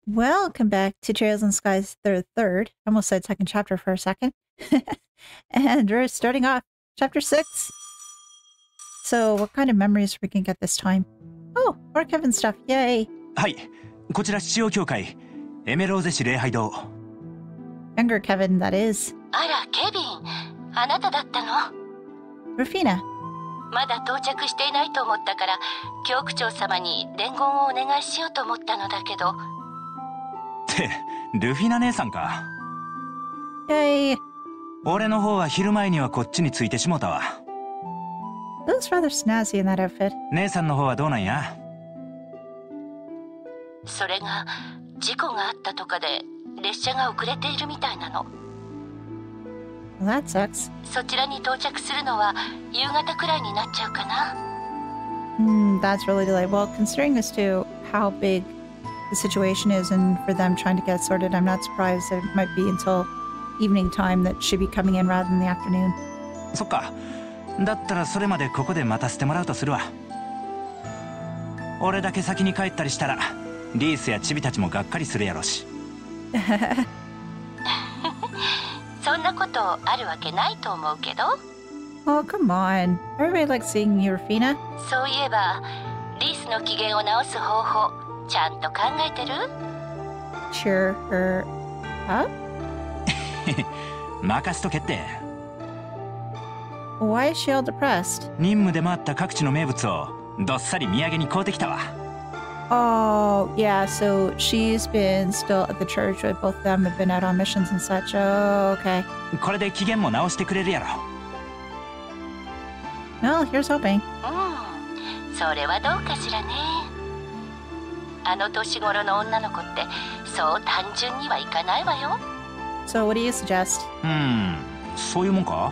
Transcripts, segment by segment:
Welcome back to Trails in the Skies, the third. I almost said second chapter for a second. And we're starting off chapter 6. So what kind of memories we can get this time? Oh, more Kevin stuff. Yay. はい、こちら七曜教会エメローゼ市礼拝堂。 Younger Kevin, that is. あら、ケビン、あなただったの？ Rufina. まだ到着していないと思ったから、教区長様に伝言をお願いしようと思ったのだけど。って、ルフィナ姉さんか。Yay. 俺の方は昼前にはこっちに着いてしもたわ。Looks rather snazzy in that outfit. 姉さんの方はどうなんや？それが事故があったとかで列車が遅れているみたいなの。Well, that sucks. そちらに到着するのは夕方くらいになっちゃうかな。That's really delayed. Well, considering as to how big the situation is and for them trying to get sorted, I'm not surprised that it might be until evening time that should be coming in rather than the afternoon. そっか。だったらそれまでここで待たせてもらうとするわ。俺だけ先に帰ったりしたらリースやチビたちもがっかりするやろし。そんなことあるわけないと思うけど。Oh, come on. Everybody likes seeing you, Rufina. そういえばリースの機嫌を直す方法ちゃんと考えてる？ Cheer her up? 任せとけって。Why is she all depressed? 任務で回った各地の名物をどっさり土産に買うてきたわ。Oh, yeah, so she's been still at the church with both of them have been out on missions and such. Oh, okay. これで機嫌も直してくれるやろ。Well, here's hoping. それはどうかしらね。あの年頃の女の子ってそう単純にはいかないわよ。So what do you suggest? そういうもんか？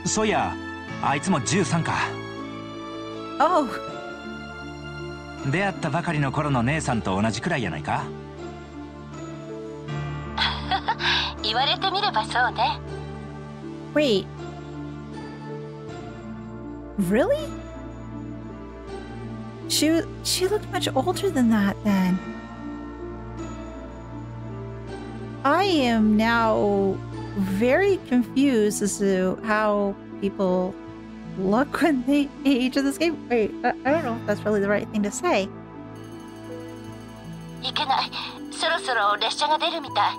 そういや、あいつも13か。Oh! 出会ったばかりの頃の姉さんと同じくらいやないか？言われてみればそうね。Wait. Really? She looked much older than that then. I am now very confused as to how people look when they age in this game. Wait, I don't know if that's really the right thing to say. いけない。そろそろ列車が出るみたい。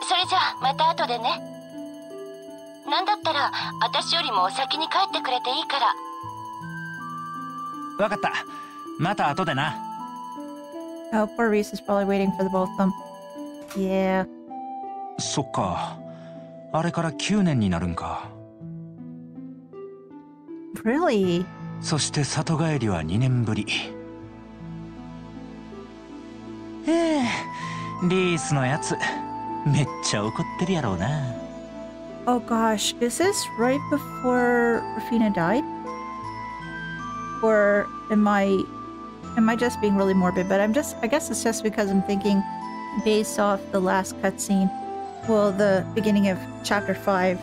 それじゃあまた後でね。なんだったら私よりも先に帰ってくれていいから。わかった。また後でな。Oh, poor Reese is probably waiting for the both of them. Yeah. そっか。あれから9年になるんか。Really? そして里帰りは2年ぶり。リースのやつめっちゃ怒ってるやろうな。Oh gosh, is this right before Rufina died? Or am I just being really morbid? But I guess it's just because I'm thinking based off the last cutscene. Well, the beginning of chapter 5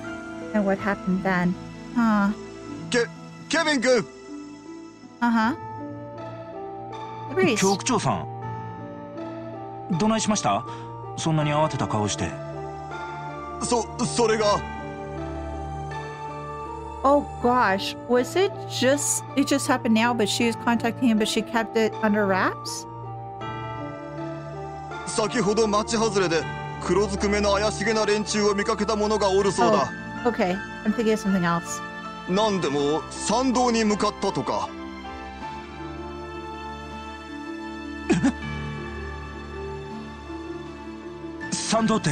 and what happened then. Huh. ケビン君。Uh-huh. Reese. 教区長さん。どないしました？そんなに慌てた顔して。それが。Oh gosh, was it just happened now, but she was contacting him, but she kept it under wraps? 先ほど町外れで黒ずくめの怪しげな連中を見かけた者がおるそうだ。Oh, okay, I'm thinking of something else. なんでも参道に向かったとか。参道って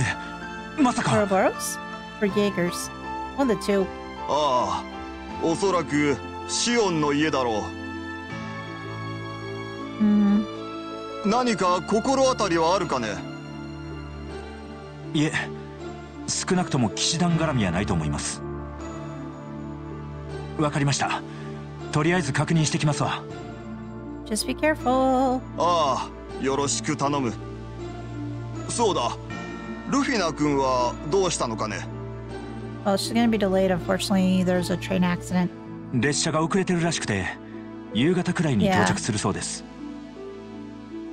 まさか。Ouroboros? Or Jaegers? One of the two. ああ、おそらくシオンの家だろう。何か心当たりはあるかね？いえ、少なくとも騎士団絡みはないと思います。わかりました。とりあえず確認してきますわ。Just be careful. ああ、よろしく頼む。そうだ、ルフィナ君はどうしたのかね？ Well, she's gonna be delayed. Unfortunately, there's a train accident. 列車が遅れてるらしくて、夕方くらいに到着するそうです。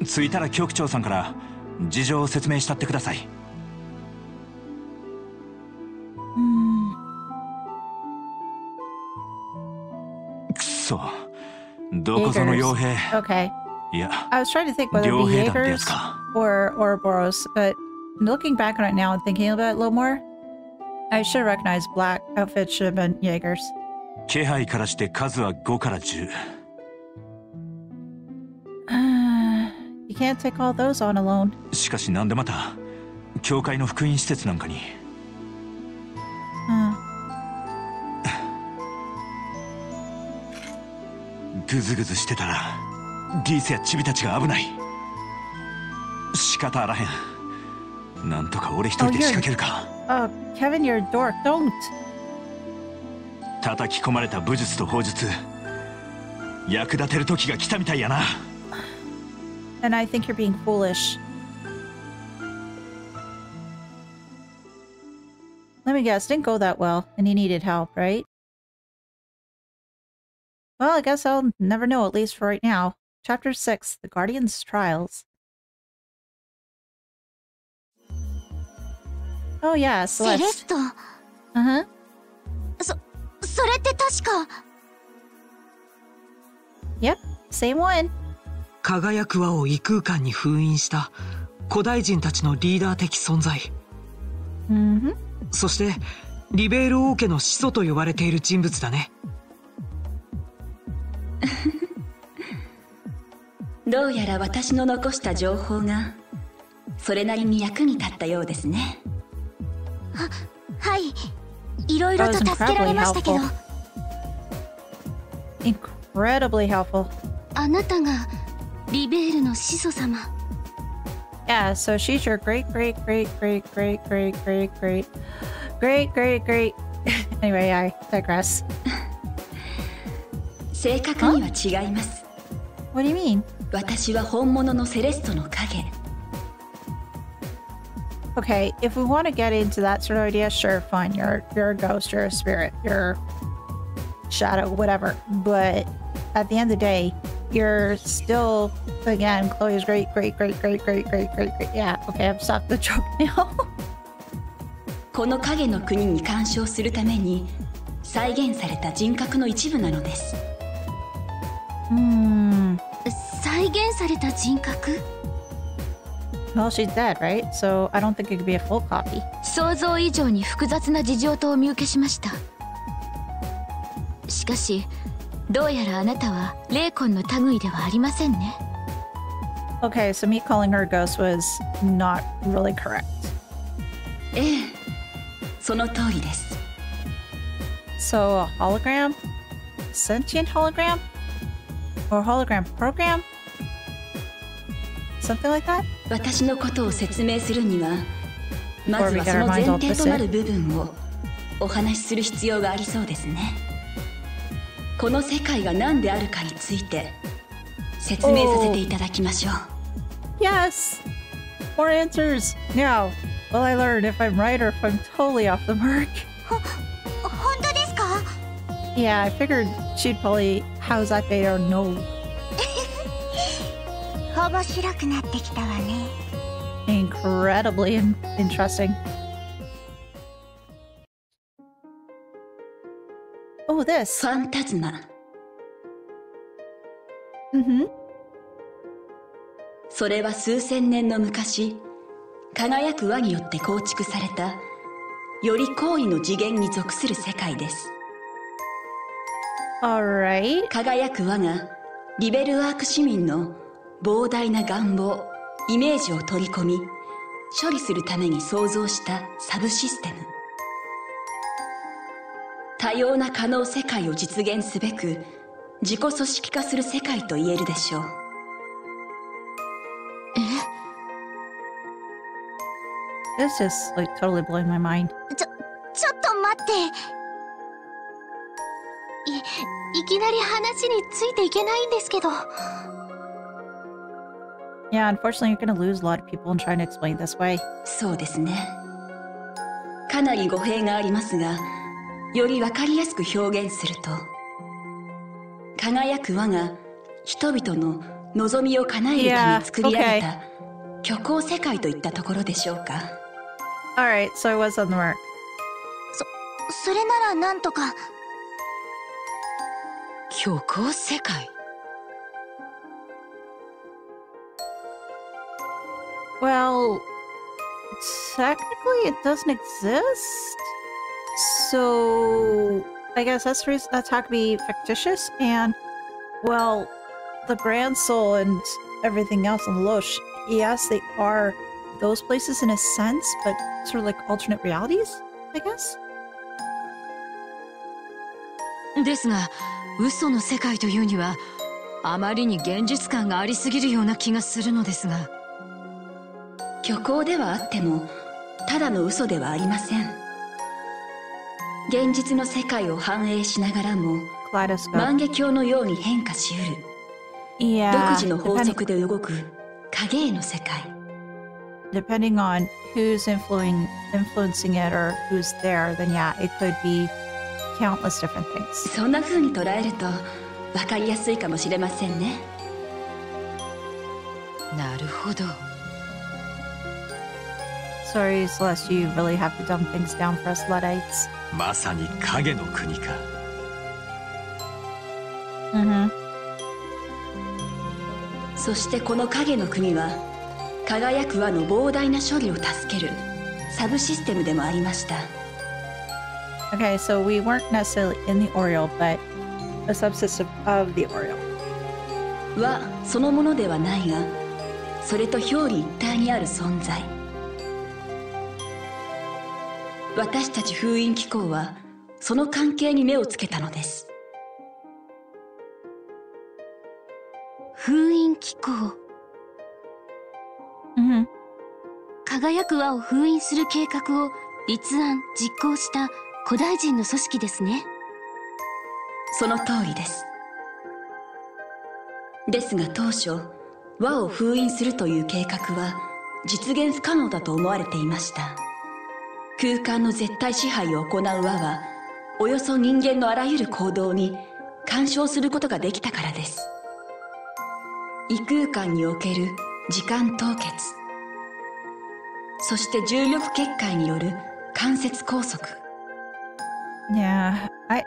着いたら局長さんから事情を説明したってください。くそ、どこぞの傭兵。Okay. いや、 I was trying to think whether it 傭 be 兵団ってやつ Jaegers か。or Ouroboros, but looking back on it now and thinking about it a little more, I should have recognized black outfits should have been Jaegers. 気配からして数は5から10。You can't take all those on alone. しかしなんでまた教会の福音施設なんかに。グズグズしてたらリースやチビたちが危ない。仕方あらへん。なんとか俺一人で仕掛けるか。Kevin, you're a dork. Don't. 叩き込まれた武術と砲術、役立てる時が来たみたいやな。And I think you're being foolish. Let me guess, didn't go that well, and he needed help, right? Well, I guess I'll never know, at least for right now. Chapter 6, The Guardian's Trials. Oh yeah, Celeste. Uh-huh. それって確か。Yep, same one. 輝く輪を異空間に封印した古代人たちのリーダー的存在。そしてリベール王家の始祖と呼ばれている人物だね。どうやら私の残した情報がそれなりに役に立ったようですね。はい、いろいろと助けられましたけど。Incredibly helpful. あなたがリベールの始祖様。Yeah, so she's your great. Anyway, I digress. 正確には違います。What do you mean? 私は本物のセレストの影。Okay, if we want to get into that sort of idea, sure, fine. You're a ghost, you're a spirit, you're a shadow, whatever. But at the end of the day, you're still, again, Chloe's great. Yeah, okay, I've stopped the joke now. この影の国に干渉するために再現された人格の一部なのです。再現された人格？ Well, she's dead, right? So I don't think it could be a full copy. 想像以上に複雑な事情とお見受けしました。しかし、どうやらあなたは霊魂の類ではありませんね。Okay, so me calling her a ghost was not really correct. ええ、その通りです。So a hologram? Sentient hologram? Or hologram program? Something like that? 私のことを説明するには、まずはその前提となる部分をお話しする必要がありそうですね。この世界が何であるかについて説明させていただきましょう。Yes! More answers! Now, will I learn if I'm right or if I'm totally off the mark? 本当ですか？ Yeah, I figured she'd probably house that data or no. 面白くなってきたわね。Incredibly interesting. Oh, this. ファンタズマ。それは数千年の昔、輝く輪によって構築されたより高位の次元に属する世界です。Alright. 輝く輪がリベルアーク市民の膨大な願望、イメージを取り込み、処理するために創造したサブシステム。多様な可能世界を実現すべく自己組織化する世界と言えるでしょう。This is like totally blowing my mind. ちょっと待って。いきなり話についていけないんですけど。Yeah, unfortunately, you're going to lose a lot of people in trying to explain this way. そうですね。かなり語弊がありますが、よりわかりやすく表現すると、輝く輪が人々の望みを叶えるために作り上げた虚構世界といったところでしょうか。Alright, so I was on the mark. それならなんとか。虚構世界。Well, technically it doesn't exist. So I guess that's how to be fictitious. And well, the Grand Soul and everything else in Losh, yes, they are those places in a sense, but sort of like alternate realities, I guess. ですが、嘘の世界というにはあまりに現実感がありすぎるような気がするのですが。虚構ではあってもただの嘘ではありません。現実の世界を反映しながらも万華鏡のように変化しうる独自の法則で動く影絵の世界。Depending on who's influencing it or who's there, then yeah, it could be countless different things. そんな風に捉えると分かりやすいかもしれませんね。なるほど。Sorry, Celeste, you really have to dumb things down for us Luddites. まさに影の国か。そしてこの影の国は輝く輪の膨大な処理を助けるサブシステムでもありました。Okay, so we weren't necessarily in the Oriole, but a subsystem of the Oriole. はそのものではないが、それと表裏一体にある存在。私たち封印機構はその関係に目をつけたのです。封印機構。輝く輪を封印する計画を立案実行した古代人の組織ですね。その通りです。ですが当初輪を封印するという計画は実現不可能だと思われていました。空間の絶対支配を行う輪はおよそ人間のあらゆる行動に干渉することができたからです。異空間における時間凍結、そして重力結界による間接拘束。Yeah, I'd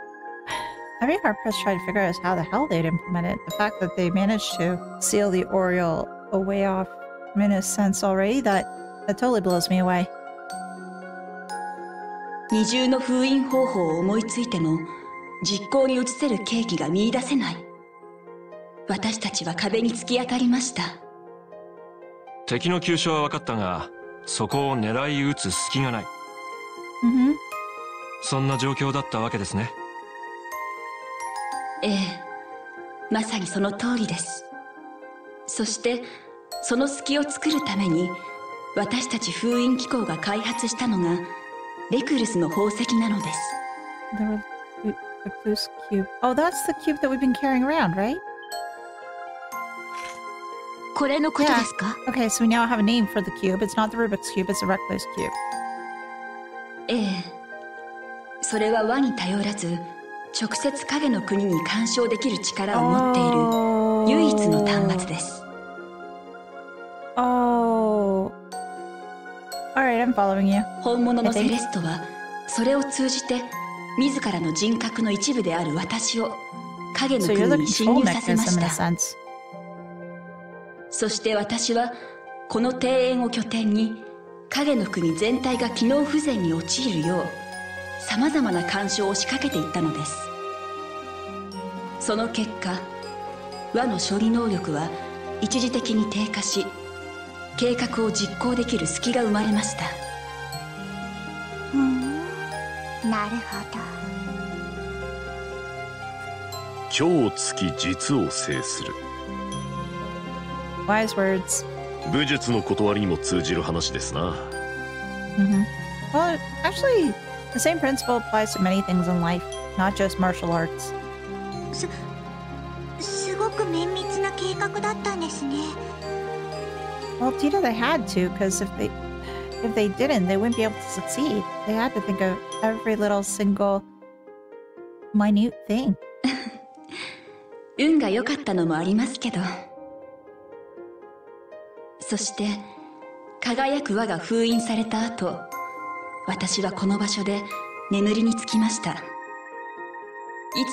be hard pressed to try to figure out how the hell they'd implement it. The fact that they managed to seal the Oriole away off in a sense already, that totally blows me away. 二重の封印方法を思いついても実行に移せる契機が見出せない。私たちは壁に突き当たりました。敵の急所は分かったが、そこを狙い撃つ隙がない。そんな状況だったわけですね。ええ、まさにその通りです。そしてその隙を作るために私たち封印機構が開発したのがレクルスの宝石なのです。The recluse cube. Oh, that's the cube that we've been carrying around, right? これのことですか？ Okay, so we now have a name for the cube. It's not the Rubik's cube, it's the recluse cube. ええ、それは輪に頼らず直接影の国に干渉できる力を持っている唯一の端末です。Oh. Alright, I'm following you. 本物のセレストはそれを通じて自らの人格の一部である私を影の国に侵入させました。そして私はこの庭園を拠点に影の国全体が機能不全に陥るようさまざまな干渉を仕掛けていったのです。その結果輪の処理能力は一時的に低下し計画を実行できる隙が生まれました。なるほど。今をつき実を制する。Wise words. 武術の断りにも通じる話ですな。Well, actually, the same principle applies to many things in life, not just martial arts. すごく綿密な計画だったんですね。Well, Tita, they had to, because if they didn't, they wouldn't be able to succeed. They had to think of every little single minute thing. 運が良かったのもありますけど。そして輝く輪が封印された後、私はこの場所で眠りにつきました。い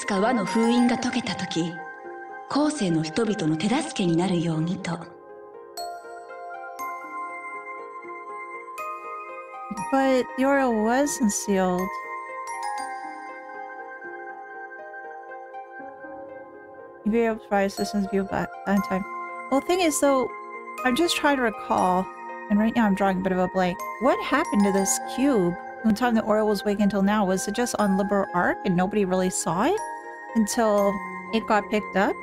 つか輪の封印が解けた時、後世の人々の手助けになるようにと。But the oil wasn't sealed. You'd be able to provide assistance view back that time. Well, the thing is, though, I'm just trying to recall, and right now I'm drawing a bit of a blank. What happened to this cube from the time the oil was waking until now? Was it just on Liberal Arc and nobody really saw it until it got picked up?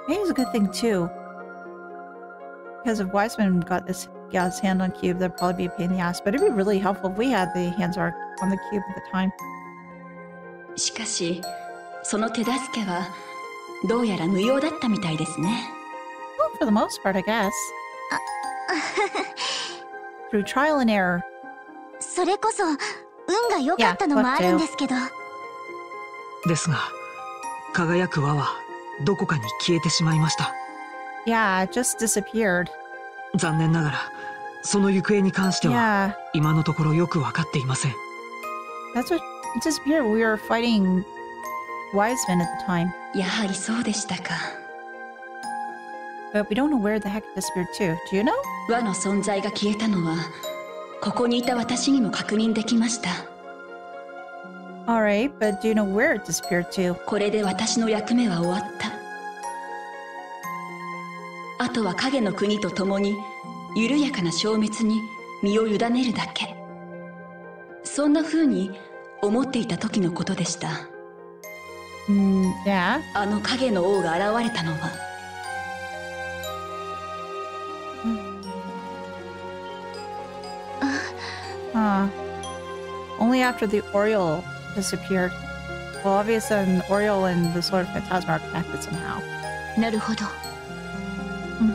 Maybe it's a good thing, too. Because if Wiseman got his hand on cube, that'd probably be a pain in the ass. But it'd be really helpful if we had the hands on the cube at the time. しかし、その手助けはどうやら無用だったみたいですね。Well, for the most part, I guess. Through trial and error. それこそ運が良かったのもあるんですけど。ですが、輝く輪はどこかに消えてしまいました。Yeah, it just disappeared. 残念ながら、その行方に関しては、今のところよくわかっていません。That's what it disappeared. We were fighting Wiseman at the time. やはりそうでしたか。But we don't know where the heck it disappeared to. Do you know? 輪の存在が消えたのは、ここにいた私にも確認できました。Alright, but do you know where it disappeared to? これで私の役目は終わった。あとは影の国と共に緩やかな消滅に身を委ねるだけ。そんな風に思っていた時のことでした。Yeah. あの影の王が現れたのは。Only after the Oriole disappeared. Well, obviously, an Oriole and the Sword of Phantasma are connected somehow. なるほど。い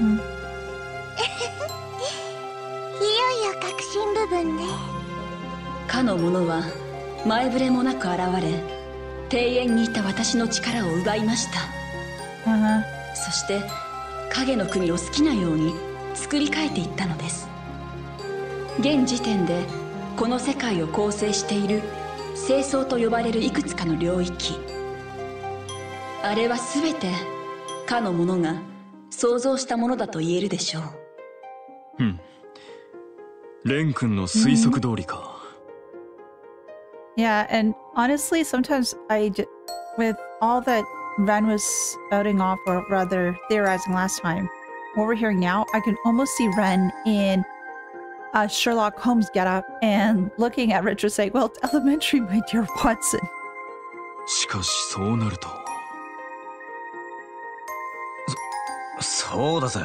よいよ核心部分ね。かの者は前触れもなく現れ、庭園にいた私の力を奪いました。そして影の国を好きなように作り変えていったのです。現時点でこの世界を構成している聖層と呼ばれるいくつかの領域、あれは全てかの者が想像したものだと言えるでしょう。レン君の推測通りか。Yeah, and honestly, sometimes with all that Ren was spouting off, or rather theorizing last time, what we're hearing now, I can almost see Ren in Sherlock Holmes getup and looking at Richard saying, "Well, it's elementary, my dear Watson." しかしそうなると。そうだぜ。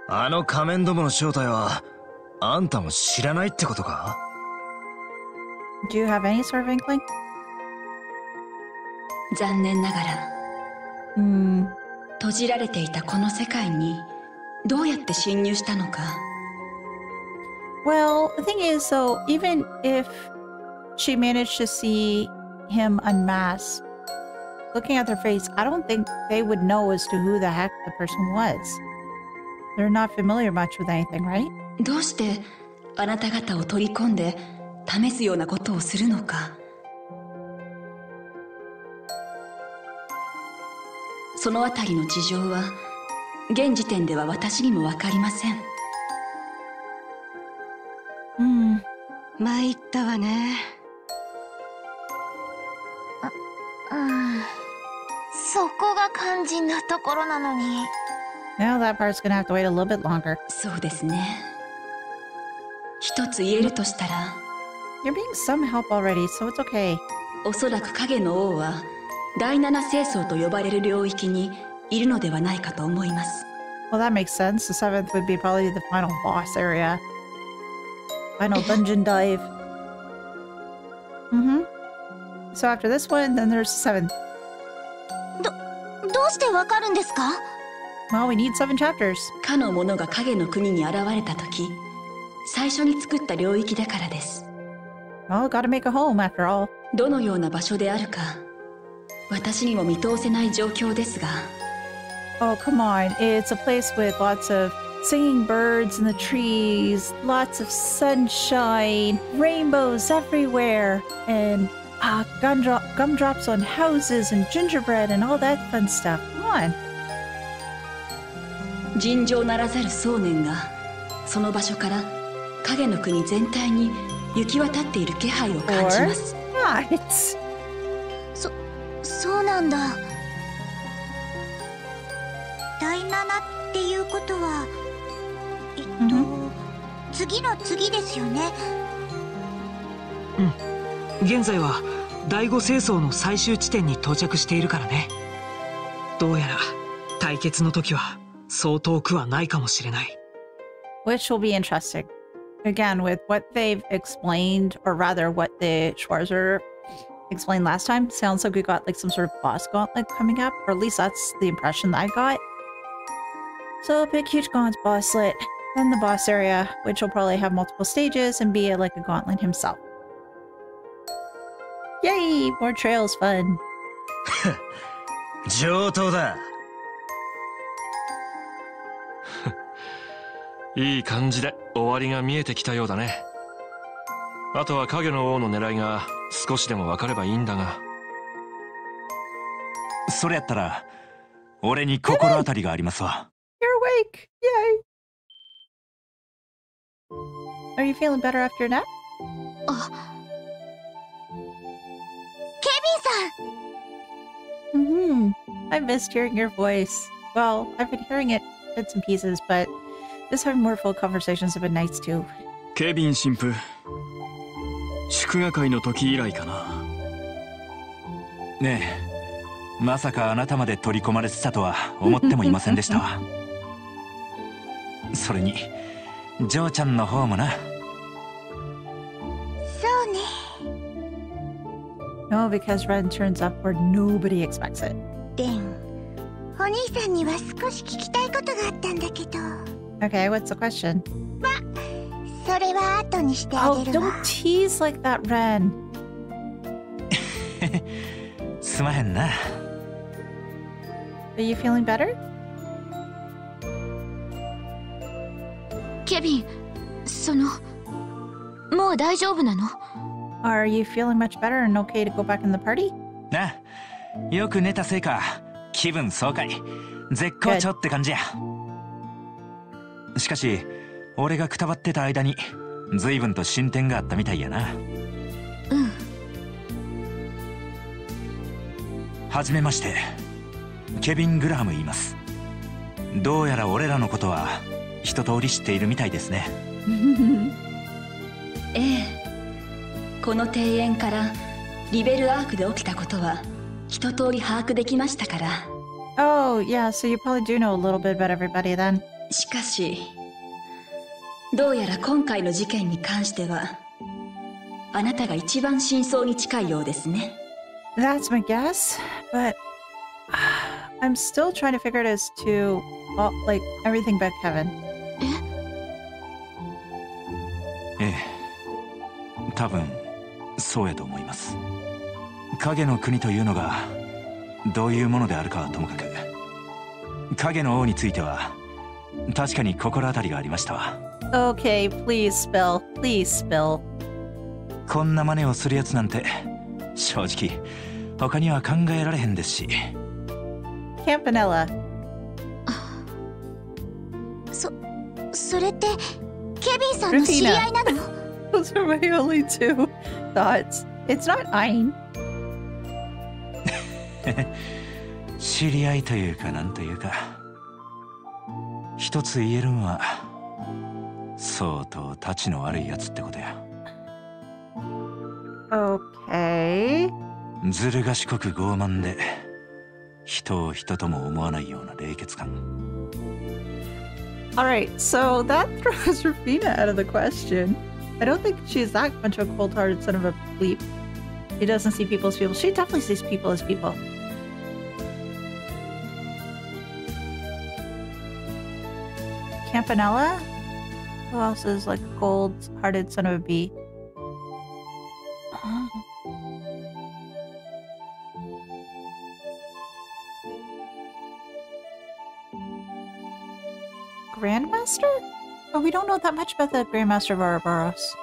あの仮面どもの正体はあんたも知らないってことか？ Do you have any sort of inkling? 残念ながら、閉じられていたこの世界にどうやって侵入したのか。Well, the thing is, so even if she managed to see him unmasked, looking at their face, I don't think they would know as to who the heck the person was. They're not familiar much with anything, right? どうしてあなた方を取り込んで試すようなことをするのか。そのあたりの事情は現時点では私にも分かりません。参ったわね。そこが肝心なところなのに。Well, that part's gonna have to wait a little bit longer. そうですね。一つ言えるとしたら、You're being some help already, so it's okay. おそらく影の王は第七聖層と呼ばれる領域にいるのではないかと思います。Well, that makes sense. The seventh would be probably the final boss area. Final dungeon dive. So after this one, then there's the seventh. どうしてわかるんですか？ Well, we need 7 chapters. かの者が影の国に現れた時、最初に作った領域だからです。Well, gotta make a home after all. どのような場所であるか、私にも見通せない状況ですが。Oh, come on. It's a place with lots of singing birds in the trees, lots of sunshine, rainbows everywhere, and gumdrops on houses and gingerbread and all that fun stuff. Come on. 尋常ならざる想念がその場所から影の国全体に行き渡っている気配を感じます。そうなんだ。第7っていうことは、次の次ですよね。うん。現在は第5星層の最終地点に到着しているからね。どうやら対決の時はそう遠くはないかもしれない。Which will be interesting. Again, with what they've explained, or rather what the Schwarzer explained last time, sounds like we got like some sort of boss gauntlet coming up, or at least that's the impression that I got. So a big huge bosslet, then the boss area, which will probably have multiple stages and be like a gauntlet himself. Yay! More trails fun. 上等だ。いい感じで終わりが見えてきたようだね。あとは影の王の狙いが少しでも分かればいいんだが。それやったら俺に心当たりがありますわ。You're awake! Yay! Are you feeling better after your nap? ケビンさん! I missed hearing your voice. Well, I've been hearing it bits and pieces, but just having more full conversations have been nice too. ケビン神父、祝賀会の時以来かな。ねえ、まさかあなたまで取り込まれてたとは思ってもいませんでしたわ。それにジョーちゃんの方もな。そうね。No, because Ren turns up where nobody expects it. でん、お兄さんには少し聞きたいことがあったんだけど。Okay, what's the question? それは後にしてあげるわ。Oh, don't tease like that, Ren. すまへんな。Are you feeling better? ケビン、もう大丈夫なの？ Are you feeling much better and okay to go back in the party? な、よく寝たせいか、気分爽快、絶好調って感じや。しかし、俺がくたばってた間に随分と進展があったみたいやな。はじめまして、ケビン・グラハム言います。どうやら俺らのことは一通り知っているみたいですね。ええ。この庭園からリベルアークで起きたことは一通り把握できましたから。Oh, yeah, so you probably do know a little bit about everybody then. しかし、どうやら今回の事件に関してはあなたが一番真相に近いようですね。That's my guess, but I'm still trying to figure it as to, like, everything but Kevin. ええ、多分そうやと思います。影の国というのがどういうものであるかはともかく、影の王については確かに心当たりがありましたわ。Okay, please spill. Please spill. こんな真似をするやつなんて正直他には考えられへんですし。Campanella. それってケビンさんの知り合いなの？ Those are my only two thoughts. It's not Ayn. 知り合いというかなんというか、一つ言えるんは相当たちの悪いやつってことや。Okay. ずる賢く傲慢で人を人とも思わないような冷血感。Alright, so that throws Rufina out of the question. I don't think she's that much of a cold-hearted son of a bleep. She doesn't see people as people. She definitely sees people as people. Campanella? Who else is like a cold-hearted son of a bee? Grandma? Grandmaster? Oh, we don't know that much about the Grandmaster of Ouroboros.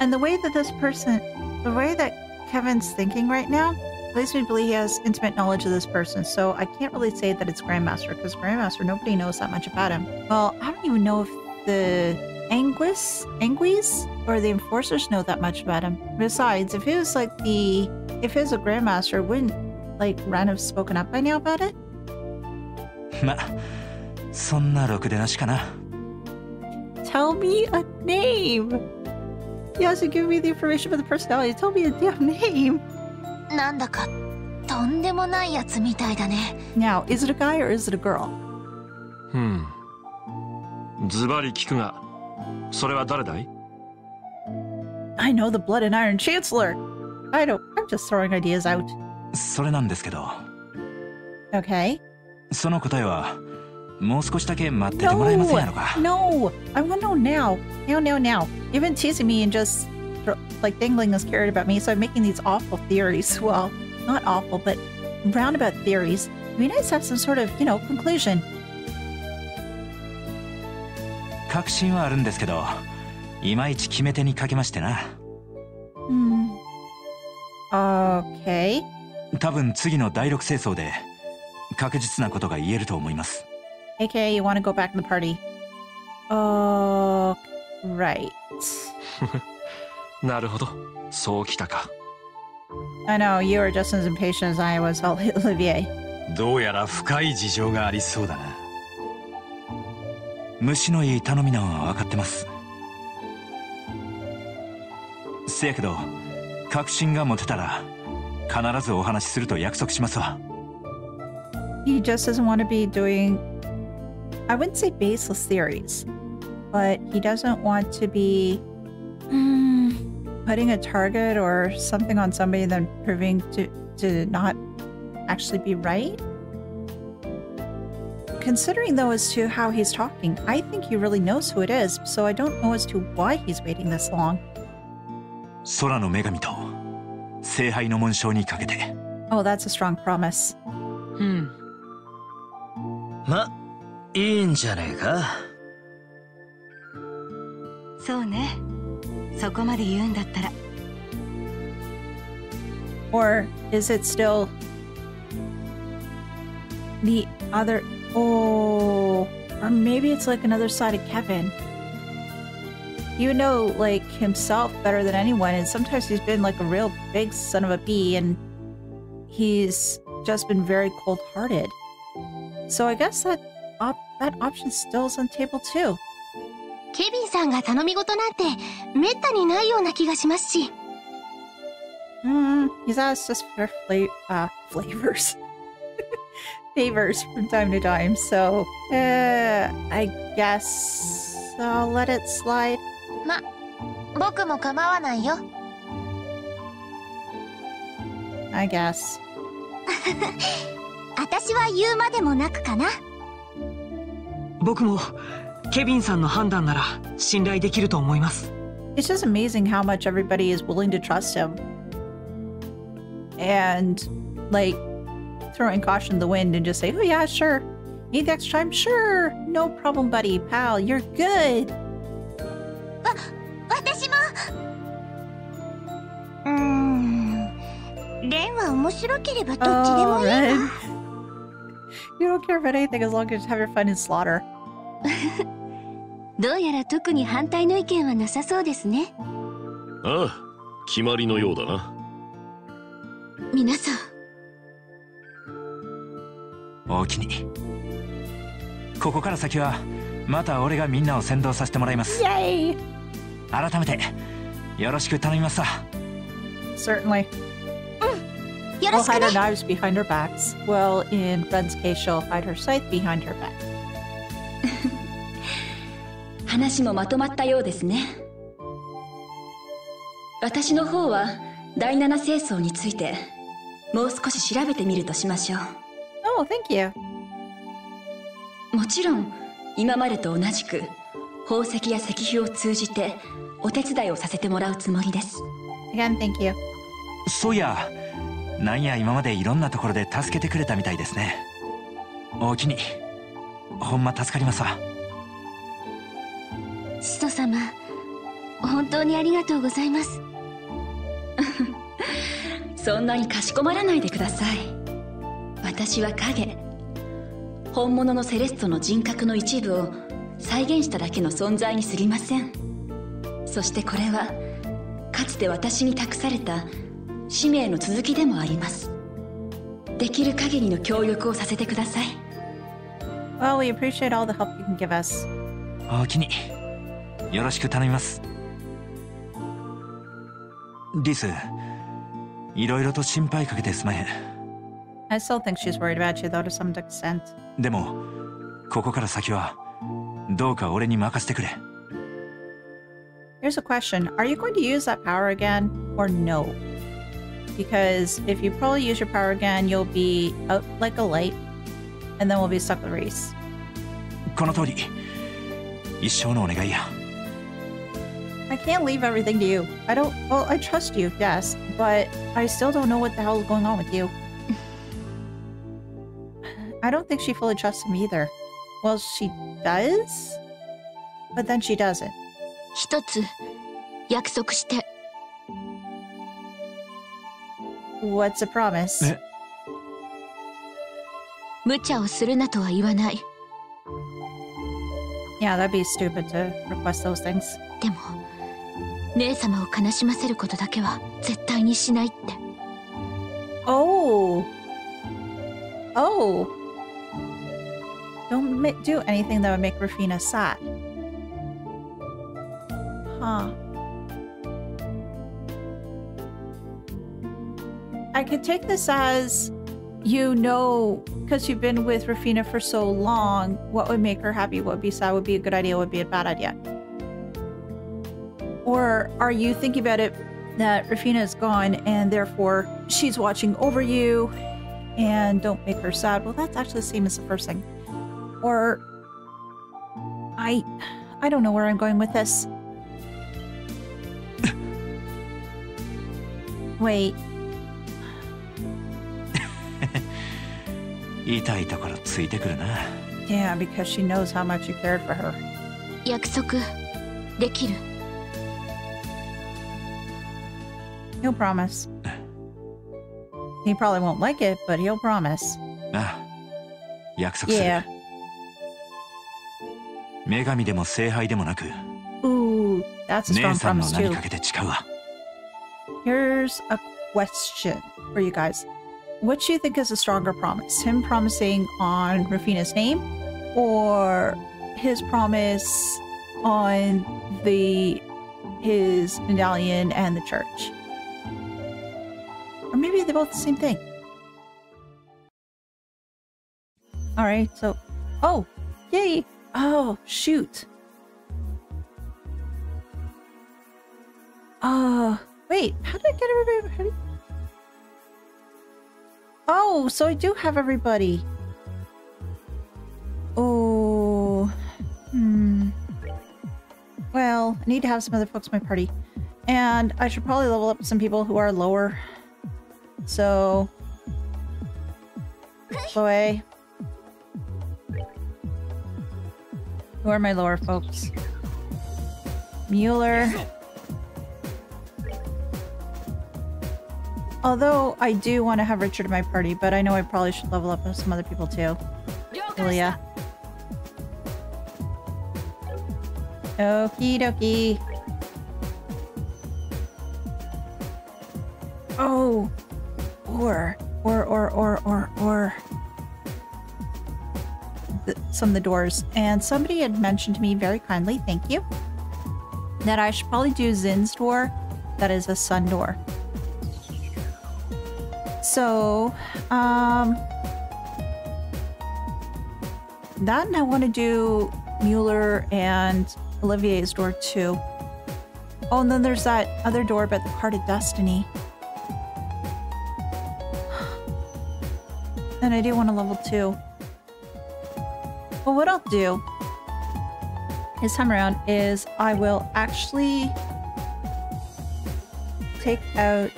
And the way that the way that Kevin's thinking right now leads me to believe he has intimate knowledge of this person, so I can't really say that it's Grandmaster, because Grandmaster, nobody knows that much about him. Well, I don't even know if the Anguis or the Enforcers know that much about him. Besides, if he was a Grandmaster, wouldn't, Ren have spoken up by now about it? ま、そんなろくでなしかな。 Tell me a name! He hasn't given me the information about the personality. Tell me a damn name! なんだかとんでもないやつみたいだね。 Now, is it a guy or is it a girl? ズバリ聞くが、それは誰だい? I know the Blood and Iron Chancellor! I'm just throwing ideas out. それなんですけど。 Okay. その答えはもう少しだけ待っててもらえませんやろか。 No! I want to know now. Now. You've been teasing me and just dangling this carrot about me, so I'm making these awful theories. Well, not awful, but roundabout theories. It'd be nice to have some sort of, conclusion. 確信はあるんですけど、いまいち決め手にかけましてな。Okay. 多分次の第6清掃で確実なことが言えると思います。 AKA, you want to go back in the party. Right. なるほど、そうきたか。I know, you are just as impatient as I was, Olivier. どうやら深い事情がありそうだな。虫のいい頼みなのは分かってます。せやけど、確信が持てたら必ずお話しすると約束しますわ。He just doesn't want to be doing, I wouldn't say baseless theories, but he doesn't want to be putting a target or something on somebody and then proving to not actually be right. Considering though as to how he's talking, I think he really knows who it is, so I don't know as to why he's waiting this long. 空の女神と聖杯の紋章にかけて。 Oh, that's a strong promise. ま、いいんじゃねえか。そうね。そこまで言うんだったら。Or is it still the other? Oh, or maybe it's another side of Kevin. You know, himself better than anyone, and sometimes he's been a real big son of a bee, and he's just been very cold-hearted. So I guess that option still is on the table too. ケビンさんが頼み事なんてめったにないような気がしますし。He's asked us for flavors. Favors from time to time, so I guess I'll let it slide. ま、僕も構わないよ。I guess. 私は言うまでもなくかな。僕もケビンさんの判断なら信頼できると思います。 It's just amazing how much everybody is willing to trust him. And throwing caution to the wind and just say, oh yeah, sure. Need the extra time? Sure. No problem, buddy. Pal, you're good. 私も。レンは面白ければどっちでもいいわ。Ren. You don't care about anything as long as you have your fun in slaughter. どうやら特に反対の意見はなさそうですね。ああ、決まりのようだな。皆さん。おおきに。ここから先はまた俺がみんなを先導させてもらいます。Yay! 改めてよろしく頼みますわ。Certainly. よろ We'll しく hide ね。 our knives behind our backs. Well, in Ren's case, she'll hide her scythe behind her back. 話もまとまったようですね。私の方は第7清掃についてもう少し調べてみるとしましょう。Oh, thank you. もちろん今までと同じく宝石や石碑を通じてお手伝いをさせてもらうつもりです。 Again, thank you. そういや、なんや今までいろんなところで助けてくれたみたいですね。おおきに。ほんま助かりますわ。使徒様、本当にありがとうございます。そんなにかしこまらないでください。私は影。本物のセレストの人格の一部を再現しただけの存在に過ぎません。そしてこれはかつて私に託された使命の続きでもあります。できる限りの協力をさせてください。Well, we appreciate all the help you can give us. おおきに。よろしく頼みます。リス、いろいろと心配かけてすまへん。I still think she's worried about you, though, to some extent. でも、ここから先は、どうか俺に任せてくれ。Here's a question. Are you going to use that power again, or no? Because if you probably use your power again, you'll be out like a light, and then we'll be stuck with Reese. この通り、一生のお願いや。I can't leave everything to you. Well, I trust you, yes, but I still don't know what the hell is going on with you. I don't think she fully trusts him either. Well, she does, but then she doesn't. 一つ約束して。What's a promise? 無茶をするなとは言わない。Yeah, that'd be stupid to request those things. でも、姉様を悲しませることだけは絶対にしないって。Oh! Don't do anything that would make Rufina sad. Huh. I could take this as, you know, because you've been with Rufina for so long, what would make her happy, what would be sad, would be a good idea, would be a bad idea. Or are you thinking about it that Rufina is gone and therefore she's watching over you and don't make her sad? Well, that's actually the same as the first thing. Or I don't know where I'm going with this. Wait. 痛いところついてくるな。Yeah, because she knows how much you cared for her. 約束できる。He'll promise. He probably won't like it, but he'll promise. ああ、約束する。Yeah. 女神でも聖杯でもなく、 Ooh, that's a 姉 strong さんの promise 名に too. かけて誓うわ。Here's a question for you guys. What do you think is a stronger promise? Him promising on Rufina's name, or his promise on his medallion and the church? Or maybe they're both the same thing. Alright, so... Oh! Yay! Oh, shoot! Wait, how did I get everybody? Oh, so I do have everybody. Oh, Well, I need to have some other folks in my party. And I should probably level up some people who are lower. So... Boy. Who are my lower folks? Mueller. Although I do want to have Richard in my party, but I know I probably should level up some other people too. Julia. Okie dokie. Oh! Or. Some of the doors. And somebody had mentioned to me very kindly, thank you, that I should probably do Zin's door. That is a sun door. So, that, and I want to do Mueller and Olivier's door too. Oh, and then there's that other door about the Card of Destiny. And I do want to level 2. Well, what I'll do this time around is I will actually take out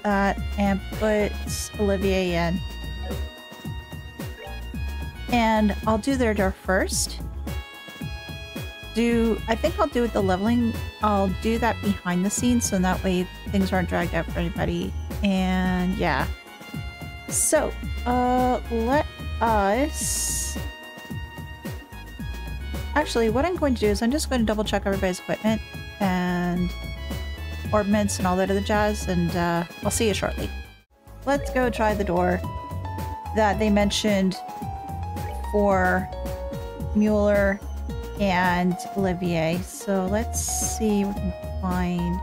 that and put Olivier in. And I'll do their door first. I think I'll do with the leveling. I'll do that behind the scenes so that way things aren't dragged out for anybody. And yeah. So, let us... Actually, what I'm going to do is I'm just going to double check everybody's equipment and orbments and all that other jazz, and I'll see you shortly. Let's go try the door that they mentioned for Mueller and Olivier. So let's see what we can find.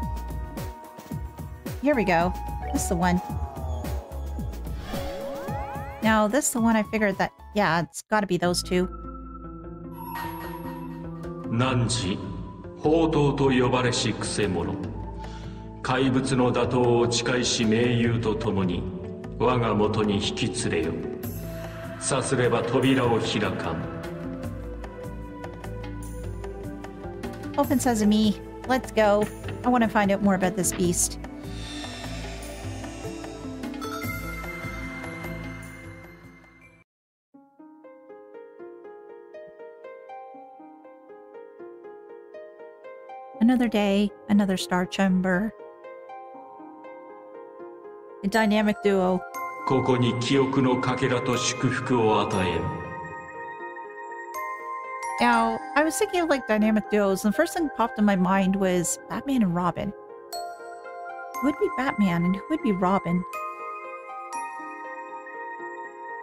Here we go. This is the one. Now, this is the one I figured that, yeah, it's got to be those two. 汝、宝刀と呼ばれしくせ者。怪物の打倒を誓いし盟友と共に、我が元に引き連れよ。さすれば扉を開かん。Open sesame. Let's go. I want to find out more about this beast. Another day, another star chamber. A dynamic duo. ここに記憶のかけらと祝福を与えん。Now, I was thinking of like dynamic duos, and the first thing that popped in my mind was Batman and Robin. Who would be Batman and who would be Robin?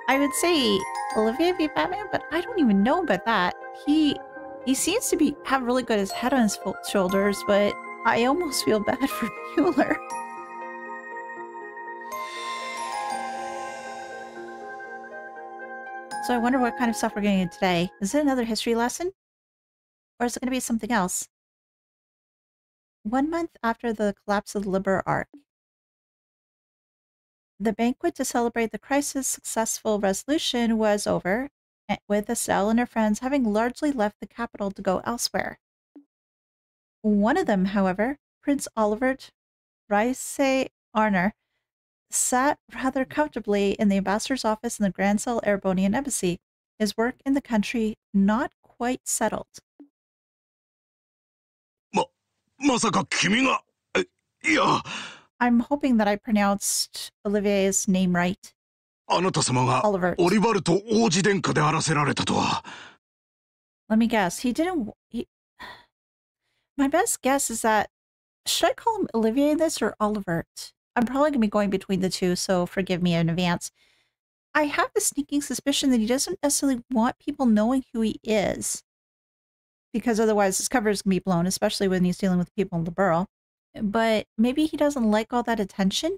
I would say Olivier would be Batman, but I don't even know about that. He seems to have really good his head on his shoulders, but I almost feel bad for Mueller. So I wonder what kind of stuff we're getting in today. Is it another history lesson? Or is it going to be something else? 1 month after the collapse of the Liber Arc. The banquet to celebrate the crisis' successful resolution was over, with Estelle and her friends having largely left the capital to go elsewhere. One of them, however, Prince Olivier Rice Arner, sat rather comfortably in the ambassador's office in the Grand Cell Erebonian Embassy, his work in the country not quite settled. まさか君が、いや。I'm hoping that I pronounced Olivier's name right. あなた様がオリバルト王子殿下であらせられたとは。Let me guess. My best guess is that, should I call him Olivier this or Olivier? I'm probably going to be going between the two, so forgive me in advance. I have a sneaking suspicion that he doesn't necessarily want people knowing who he is, because otherwise his cover is going to be blown, especially when he's dealing with people in the borough. But maybe he doesn't like all that attention?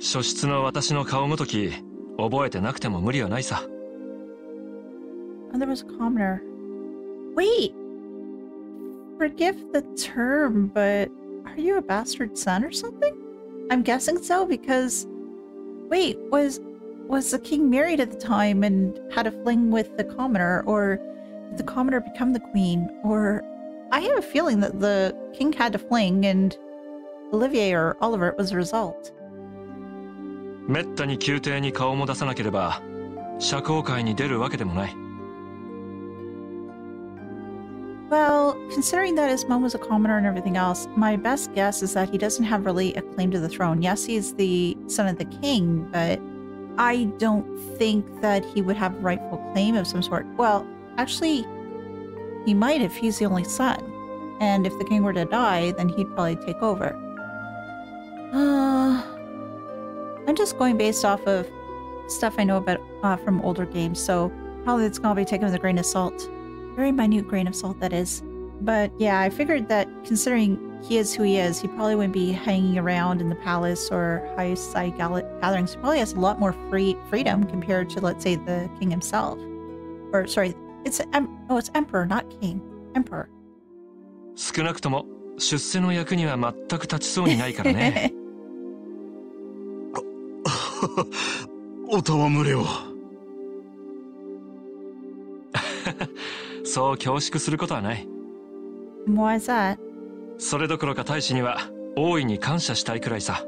初出の私の顔ごとき覚えてなくても無理はないさ。Oh, there was a commoner. Wait! Forgive the term, but are you a bastard son or something? I'm guessing so because... Wait, was the king married at the time and had a fling with the commoner, or did the commoner become the queen? Or I have a feeling that the king had to fling and Olivier or Olivier was the result. めったに宮廷に顔も出さなければ社交界に出るわけでもない。Well, considering that his mom was a commoner and everything else, my best guess is that he doesn't have really a claim to the throne. Yes, he's the son of the king, but I don't think that he would have a rightful claim of some sort. Well, actually, he might if he's the only son. And if the king were to die, then he'd probably take over. I'm just going based off of stuff I know about from older games, so probably it's going to be taken with a grain of salt. Very minute grain of salt, that is. But yeah, I figured that considering he is who he is, he probably wouldn't be hanging around in the palace or high side gatherings. He probably has a lot more freedom compared to, let's say, the king himself. Or, sorry, it's emperor, not king. Emperor. 少なくとも出世の役には全く立ちそうにないからね。お戯れを。そう恐縮することはない。Why is that? それどころか大使には大いに感謝したいくらいさ。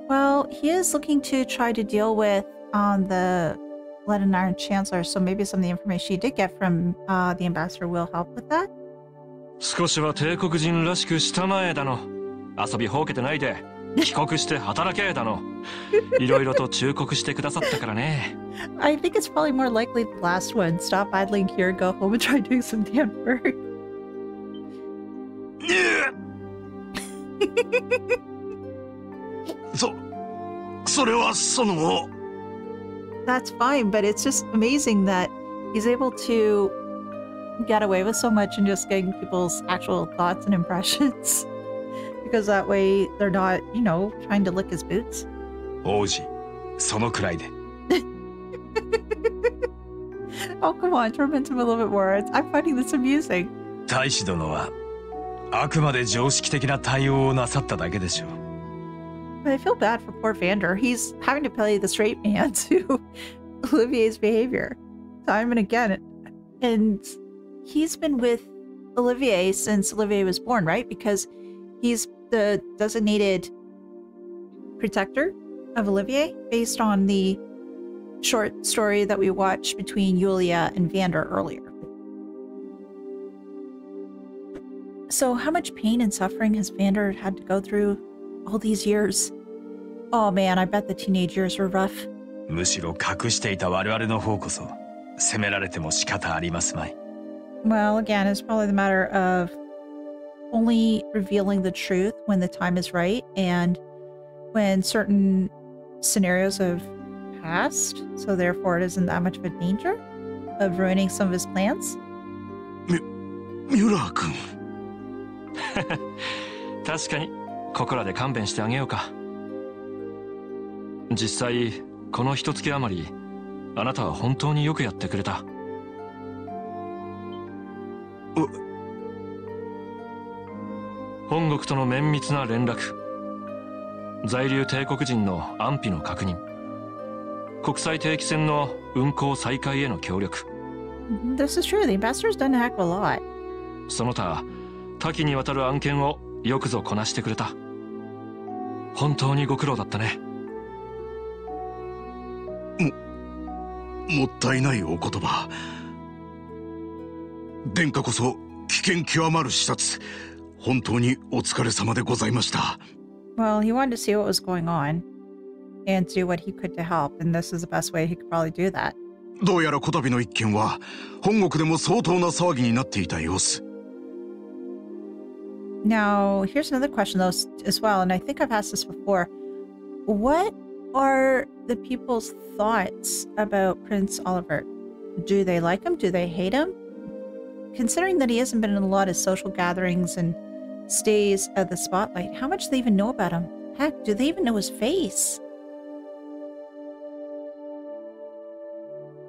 Well, he is looking to try to deal with the Lead and Iron Chancellor, so maybe some of the information you did get from the ambassador will help with that. 少しは帝国人らしくしたまえだの。遊びほうけてないで帰国して働けだの。いろいろと忠告してくださったからね。I think it's probably more likely the last one. Stop idling here, go home and try doing some damn work. That's fine, but it's just amazing that he's able to get away with so much and just getting people's actual thoughts and impressions. Because that way they're not, you know, trying to lick his boots. 王子、そのくらいで。Oh, come on, torment him a little bit more. I'm finding this amusing. 大使殿はあくまで常識的な対応をなさっただけでしょう。But I feel bad for poor Vander. He's having to play the straight man to Olivier's behavior time and again. And he's been with Olivier since Olivier was born, right? Because he's the designated protector of Olivier based on the short story that we watched between Julia and Vander earlier. So how much pain and suffering has Vander had to go through all these years? Oh man, I bet the teenage years were rough. むしろ隠していた我々の方こそ責められても仕方ありますまい。Well, again, it's probably the matter of only revealing the truth when the time is right and when certain scenarios have passed, so therefore it isn't that much of a danger of ruining some of his plans. Mueller君。確かにここらで勘弁してあげようか。実際この一月余りあなたは本当によくやってくれた。本国との綿密な連絡、在留帝国人の安否の確認、国際定期船の運航再開への協力。This is true. The ambassador's done a heck of a lot. その他多岐にわたる案件をよくぞこなしてくれた。本当にご苦労だったね。もったいないお言葉。殿下こそ危険極まる視察。本当にお疲れ様でございました。Well, he wanted to see what was going on and do what he could to help, and this is the best way he could probably do that. どうやらこたびの一件は本国でも相当な騒ぎになっていた様子。Now, here's another question though as well, and I think I've asked this before. What are the people's thoughts about Prince Oliver? Do they like him? Do they hate him? Considering that he hasn't been in a lot of social gatherings and stays at the spotlight, how much do they even know about him? Heck, do they even know his face?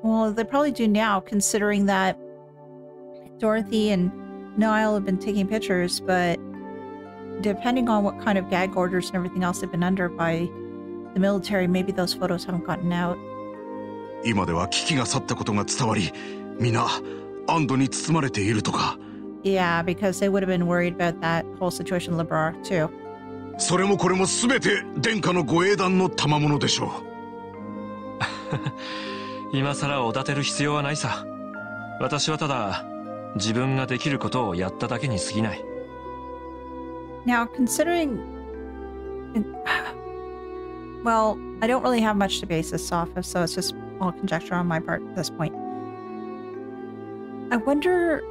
Well, they probably do now, considering that Dorothy and Niall have been taking pictures, but depending on what kind of gag orders and everything else they've been under by the military, maybe those photos haven't gotten out. 今では危機が去ったことが伝わり、皆安堵に包まれているとか。Yeah, because they would have been worried about that whole situation in Le Bras too. それもこれも全て殿下のご英断の賜物でしょう。今さらおだてる必要はないさ。私はただ自分ができることをやっただけに過ぎない。Now, considering, well, I don't really have much to base this off of, so it's just all conjecture on my part at this point. I wonder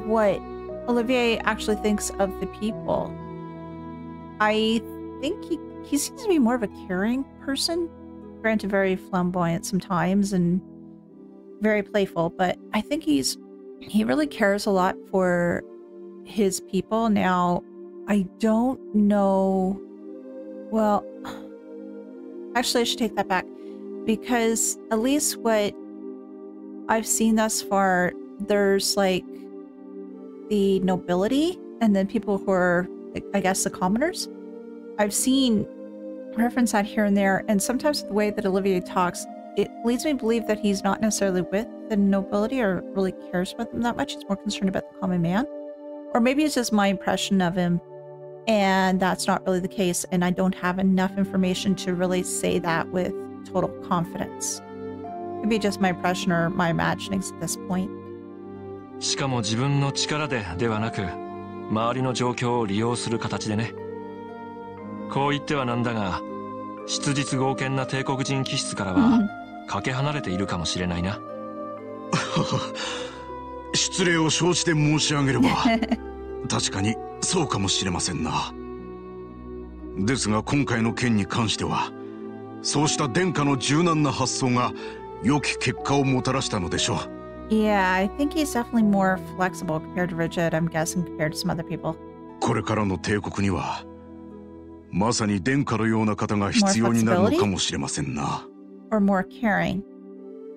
what Olivier actually thinks of the people. I think he seems to be more of a caring person. Granted, very flamboyant sometimes and very playful, but I think he really cares a lot for his people. Now, I don't know. Well, actually, I should take that back, because at least what I've seen thus far, there's like the nobility and then people who are, I guess, the commoners. I've seen reference that here and there, and sometimes the way that Olivier talks, it leads me to believe that he's not necessarily with the nobility or really cares about them that much. He's more concerned about the common man. Or maybe it's just my impression of him And that's not really the case, and I don't have enough information to really say that with total confidence. Could be just my impression or my imaginings at this point. しかも自分の力ではなく、周りの状況を利用する形でね。こう言ってはなんだが、質実剛健な帝国人気質からはかけ離れているかもしれないな。失礼を承知で申し上げれば確かにそうかもしれませんな。ですが今回の件に関してはそうした殿下の柔軟な発想が良き結果をもたらしたのでしょう。Yeah, I think he's definitely more flexible compared to rigid, I'm guessing, compared to some other people. これからの帝国にはまさに殿下のような方が必要になるのかもしれませんな。Or more caring.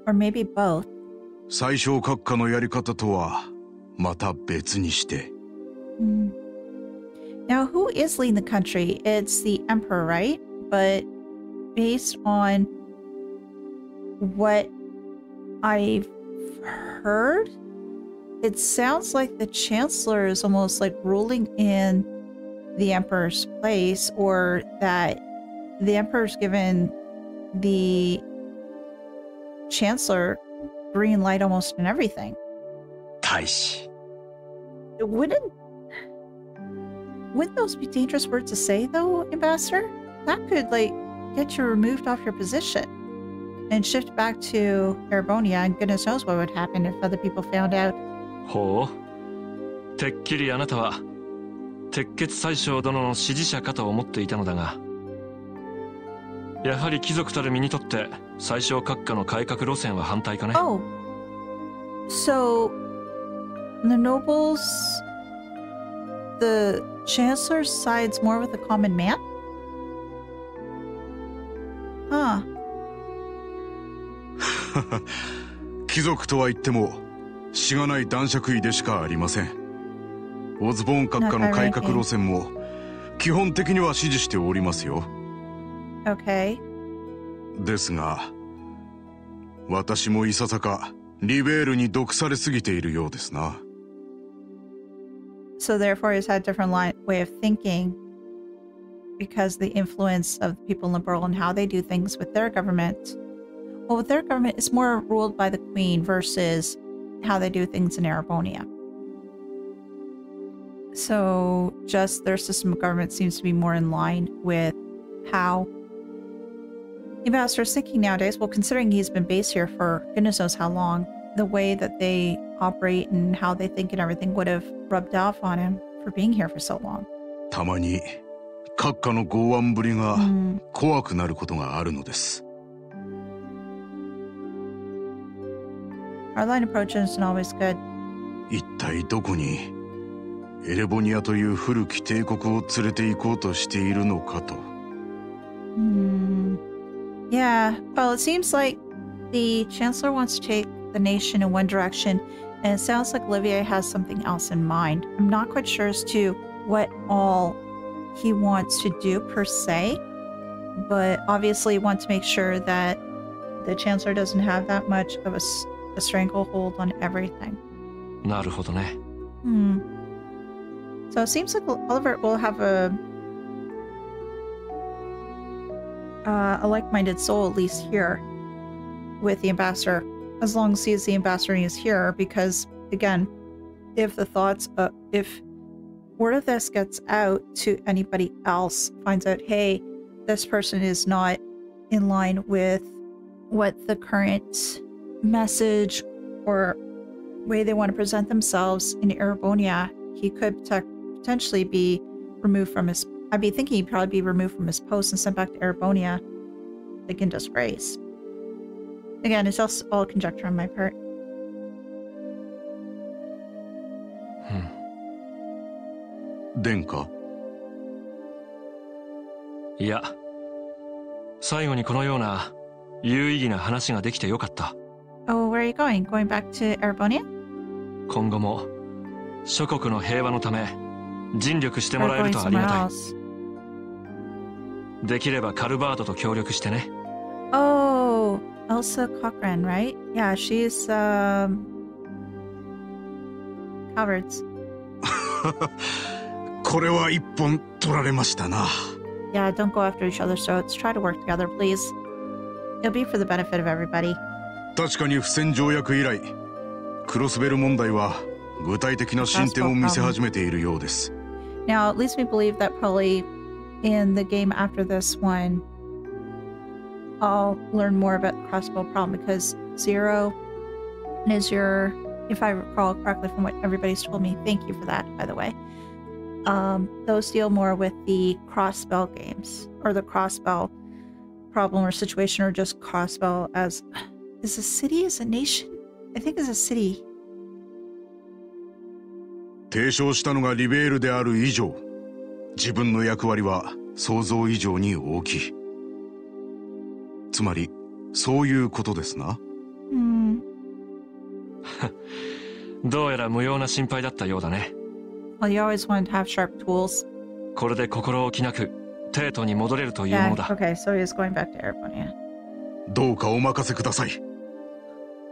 Or maybe both. 最小閣下のやり方とはまた別にして。Now, who is leading the country? It's the emperor, right? But based on what I've heard, it sounds like the chancellor is almost like ruling in the emperor's place, or that the emperor's given the chancellor green light almost in everything. 大使。Wouldn't those be dangerous words to say, though, Ambassador? That could, like, get you removed off your position and shift back to Erebonia, and goodness knows what would happen if other people found out. ほう。てっきりあなたは鉄血宰相殿の支持者かと思っていたのだが、やはり貴族たる身にとって宰相閣下の改革路線は反対かね。Oh, so the nobles, the chancellor sides more with the common man? Huh. 貴族とは言ってもしがない男爵位でしかありません。オズボーン閣下の改革路線も基本的には支持しておりますよ。Okay. ですが私もいささかリベールに毒されすぎているようですな。So therefore he's had a different way of thinking because the influence of the people in the world and how they do things with their government. Well, with their government, it's more ruled by the queen versus how they do things in Erebonia. So just their system of government seems to be more in line with how the ambassador is thinking nowadays. Well, considering he's been based here for goodness knows how long, the way that they operate and how they think and everything would have rubbed off on him for being here for so long. たまに閣下の剛腕ぶりが怖くなることがあるのです。Our line approach isn't always good. 一体どこにエレボニアという古き帝国を連れて行こうとしているのかと。Yeah, well, it seems like the chancellor wants to take the nation in one direction, and it sounds like Olivier has something else in mind. I'm not quite sure as to what all he wants to do per se, but obviously wants to make sure that the chancellor doesn't have that much of a stranglehold on everything. なるほどね。So it seems like Oliver will have a like-minded soul, at least here, with the ambassador, as long as he is the ambassador and he is here, because, again, if word of this gets out to anybody else, finds out, hey, this person is not in line with what the current message or way they want to present themselves in Erebonia, he could potentially be removed from his... I'd be thinking he'd probably be removed from his post and sent back to Erebonia, like in disgrace. Again, it's all conjecture on my part. 殿下。いや、最後にこのような有意義な話ができてよかった。Oh, where are you going? Going back to Erebonia? 今後も諸国の平和のため尽力してもらえるとありがたい。できればカルバードと協力してね。Oh, Elsa Cochran, right? Yeah, she's cowards. これは一本取られましたな。Yeah, don't go after each other's throats. Try to work together, please. It'll be for the benefit of everybody. 確かに不戦条約以来、クロスベル問題は具体的な進展を見せ始めているようです。Now, at least we believe that probably in the game after this one, I'll learn more about the crossbow problem because Zero is your, if I recall correctly from what everybody's told me, thank you for that, by the way. Those deal more with the crossbow games or the crossbow problem or situation or just crossbow as, is a city, is a nation? I think it's a city. 提唱したのがリベールである以上、自分の役割は想像以上に大きい。つまり、そういうことですな。どうやら無用な心配だったようだね。Well, you always wanted to have sharp tools. これで心置きなくテートに戻れるというものだ。Okay, so he is going back to Erebonia. どうかお任せください。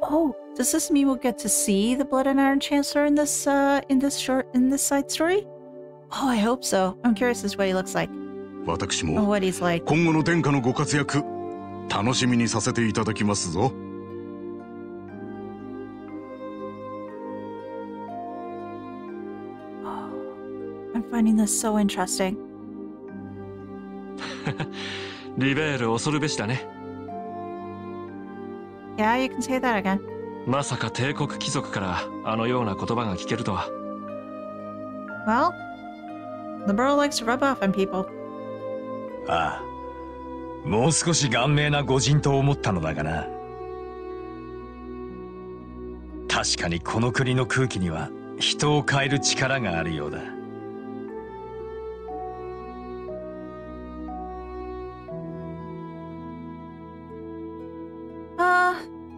Oh, does this mean we'll get to see the Blood and Iron Chancellor in this side story? Oh, I hope so. I'm curious as to what he looks like. 私も what he's like. 今後の殿下のご活躍楽しみにさせていただきますぞ。I'm finding this so interesting. リベール恐るべしだね。Yeah, you can say that again. まさか帝国貴族からあのような言葉が聞けるとは。Well, the borough likes to rub off on people. ああ、もう少し顔面な御人と思ったのだがな。確かにこの国の空気には人を変える力があるようだ。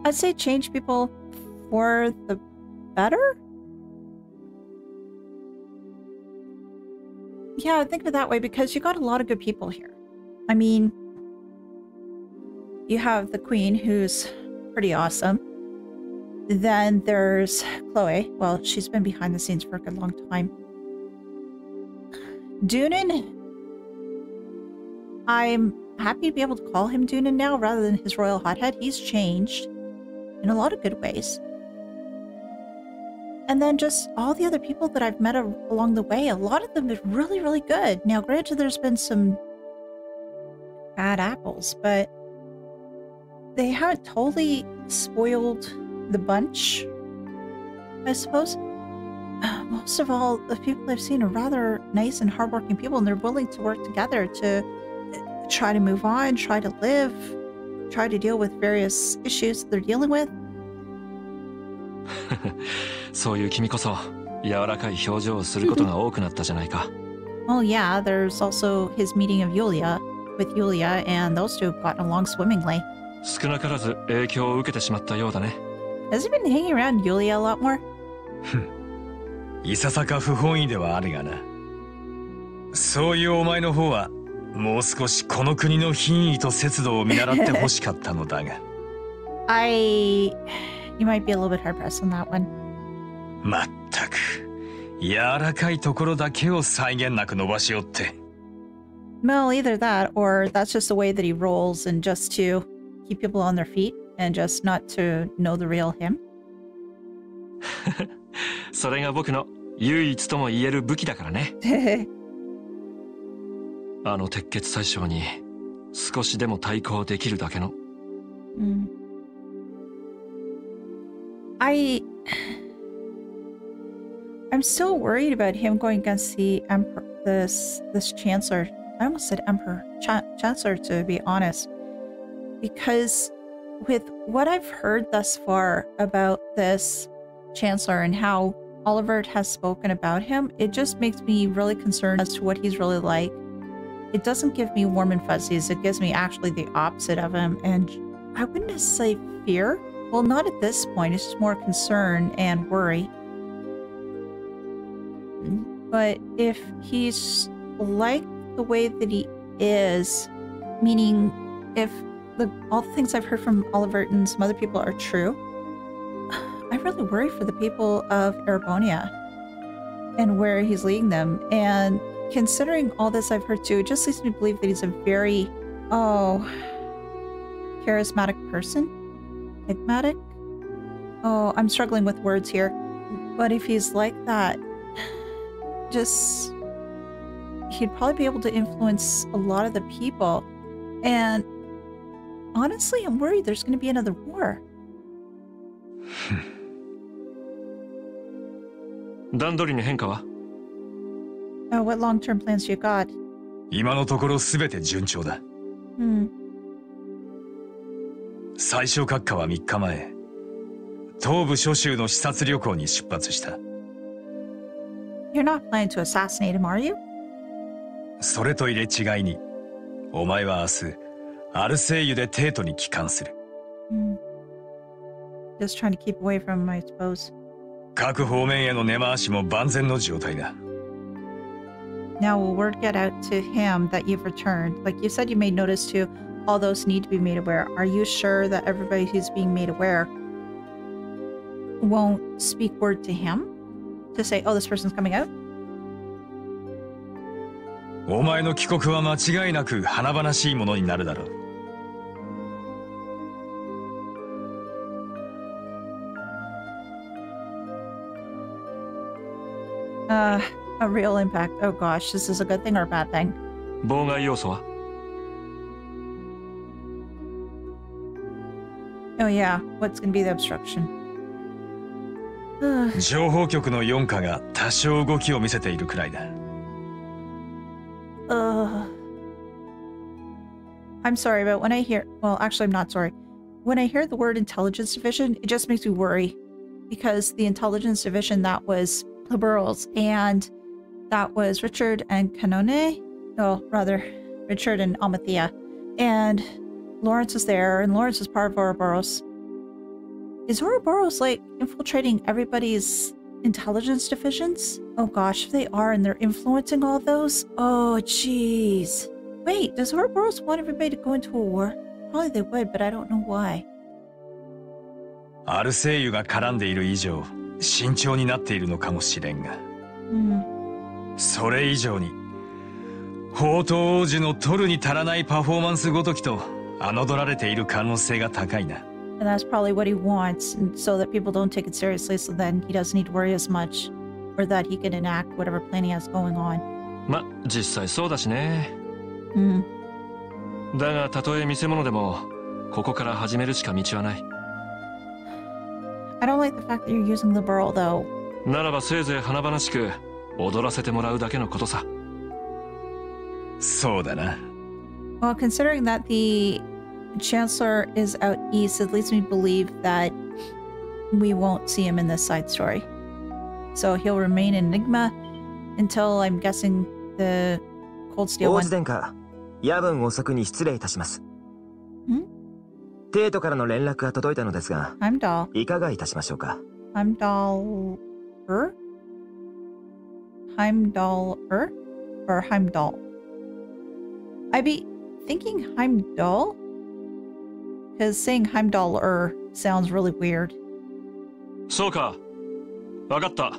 I'd say change people for the better? Yeah, I think of it that way because you got a lot of good people here. I mean, you have the queen who's pretty awesome. Then there's Chloe. Well, she's been behind the scenes for a good long time. Dunan, I'm happy to be able to call him Dunan now rather than his royal hothead. He's changed in a lot of good ways. And then just all the other people that I've met along the way, a lot of them are really, really good. Now, granted, there's been some bad apples, but they haven't totally spoiled the bunch, I suppose. Most of all, the people I've seen are rather nice and hardworking people, and they're willing to work together to try to move on, try to live, try to deal with various issues they're dealing with. そういう君こそ柔らかい表情をすることが多くなったじゃないか。Well, yeah, there's also his meeting of with Yulia, and those two have gotten along swimmingly. 少なからず影響を受けてしまったようだね。Has he been hanging around Yulia a lot more? いささか不本意ではあるがな。そういうお前の方はもう少しこの国の品位と節度を見習ってほしかったのだが。You might be a little bit hard pressed on that one. まったく、柔らかいところだけを際限なく伸ばしよって。Well, either that, or that's just the way that he rolls, and just to keep people on their feet, and just not to know the real him. それが僕の唯一とも言える武器だからね。あの鉄血宰相に少しでも対抗できるだけの。I'm still worried about him going against the emperor, this chancellor. I almost said emperor, chancellor, to be honest, because with what I've heard thus far about this chancellor and how Olivier has spoken about him, it just makes me really concerned as to what he's really like. It doesn't give me warm and fuzzies. It gives me actually the opposite of him, and I wouldn't say fear. Well, not at this point. It's just more concern and worry. But if he's like the way that he is, meaning if all the things I've heard from Olivier and some other people are true, I really worry for the people of Erebonia. and where he's leading them. And considering all this I've heard too, it just leads me to believe that he's a very, charismatic person? Enigmatic? Oh, I'm struggling with words here. But if he's like that, just... he'd probably be able to influence a lot of the people. And honestly, I'm worried there's going to be another war. 段取りに変化は？ Oh, what long-term plans do you got? 今のところ全て順調だ。最初閣下は3日前、東部諸州の視察旅行に出発した。You're not planning to assassinate him, are you? それと入れ違いに、お前は明日、アルセイユで帝都に帰還する。Just trying to keep away from him, I suppose. 各方面への根回しも万全の状態だ。Now will word get out to him that you've returned? Like you said, you made notice to all those need to be made aware. Are you sure that everybody who's being made aware won't speak word to him to say, oh, this person's coming out? お前の帰国は間違いなく華々しいものになるだろう。A real impact. Oh gosh, this is a good thing or a bad thing? 妨害要素は？ Oh yeah, what's gonna be the obstruction? 情報局の4課が多少動きを見せているくらいだ。I'm sorry, but when I hear... Well, actually, I'm not sorry. When I hear the word intelligence division, it just makes me worry. Because the intelligence division, that was liberals, and that was Richard and Canone. Oh, rather, Richard and Amathea. And Lawrence was there, and Lawrence was part of Ouroboros. Is Ouroboros, like, infiltrating everybody's intelligence divisions? Oh gosh, if they are and they're influencing all those? Oh, jeez. Wait, does Ouroboros want everybody to go into a war? Probably they would, but I don't know why. アルセイユが絡んでいる以上、慎重になっているのかもしれんが。それ以上に、宝刀王子の取るに足らないパフォーマンスごときと侮られている可能性が高いな。And that's probably what he wants, and so that people don't take it seriously, so then he doesn't need to worry as much, or that he can enact whatever plan he has going on. ま、実際そうだしね。だが、たとえ見せ物でも、ここから始めるしか道はない。I don't like the fact that you're using the burl, though. ならばせいぜい華々しく踊らせてもらうだけのことさ。そうだな。Well, considering that the Chancellor is out east, it leads me to believe that we won't see him in this side story. So he'll remain an enigma until, I'm guessing, the Cold Steel 王子殿下、夜分遅くに失礼いたします。帝都からの連絡が届いたのですが、いかがいたしましょうか。Heimdall? Heimdall-er? Or Heimdall? I'd be thinking Heimdall? Because saying Heimdall-er sounds really weird. そうか。わかった。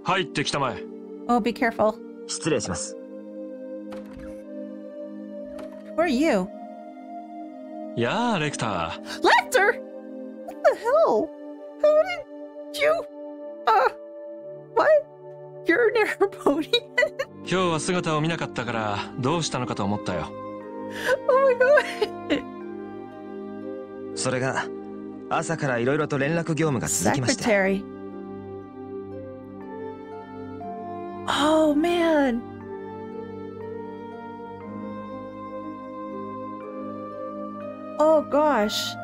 入ってきたまえ。Oh, be careful. 失礼します。Who are you? やあ、レクター。Lecter! What the hell? How did you... what? You're an Erebonia? 今日は姿を見なかったからどうしたのかと思ったよ。Oh my god! それが朝からいろいろと連絡業務が続きまして。Secretary. Oh man. Oh gosh.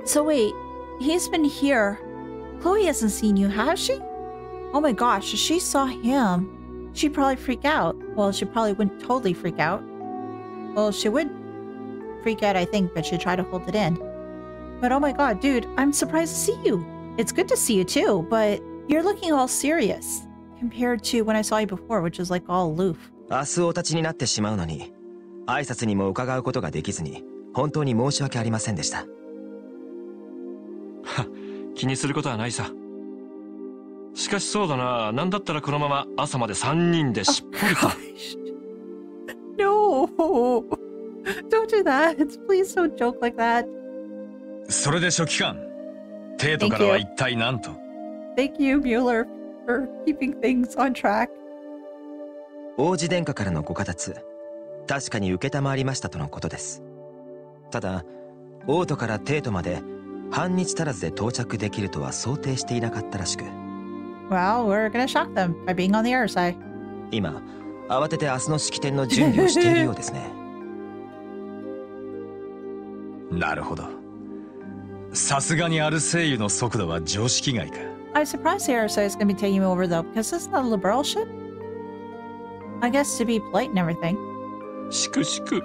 So wait, he's been here. Chloe hasn't seen you, has she? Oh my gosh, if she saw him, she'd probably freak out. Well, she probably wouldn't totally freak out. Well, she would freak out, I think, but she'd try to hold it in. But oh my god, dude, I'm surprised to see you. It's good to see you too, but you're looking all serious compared to when I saw you before, which was like all aloof. 明日お立ちになってしまうのに、挨拶にも伺うことができずに、本当に申し訳ありませんでした。気にすることはないさ。しかしそうだな、なんだったらこのまま朝まで3人でしっぽりと。No! Don't do that. Please don't joke like that. それで書記官、テートからは一体何と？ Thank you, Mueller, for keeping things on track. 王子殿下からのご下達、確かに承りましたとのことです。ただ、王都からテートまで半日足らずで到着できるとは想定していなかったらしく。Well, we're gonna shock them by being on the air side. 今、慌てて明日の式典の準備をしているようですね。なるほど。さすがにアルセイユの速度は常識外か。I'm surprised the RSA is gonna be taking me over though, because it's not a liberal ship. I guess to be polite and everything. しくしく。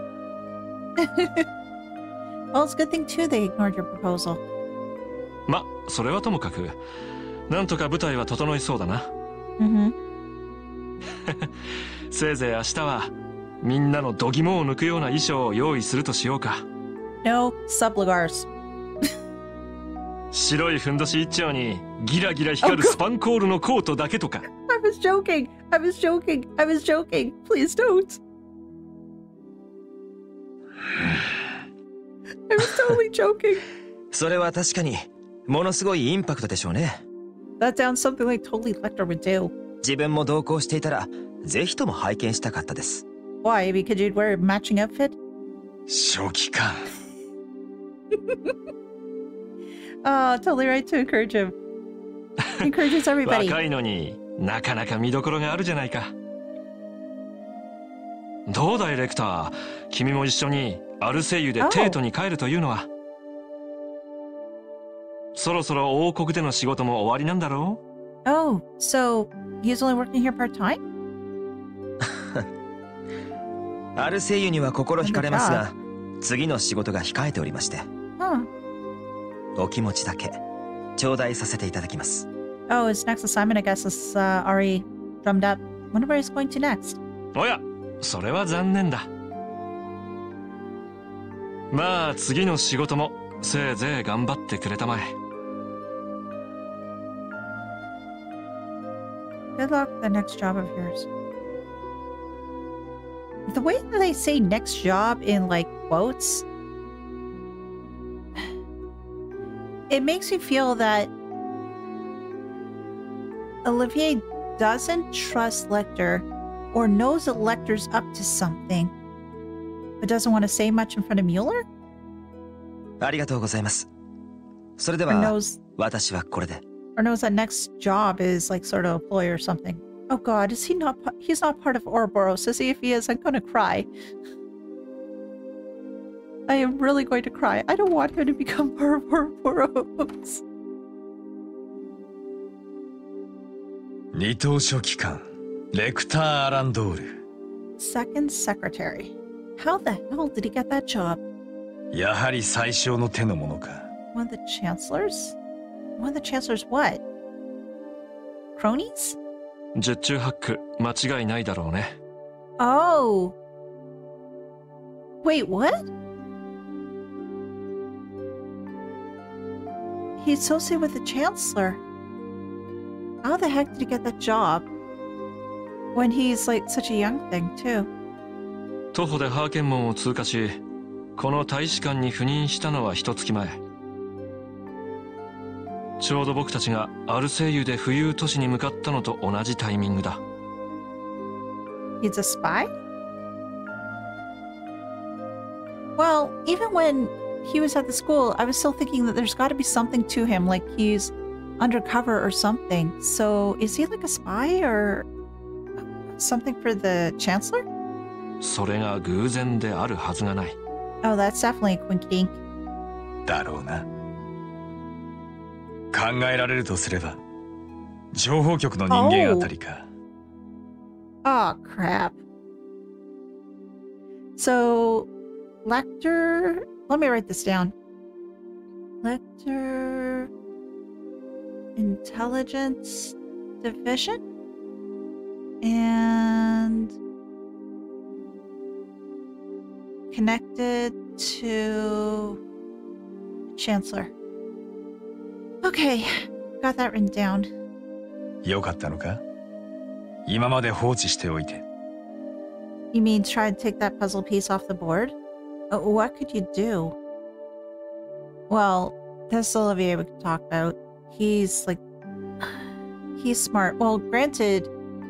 Well, it's a good thing too they ignored your proposal. ま、それはともかく、なんとか舞台は整いそうだな。せいぜい明日はみんなの度肝を抜くような衣装を用意するとしようか。No sublugars. 白いふんどし一丁にギラギラ光るスパンコールのコートだけとか。I was joking. I was joking. I was joking. Please don't. I was totally joking. それは確かにものすごいインパクトでしょうね。That sounds something like totally Lecter would do. 自分も同行していたらぜひとも拝見したかったです。Why? Because you'd wear a matching outfit? 書記官。Oh, totally right to encourage him. Encourages everybody. 若いのになかなか見どころがあるじゃないか。どうだいレクター、君も一緒にアルセイユでテートに帰るというのは。そろそろ王国での仕事も終わりなんだろう？ Oh, so he's only working here part-time? アルセイユには心惹かれますが、次の仕事が控えておりまして。お気持ちだけ頂戴させていただきます。Oh, his next assignment, I guess, is already drummed up. Wonder where he's going to next. おや、それは残念だ。まあ次の仕事もせいぜい頑張ってくれたまえ。Good luck with the next job of yours. The way that they say next job in like quotes, it makes me feel that Olivier doesn't trust Lecter or knows that Lecter's up to something, but doesn't want to say much in front of Mueller? ありがとうございます。それでは、私はこれで。Or knows that next job is like sort of a ploy or something. Oh God, is he not? He's not part of Ouroboros, is he? If he is, I'm gonna cry. I am really going to cry. I don't want him to become part of Ouroboros. 二等書記官、レクター・アランドール。Second secretary. How the hell did he get that job? やはり最小の手のものか。One of the chancellors? One of the chancellors what? Cronies? 十中八九、間違いないだろうね。Oh. Wait, what? He's associated with the chancellor. How the heck did he get that job? When he's like such a young thing, too. 徒歩でハーケン門を通過し、この大使館に赴任したのは一月前。ちょうど僕たちがアルセイユで浮遊都市に向かったのと同じタイミングだ。He's a spy? Well, even when he was at the school, I was still thinking that there's got to be something to him, like he's undercover or something. So, is he like a spy or something for the chancellor? それが偶然であるはずがない。Oh, that's definitely a quinky dink. だろうな。考えられるとすれば、情報局の人間あたりか。Oh, crap. So, Lecter... Let me write this down. Lecter... Intelligence Division? And... connected to... Chancellor. Okay, got that written down. よかったのか？今まで放置しておいて。You mean try to take that puzzle piece off the board? What could you do? Well, this Olivier we could talk about. He's smart. Well, granted,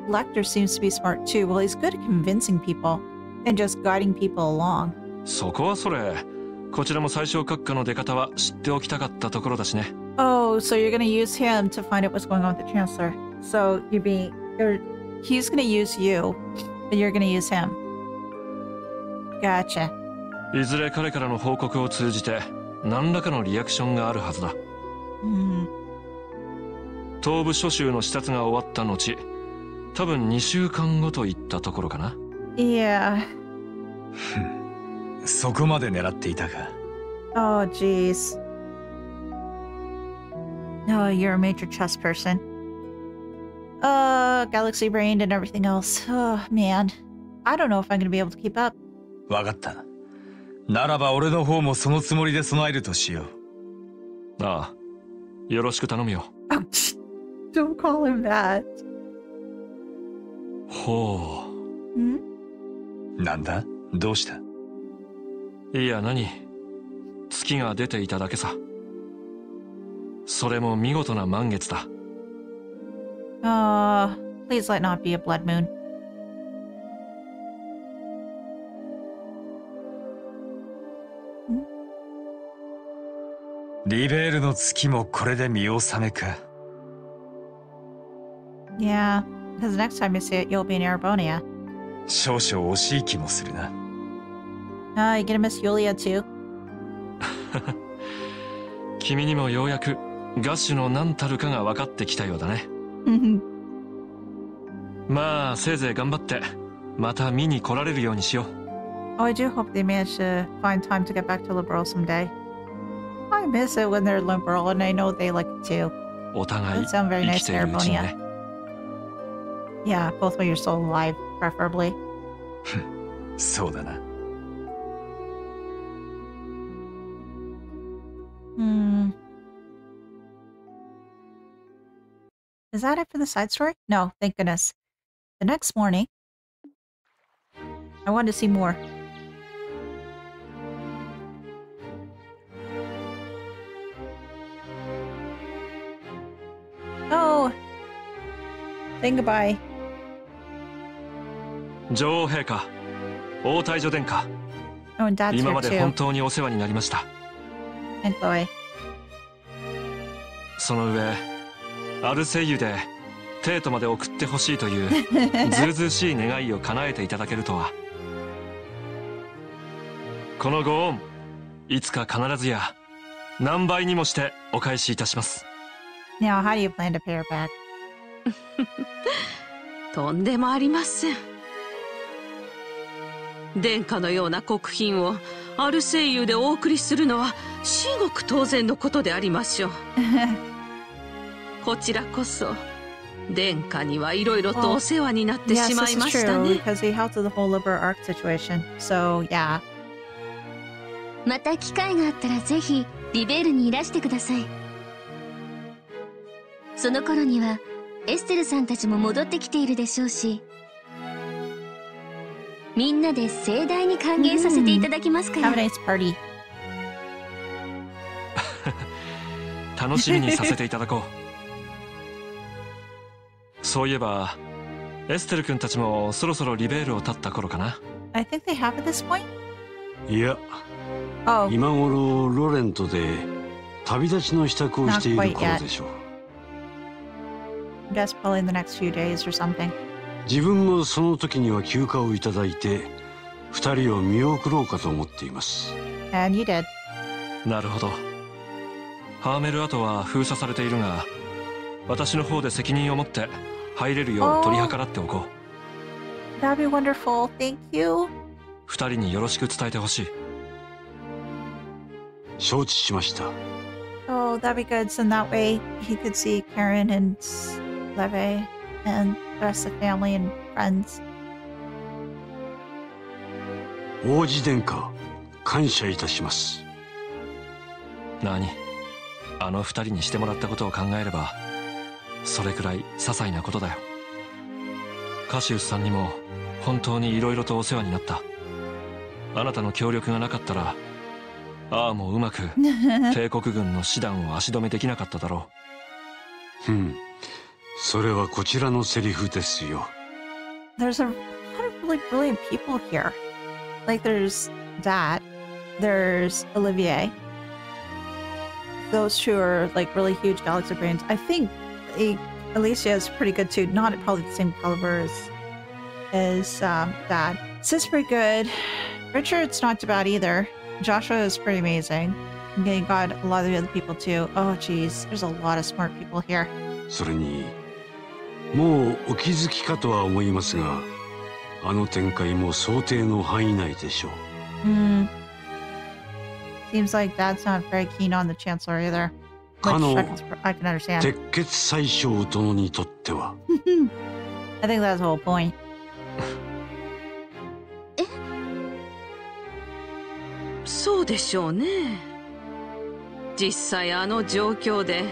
Lecter seems to be smart too. Well, he's good at convincing people and just guiding people along. そこはそれ。こちらも最小閣下の出方は知っておきたかったところだしね。Oh, so you're gonna use him to find out what's going on with the Chancellor. So he's gonna use you, but you're gonna use him. Gotcha. いずれ彼からの報告を通じて何らかのリアクションがあるはずだ。東部諸州の視察が終わった後、多分2週間後といったところかな。Yeah. そこまで狙っていたか。Oh, jeez. Oh, you're a major chess person. Galaxy brained and everything else. Oh, man. I don't know if I'm gonna be able to keep up. わかった。ならば俺の方もそのつもりで備えるとしよう。ああ、よろしく頼むよ。Don't call him that. ほう。なんだ？どうした？いや、何？月が出ていただけさ。それも見事な満月だ。Please let not be a blood moon. リベールの月もこれで見納めか。Yeah, because next time you see it, you'll be in Erebonia. 少々惜しい気もするな。You gonna miss Yulia too? 君にもようやくガッシュの何たるかが分かってきたようだね。まあせいぜい頑張ってまた見に来られるようにしよう。Oh, I do hope they manage to find time to get back to Liberal someday. I miss it when they're Liberal, and I know they like it too. お互い sound very 生 nice きて in いるうちに Erebonia. ね。Yeah, both while you're still alive, preferably. そうだな。Is that it for the side story? No, thank goodness. The next morning, I wanted to see more. Oh, saying goodbye. 女王陛下、王太女殿下。Oh, and Dad's 今 here まで too. 本当にお世話になりました。And Chloe. その上、アルセイユでテートまで送ってほしいというずうずうしい願いを叶えていただけるとは。このご恩、いつか必ずや何倍にもしてお返しいたします。Now, how do you plan to pay her back? とんでもありません。殿下のような国賓をアルセイユでお送りするのは至極当然のことでありましょう。こちらこそ殿下にはいろいろとお世話になってしまいましたね。Because he helped with the whole Liberal arc situation. So, yeah. また機会があったらぜひリベールにいらしてください。その頃にはエステルさんたちも戻ってきているでしょうし、みんなで盛大に歓迎させていただきますから。Have a nice party. 楽しみにさせていただこう。そういえばエステル君たちもそろそろリベールを立った頃かな。I think they have at this point. いや、今頃ロレントで旅立ちの支度をしている頃でしょう。Just probably in the next few days or something. 自分もその時には休暇をいただいて二人を見送ろうかと思っています。And you did. なるほど。ハーメル跡は封鎖されているが、私の方で責任を持って入れるよう取り計らっておこう。That'd be wonderful. Thank you. 二人によろしく伝えてほしい。承知しました。Oh, that'd be good. So in that way, he could see Karen and Leve and the rest of the family and friends. 王子殿下、感謝いたします。何？あの二人にしてもらったことを考えれば、それくらい些細なことだよ。カシウスさんにも本当に色々とお世話になった。あなたの協力がなかったらああもうまく帝国軍の師団を足止めできなかっただろう。それはこちらのセリフですよ。There's a lot of really brilliant people here. Like there's Dad, there's Olivier. Those two are like really huge galaxy brains. I think Alicia is pretty good too. Not at probably the same caliber as Dad. Sid's pretty good. Richard's not too bad either. Joshua is pretty amazing. You got a lot of the other people too. Oh geez, there's a lot of smart people here. それにもうお気づきかとは思いますが、あの展開も想定の範囲内でしょう。Seems like Dad's not very keen on the Chancellor either. かの I can understand. 鉄血宰相殿にとっては。I think that's the whole point. そうでしょうね。実際あの状況で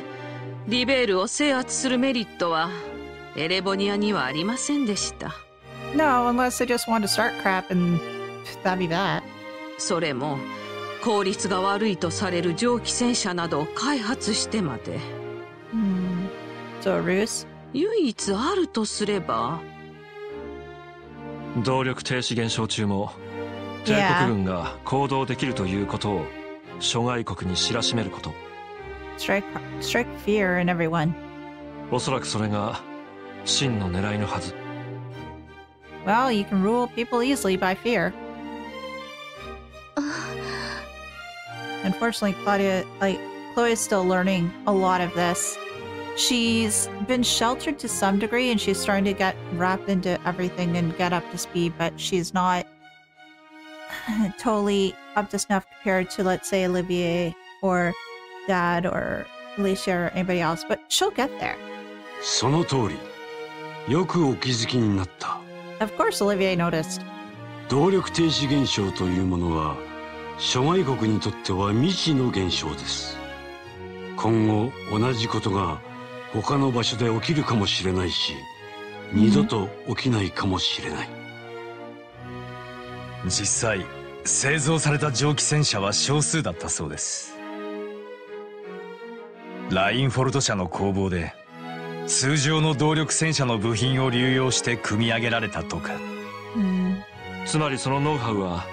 リベールを制圧するメリットはエレボニアにはありませんでした。No, unless they just want to start crap and that'd be that. それも効率が悪いとされる蒸気戦車などを開発してまで。So a ruse? 唯一あるとすれば。動力停止現象中も帝国軍が行動できるということを諸外国に知らしめること。Strike fear in everyone. おそらくそれが真の狙いのはず。Well, you can rule people easily by fear. Unfortunately, Chloe's still learning a lot of this. She's been sheltered to some degree and she's starting to get wrapped into everything and get up to speed, but she's not totally up to snuff compared to, let's say, Olivier or Dad or Alicia or anybody else, but she'll get there. その通り。よくお気づきになった。Of course, Olivier noticed. 動力停止現象というものは諸外国にとっては未知の現象です。今後同じことが他の場所で起きるかもしれないし、二度と起きないかもしれない。実際製造された蒸気戦車は少数だったそうです。ラインフォルト社の工房で通常の動力戦車の部品を流用して組み上げられたとか。つまりそのノウハウは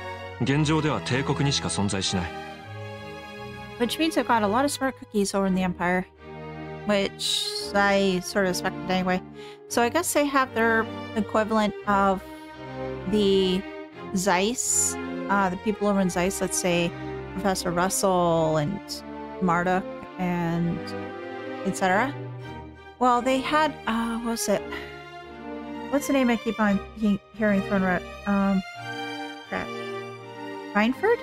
現状では帝国にしか存在しない。Which means they've got a lot of smart cookies over in the Empire, which I sort of expected anyway. So I guess they have their equivalent of the Zeiss, the people over in Zeiss, let's say Professor Russell and Marduk and etc. Well, they had, what was it? What's the name I keep on hearing thrown around? Crap. Reinford?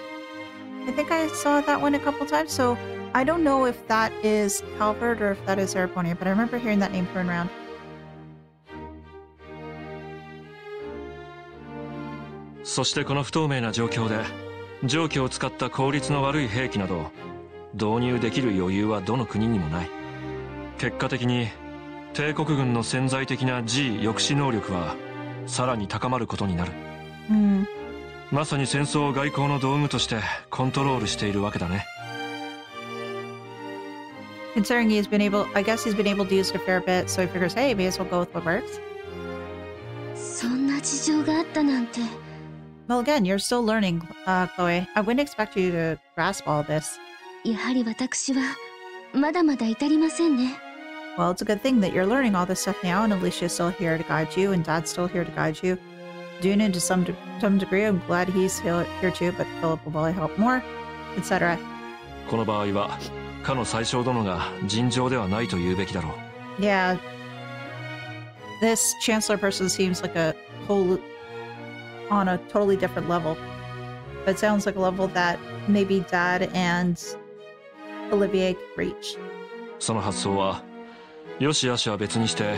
I think I saw that one a couple times, so I don't know if that is Calvert or if that is Erebonia, but I remember hearing that name thrown around. そしてこの不透明な状況で蒸気を使った効率の悪い兵器など導入できる余裕はどの国にもない。結果的に帝国軍の潜在的な G 抑止能力はさらに高まることになる。まさに戦争を外交の道具としてコントロールしているわけだね。Considering I guess he's been able to use it a fair bit, so he figures, hey, may as well go with what works. そんな事情があったなんて。Well, again, you're still learning, Chloe. I wouldn't expect you to grasp all this. やはり私はまだまだ至りませんね。Well, it's a good thing that you're learning all this stuff now, and Alicia's still here to guide you, and Dad's still here to guide you. Duna, to some degree, I'm glad he's here too, but Philip will probably help more, etc. この場合は、かの宰相殿が尋常ではないと言うべきだろう。Yeah. This Chancellor person seems like a whole on a totally different level. But it sounds like a level that maybe Dad and Olivier could reach. その発想は、よしあしは別にして、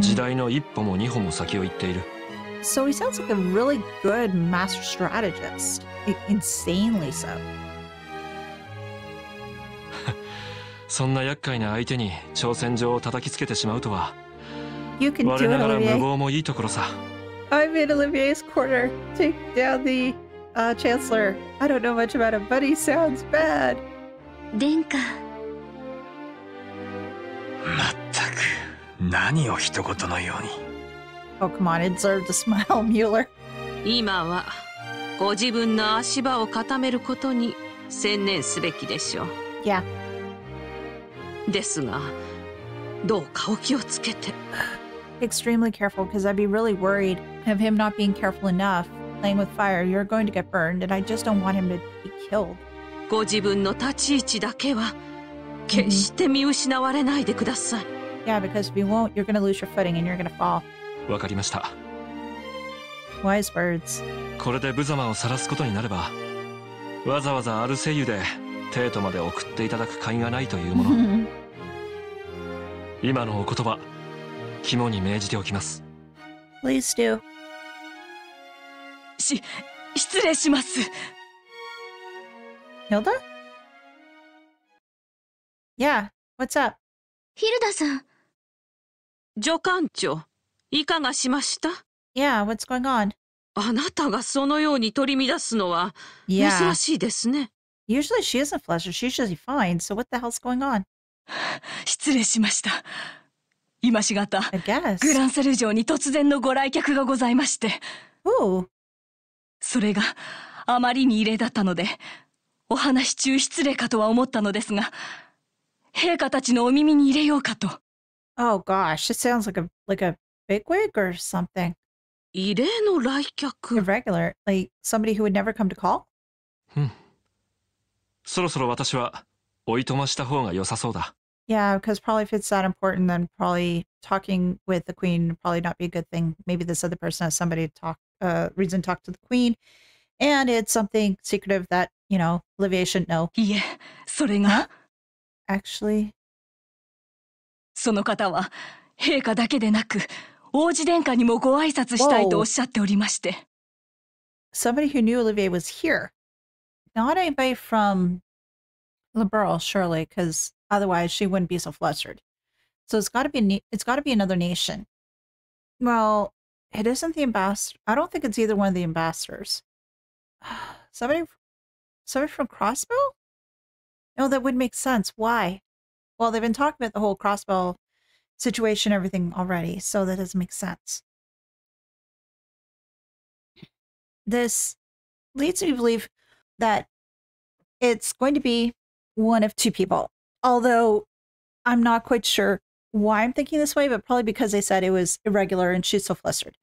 時代の一歩も二歩も先を行っている。So he sounds like a really good master strategist. Insanely so. そんな厄介な相手に挑戦状を叩きつけてしまうとは。You can do 我 it, ながら無 Olivier. 謀もいいところさ。I'm in Olivier's corner. Take down the Chancellor. I don't know much about him, but he sounds bad. 殿下。まったく、何を一言のように。Oh, come on, it deserved a smile, Mueller. 今はご自分の足場を固めることに専念すべきでしょう。Yeah. ですが、どうかお気をつけて。Extremely careful, because I'd be really worried of him not being careful enough. Playing with fire, you're going to get burned, and I just don't want him to be killed. ご自分の立ち位置だけは決して見失われないでください。Yeah, because if you won't, you're going to lose your footing and you're going to fall. わかりました。Wise words. これで無様を晒すことになれば、わざわざアルセイユでテートまで送っていただく甲斐がないというもの。今のお言葉、肝に銘じておきます。Please do. 失礼します。Hilda? Yeah, what's up? ヒルダさん。助官長、いかがしました？ Yeah, what's going on? あなたがそのように取り乱すのは珍しいですね。Usually she isn't flustered. She's usually fine. So what the hell's going on? 失礼しました。今しがた、グランセル城に突然のご来客がございまして。それがあまりに異例だったので、お話中失礼かとは思ったのですが、陛下たちのお耳に入れようかと。Oh gosh, it sounds like a bigwig or something. 異例の来客。Irregular, like somebody who would never come to call? そろそろ私はおいとました方が良さそうだ。Yeah, because probably if it's that important, then probably talking with the queen would probably not be a good thing. Maybe this other person has somebody to talk, reason to talk to the queen, and it's something secretive that, you know, Olivier shouldn't know. いえ、それが。Actually? その方は、陛下だけでなく、王子殿下にもご挨拶したいとおっしゃっておりまして。Somebody who knew Olivier was here. Not anybody from Liberal, surely, because otherwise she wouldn't be so flustered. So it's got to be another nation. Well, it isn't the ambassador. I don't think it's either one of the ambassadors. Somebody from Crossbow? No, that would make sense. Why? Well, they've been talking about the whole Crossbow situation, everything already, so that doesn't make sense. This leads me to believe that it's going to be one of two people. Although I'm not quite sure why I'm thinking this way, but probably because they said it was irregular and she's so flustered.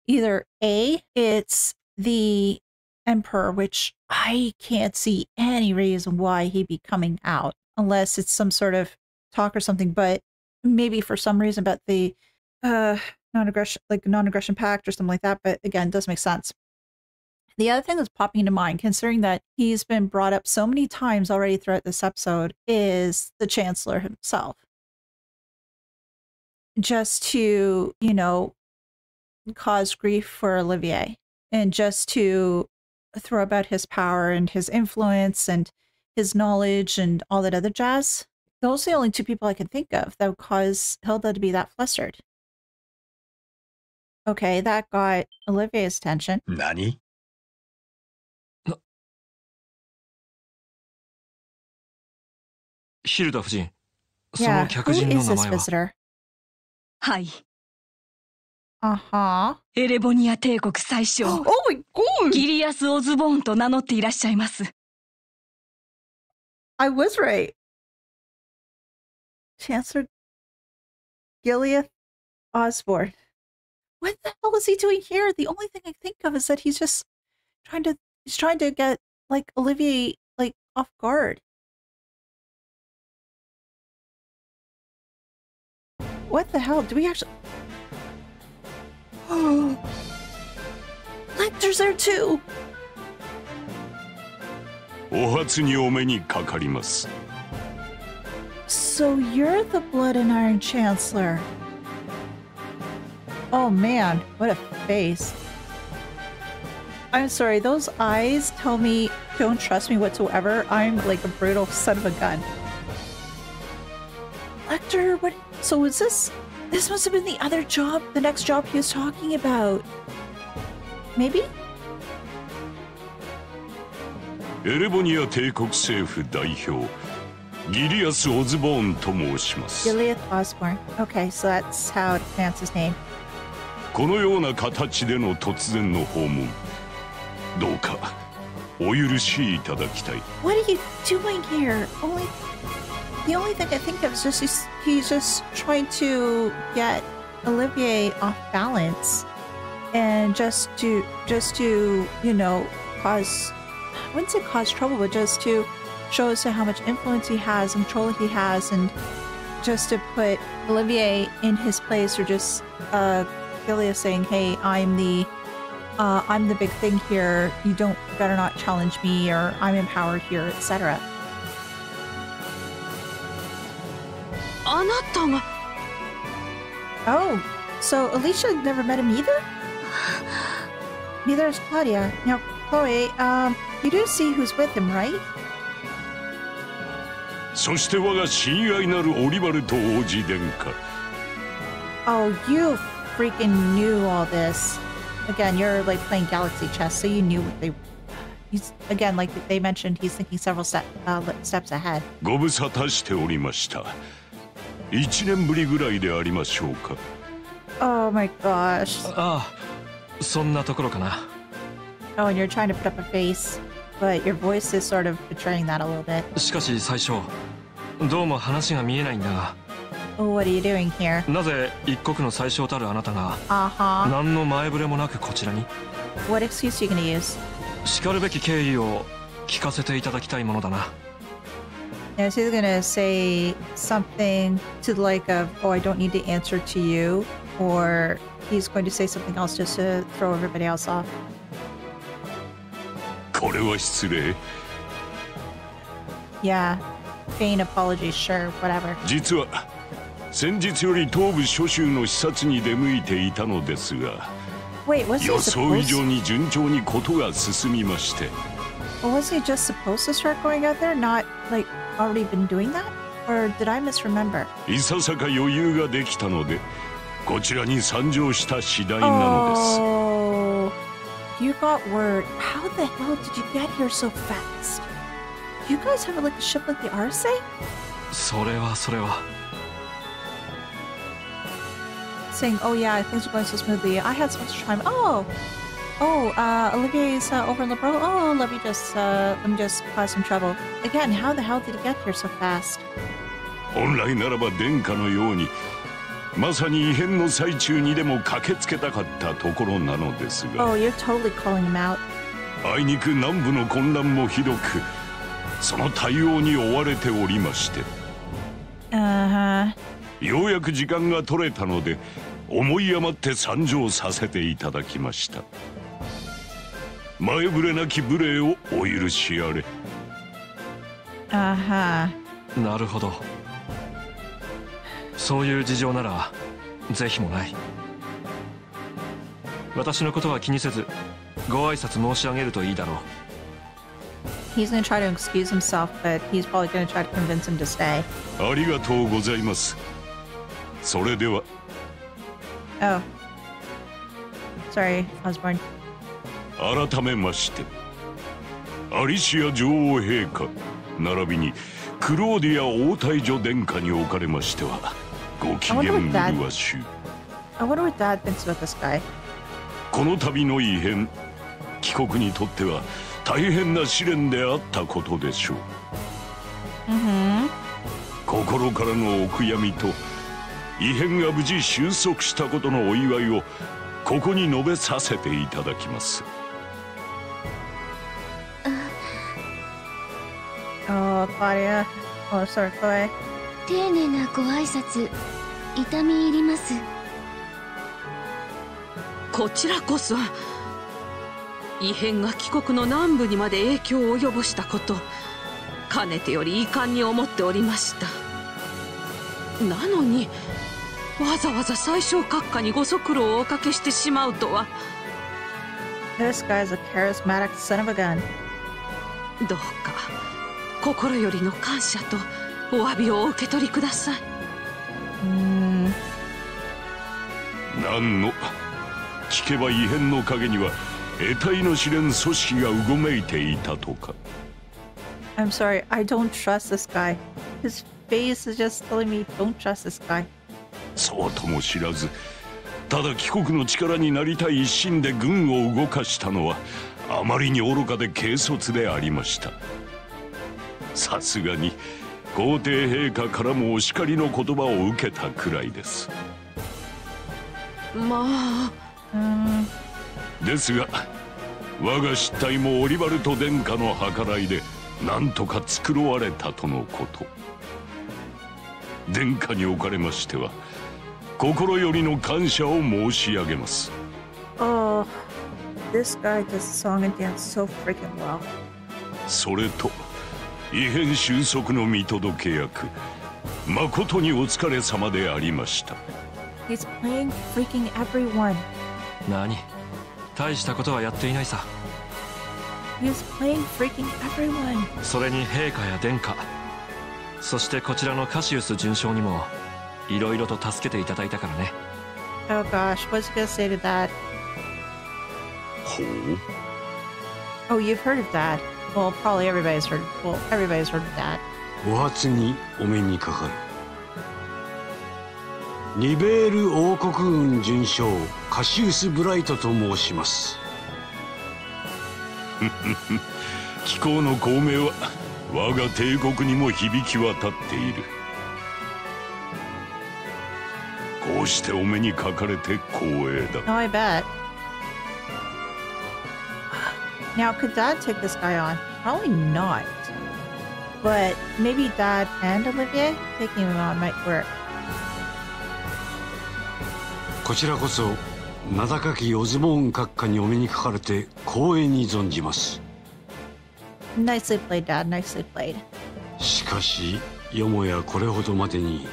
Either A, it's the Emperor, which I can't see any reason why he'd be coming out, unless it's some sort of talk or something, but maybe for some reason about the non-aggression pact or something like that, but again, it does make sense. The other thing that's popping into mind, considering that he's been brought up so many times already throughout this episode, is the Chancellor himself. Just to, you know, cause grief for Olivier, and just to throw about his power and his influence and his knowledge and all that other jazz. Those are the only two people I can think of that would cause Hilda to be that flustered. Okay, that got Olivier's attention. Nani? Hilda 夫人、そ Yeah, の客 who 人の is 名 this 前は？ visitor? はい。エレボニア帝国宰相、Oh my god! ギリアス・オズボーンと名乗っていらっしゃいます。I was right. Chancellor Gilead Osborne. What the hell is he doing here? The only thing I think of is that he's just trying to get like Olivier like off guard. What the hell? Do we actually? Oh, Lecter's there too. お初にお目にかかります。 So you're the Blood and Iron Chancellor. Oh man, what a face. I'm sorry, those eyes tell me don't trust me whatsoever. I'm like a brutal son of a gun. So was this must have been the other job, the next job he was talking about. Maybe? エレボニア帝国政府代表ギリアス・オズボーンと申します。 Gilead Osborne. Okay, so that's how to pronounce his name. このような形での突然の訪問、どうかお許しいただきたい。 What are you doing here? The only thing I think of is just he's just trying to get Olivier off balance, and just to cause, I wouldn't say cause trouble, but just to show us how much influence he has and control he has, and just to put Olivier in his place, or just Gilead saying, "Hey, I'm the big thing here. You better not challenge me, or I'm in power here, etc." あなたが Oh, so Alicia never met him either? Neither is Claudia. Now, Chloe, you do see who's with him, right? そして我が親愛なるオリバルト王子殿下。 Oh, you freaking knew all this. Again, you're like playing galaxy chess, so you knew what again, like they mentioned, he's thinking several steps ahead. ご無沙汰しておりました。1年ぶりぐらいでありましょうか。 Oh my gosh. ああ、そんなところかな。 Oh, and you're trying to put up a face, but your voice is sort of betraying that a little bit. しかし最初、どうも話が見えないんだが。 What are you doing here? なぜ一国の宰相たるあなたが、何の前触れもなくこちらに？ What excuse are you gonna use? しかるべき経緯を聞かせていただきたいものだな。 Now, is he gonna say something to the like of, "Oh, I don't need to answer to you," or he's going to say something else just to throw everybody else off? これは失礼。 Yeah, feign apologies, sure, whatever. 実は先日より東部諸州の視察に出向いていたのですが、 Wait, was he 予想以 supposed? 上に順調にことが進みまして。 Or was he just supposed to start going out there, not like already been doing that? Or did I misremember? いささか余裕ができたので、こちらに参上した次第なのです。 Oh, you got word. How the hell did you get here so fast? You guys have like a ship like the Arce? それは。 Saying, "Oh yeah, things are going so smoothly. I had so much time." Olivier's over in the bro. Oh, let me just cause some trouble. Again, how the hell did he get here so fast? 本来ならば殿下のように、まさに異変の最中にでも駆けつけたかったところなのですが。 Oh, you're totally calling him out. あいにく南部の混乱もひどく、その対応に追われておりまして。ようやく時間が取れたので、思い余って参上させていただきました。前触れなき無礼をお許しあれ。なるほど。そういう事情なら是非もない。私のことは気にせずご挨拶申し上げるといいだろう。 He's gonna try to excuse himself, but he's probably gonna try to convince him to stay. ありがとうございます。それでは。 Oh. Sorry, Osborne. 改めまして、アリシア女王陛下並びにクローディア王太女殿下におかれましてはご機嫌麗しゅう。 I wonder what Dad thinks about this guy. この度の異変、帰国にとっては大変な試練であったことでしょう。心からのお悔やみと異変が無事収束したことのお祝いをここに述べさせていただきます。 Oh, Claudia. Oh, sorry, Chloe. 丁寧なご挨拶、痛み入ります。こちらこそ異変が帰国の南部にまで影響を及ぼしたこと、かねてより遺憾に思っておりました。なのにわざわざ最小閣下にご足労をおかけしてしまうとは。 This guy's a charismatic son of a gun. どうか心よりの感謝とお詫びをお受け取りください。何の聞けば異変の陰には得体の知れん組織がうごめいていたとか。 I'm sorry, I don't trust this guy. His face is just telling me don't trust this guy. そうとも知らず、ただ帰国の力になりたい一心で軍を動かしたのはあまりに愚かで軽率でありました。さすがに皇帝陛下からもお叱りの言葉を受けたくらいです。まあ、ですが我が失態もオリバルト殿下の計らいでなんとか繕われたとのこと。殿下におかれましては心よりの感謝を申し上げます。 Oh, this guy does song and dance so freaking well. それと異変収束の見届け役、誠にお疲れ様でありました。 He's playing freaking everyone. 何？大したことはやっていないさ。 He's playing freaking everyone. それに陛下や殿下、そしてこちらのカシウス准将にもいろいろと助けていただいたからね。 Oh gosh, what's he gonna say to that? ほう。 Oh, you've heard of that. Well, probably everybody's heard. Well, everybody's heard of that. お初にお目にかかる。リベール王国軍准将カシウス・ブライトと申します。貴公の功名は我が帝国にも響き渡っている。こうしてお目にかかれて光栄だ。 Oh, I bet. Now, could Dad take this guy on? Probably not. But maybe Dad and Olivier taking him on might work. こちらこそ名高きオズボーン閣下にお目にかかれて光栄に存じます。 Nicely played, Dad. Nicely played. しかしよもやこれほどまでに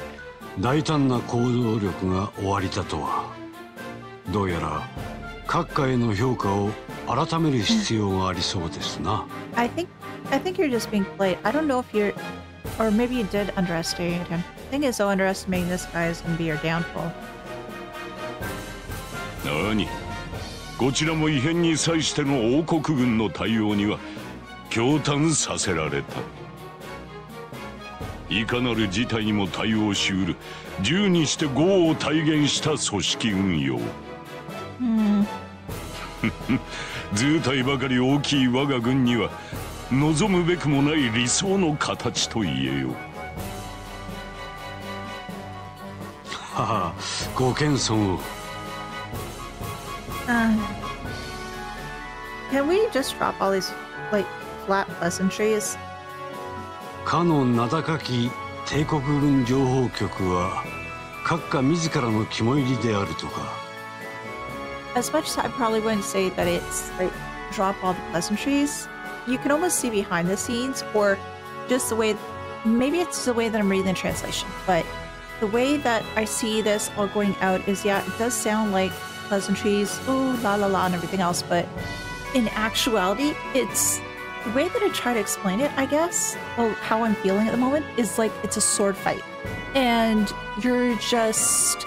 大胆な行動力がおありだとは。どうやら閣下への評価を改める必要がありそうですな。I think you're just being played. I don't know if you're, or maybe you did underestimate him. The thing is, so underestimating this guy is going to be your downfall. 何？こちらも異変に際しての王国軍の対応には驚嘆させられた。いかなる事態にも対応しうる銃にして業を体現した組織運用。図体ばかり大きい我が軍には望むべくもない理想の形と言えよう。はあ、ご謙遜を。Can we just drop all these like flat pleasantries? かの名高き帝国軍情報局は閣下自らの肝入りであるとか。As much as I probably wouldn't say that it's like drop all the pleasantries, you can almost see behind the scenes, or just the way, maybe it's the way that I'm reading the translation, but the way that I see this all going out is, yeah, it does sound like pleasantries, ooh, la la la, and everything else, but in actuality, it's the way that I try to explain it, I guess, well, how I'm feeling at the moment is like it's a sword fight, and you're just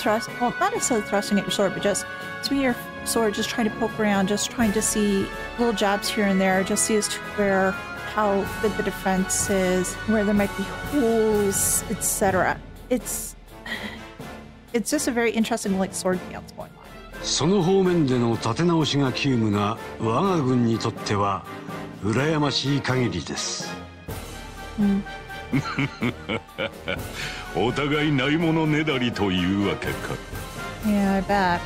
well, not necessarily thrusting at your sword, but just swinging your sword, just trying to poke around, just trying to see little jabs here and there, just see as to where, how good the defense is, where there might be holes, etc. It's just a very interesting like sword dance going on. その方面での立て直しが急務な我が軍にとっては羨ましい限りです。お互いないものねだりというわけか。Yeah, I bet.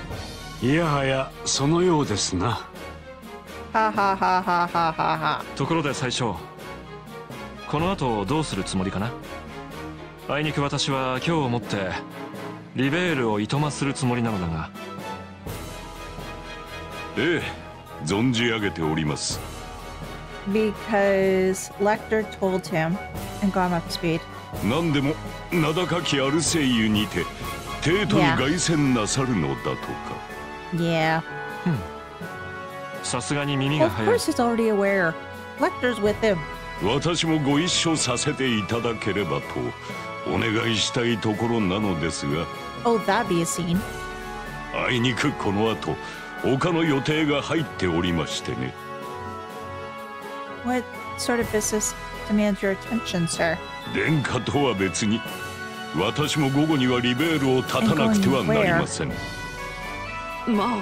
いやはやそのようですな。ははははははは。ところで最初、この後どうするつもりかな？あいにく私は今日をもってリベールをいとまするつもりなのだが。ええ、存じ上げております。Because Lecter told him and got him up to speed. 何でも名高きアルセイユにて帝都に凱旋なさるのだとか。Yeah. さすがに耳が早い。Of course he's already aware. Lecter's with him. 私もご一緒させていただければとお願いしたいところなのですが。Oh, that'd be a scene. あいにくこの後他の予定が入っておりましてね。What sort of business demands your attention, sir? 殿下とは別に私も午後にはリベールを立たなくてはなりません。まあ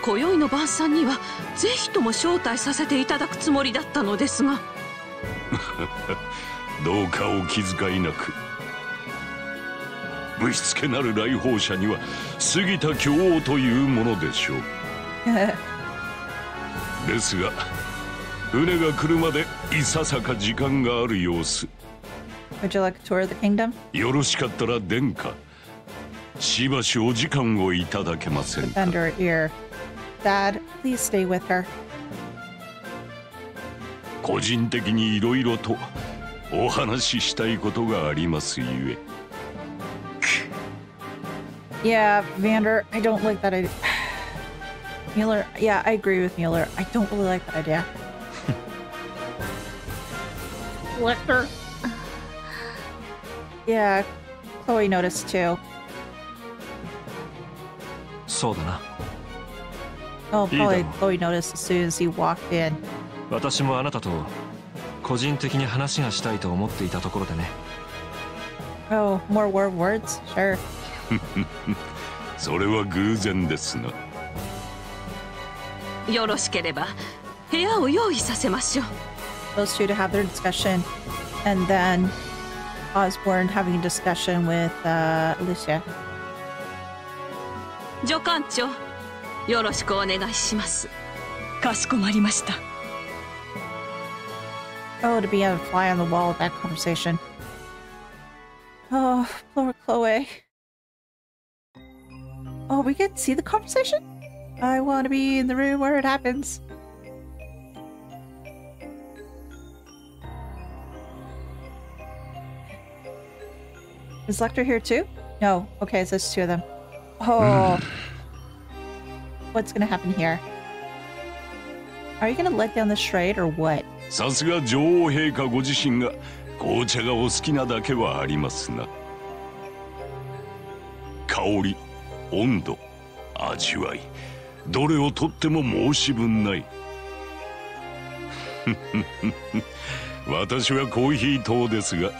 今宵の晩餐にはぜひとも招待させていただくつもりだったのですがどうかお気遣いなく。ぶしつけなる来訪者には過ぎた教王というものでしょうですが船が来るまでいささか時間がある様子。Would you like a tour of the kingdom? よろしかったら殿下しばしお時間をいただけませんか。 Under ear. Dad, please stay with her. 個人的にいろいろとお話ししたいことがありますゆえ。Yeah, Vander, I don't like that idea. Mueller, yeah, I agree with Mueller. I don't really like that idea. Lecter. Yeah, Chloe noticed too. そうだな。Oh, probably Chloe noticed as soon as he walked in. 私もあなたと個人的に話がしたいと思っていたところでね。Oh, more words? Sure. それは偶然ですな。よろしければ部屋を用意させましょう。 Those two to have their discussion, and then Osborne having a discussion with Alicia. 助官長、よろしくお願いします。かしこまりました。Oh, to be a fly on the wall of that conversation. Oh, poor Chloe. Oh, we get to see the conversation? I want to be in the room where it happens. Is Lecter here too? No. Okay, so it's two of them. Oh. What's gonna happen here? Are you gonna let down the charade or what? さすが女王陛下ご自身が紅茶がお好きなだけはありますな。香り、温度、味わい、どれをとっても申し分ない。私はコーヒー糖ですが、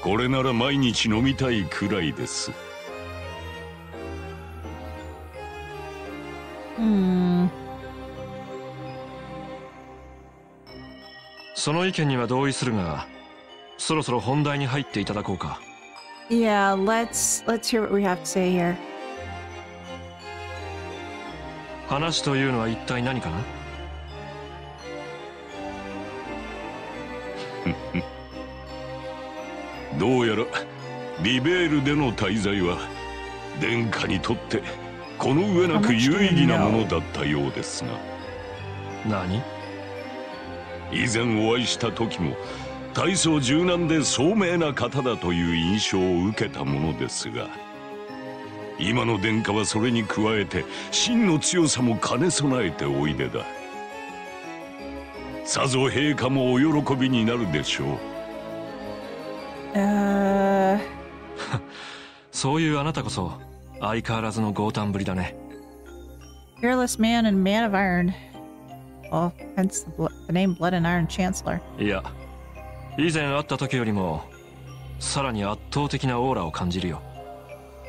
これなら毎日飲みたいくらいです。その意見には同意するが、そろそろ本題に入っていただこうか。Yeah, let's hear what we have to say here. 話というのは一体何かな？どうやらリベールでの滞在は殿下にとってこの上なく有意義なものだったようですが。何？以前お会いした時も大層柔軟で聡明な方だという印象を受けたものですが、今の殿下はそれに加えて真の強さも兼ね備えておいでだ。さぞ陛下もお喜びになるでしょう。そういうあなたこそ相変わらずの豪胆ぶりだね。 Fearless man and man of iron. Well, hence the name Blood and Iron Chancellor. いや、以前会った時よりもさらに圧倒的なオーラを感じるよ。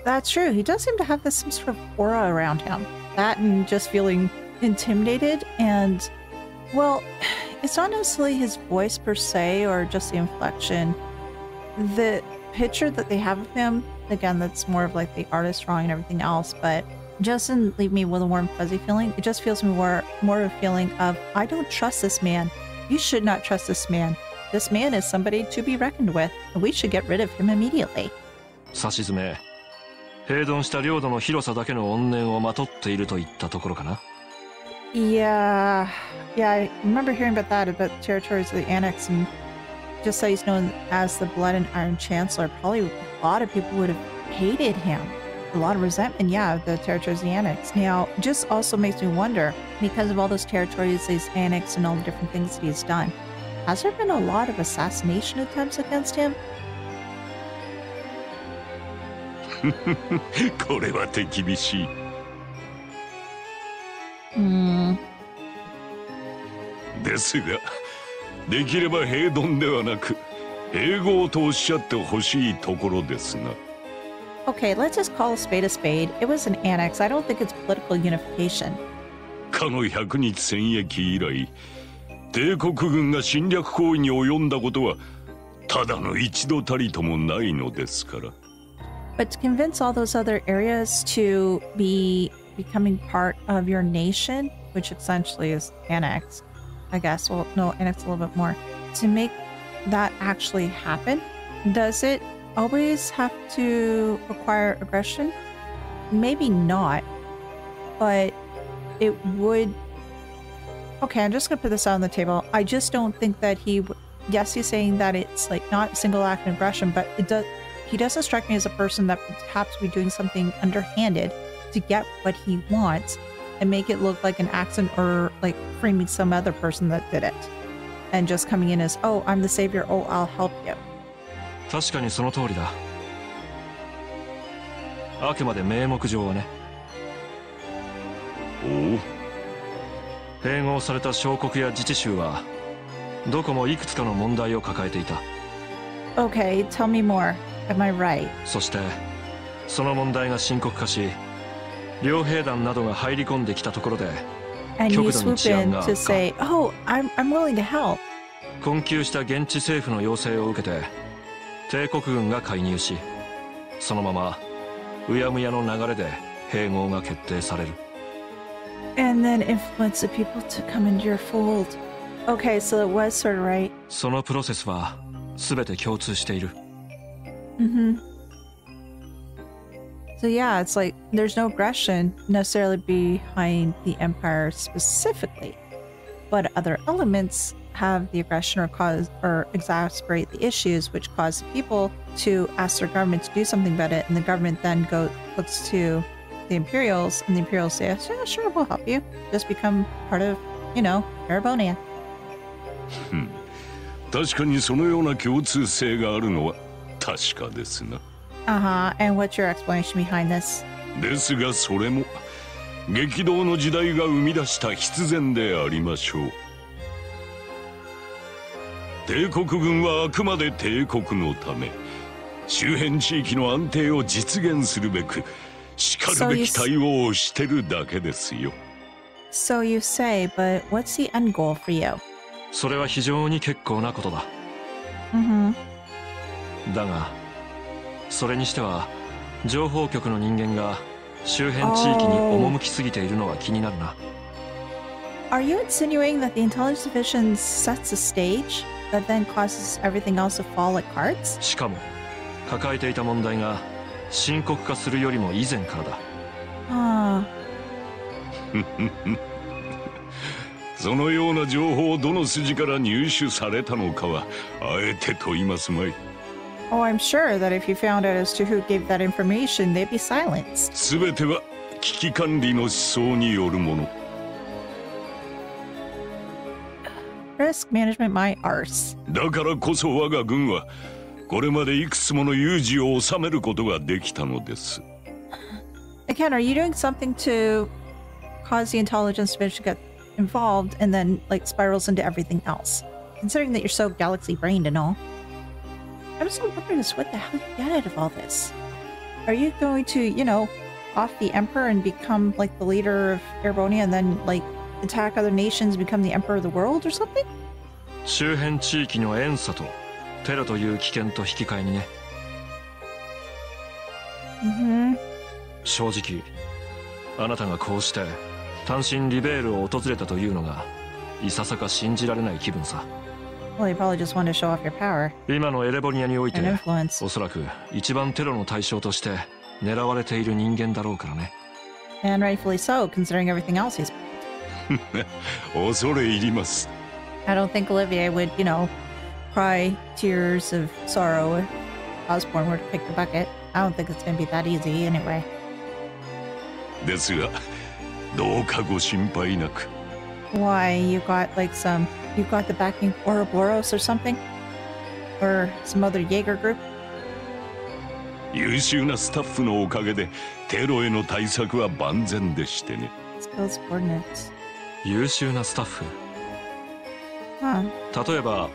That's true. He does seem to have some sort of aura around him. That and just feeling intimidated and, well, it's not necessarily his voice per se or just the inflection. The picture that they have of him, again, that's more of like the artist drawing and everything else, but just didn't leave me with a warm fuzzy feeling. It just feels more of a feeling of, I don't trust this man. You should not trust this man. This man is somebody to be reckoned with, and we should get rid of him immediately. さしずめ、平凡した領土の広さだけの怨念をまとっているといったところかな。Yeah, I remember hearing about that, about territories of the Annex, and just so he's known as the Blood and Iron Chancellor, probably a lot of people would have hated him. A lot of resentment, yeah, of the territories of the Annex. Now, just also makes me wonder, because of all those territories he's annexed and all the different things that he's done, has there been a lot of assassination attempts against him? これは手厳しい。ですが、できれば平丼ではなく併合とおっしゃってほしいところですな。Okay, let's just call a spade a spade. It was an annex. I don't think it's political unification. かの百日戦役以来、帝国軍が侵略行為に及んだことはただの一度たりともないのですから。But to convince all those other areas to be becoming part of your nation, which essentially is annexed, I guess. Well, no, annexed a little bit more. To make that actually happen, does it always have to require aggression? Maybe not, but it would. Okay, I'm just gonna put this out on the table. I just don't think that yes, he's saying that it's like not single act of aggression, but he doesn't strike me as a person that perhaps be doing something underhanded to get what he wants and make it look like an accident or like framing some other person that did it and just coming in as, oh, I'm the savior, oh, I'll help you. 確かにその通りだ。あくまで名目上はね。おう。併合された小国や自治州はどこもいくつかの問題を抱えていた。Okay, tell me more. Am I right? そしてその問題が深刻化し、両兵団などが入り込んできたところで、極度に治安が悪化。 to say, oh, I'm willing to help. 困窮した現地政府の要請を受けて帝国軍が介入し、そのままうやむやの流れで併合が決定される。And then influence the people to come into your fold. Okay, so it was sort of right. そのプロセスは全て共通している。So yeah, it's like there's no aggression necessarily behind the empire specifically, but other elements have the aggression or cause or exacerbate the issues, which cause the people to ask their government to do something about it, and the government then looks to the Imperials, and the Imperials say, yeah, sure, we'll help you. Just become part of, Erebonia. 確かにそのような共通性があるのは確かですな。And what's your explanation behind this? ですがそれも激動の時代が生み出した必然でありましょう。帝国軍はあくまで帝国のため、周辺地域の安定を実現するべくしかるべき対応をしてるだけですよ。So you say, but what's the end goal for you? それは非常に結構なことだ。だが、それにしては情報局の人間が周辺地域に赴きすぎているのは気になるな。Are you insinuating that the intelligence division sets a stage that then causes everything else to fall like cards? しかも抱えていた問題が深刻化するよりも以前からだ。そのような情報をどの筋から入手されたのかはあえてと言いますまい。Oh, I'm sure that if you found out as to who gave that information, they'd be silenced. すべては危機管理の思想によるもの。Risk management, my arse. だからこそ我が軍はこれまでいくつもの有事を収めることができたのです。Again, are you doing something to cause the intelligence division to get involved and then like spirals into everything else? Considering that you're so galaxy-brained and all. I'm just wondering what the hell you get out of all this. Are you going to, off the Emperor and become like the leader of Erebonia and then like attack other nations and become the Emperor of the world or something? 周辺地域の遠さとテロという危険と引き換えにね。正直、あなたがこうして単身リベールを訪れたというのがいささか信じられない気分さ。Well, you probably just want to show off your power. 今のエレボニアにおいて、おそらく一番テロの対象として狙われている人間だろうからね。And rightfully so, considering everything else he's. 恐れ入ります。I don't think Olivier would, cry tears of sorrow if Osborne were to pick the bucket. I don't think it's going to be that easy anyway. ですが、どうかご心配なく。Why, you got the backing of Ouroboros or something? Or some other Jaeger group? 優秀なスタッフのおかげでテロへの対策は万全でしてね。優秀なスタッフ。例えば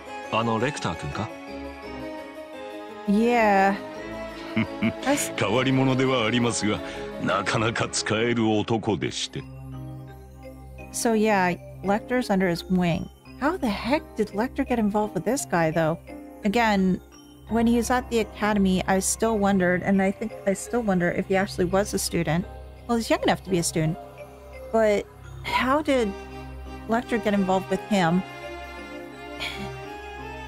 レクター君か？ Yeah. 変わり者ではありますが、なかなか使える男でして。So yeah, Lecter's under his wing. How the heck did Lecter get involved with this guy, though? Again, when he was at the academy, I still wondered, and I think I still wonder if he actually was a student. Well, he's young enough to be a student. But how did Lecter get involved with him?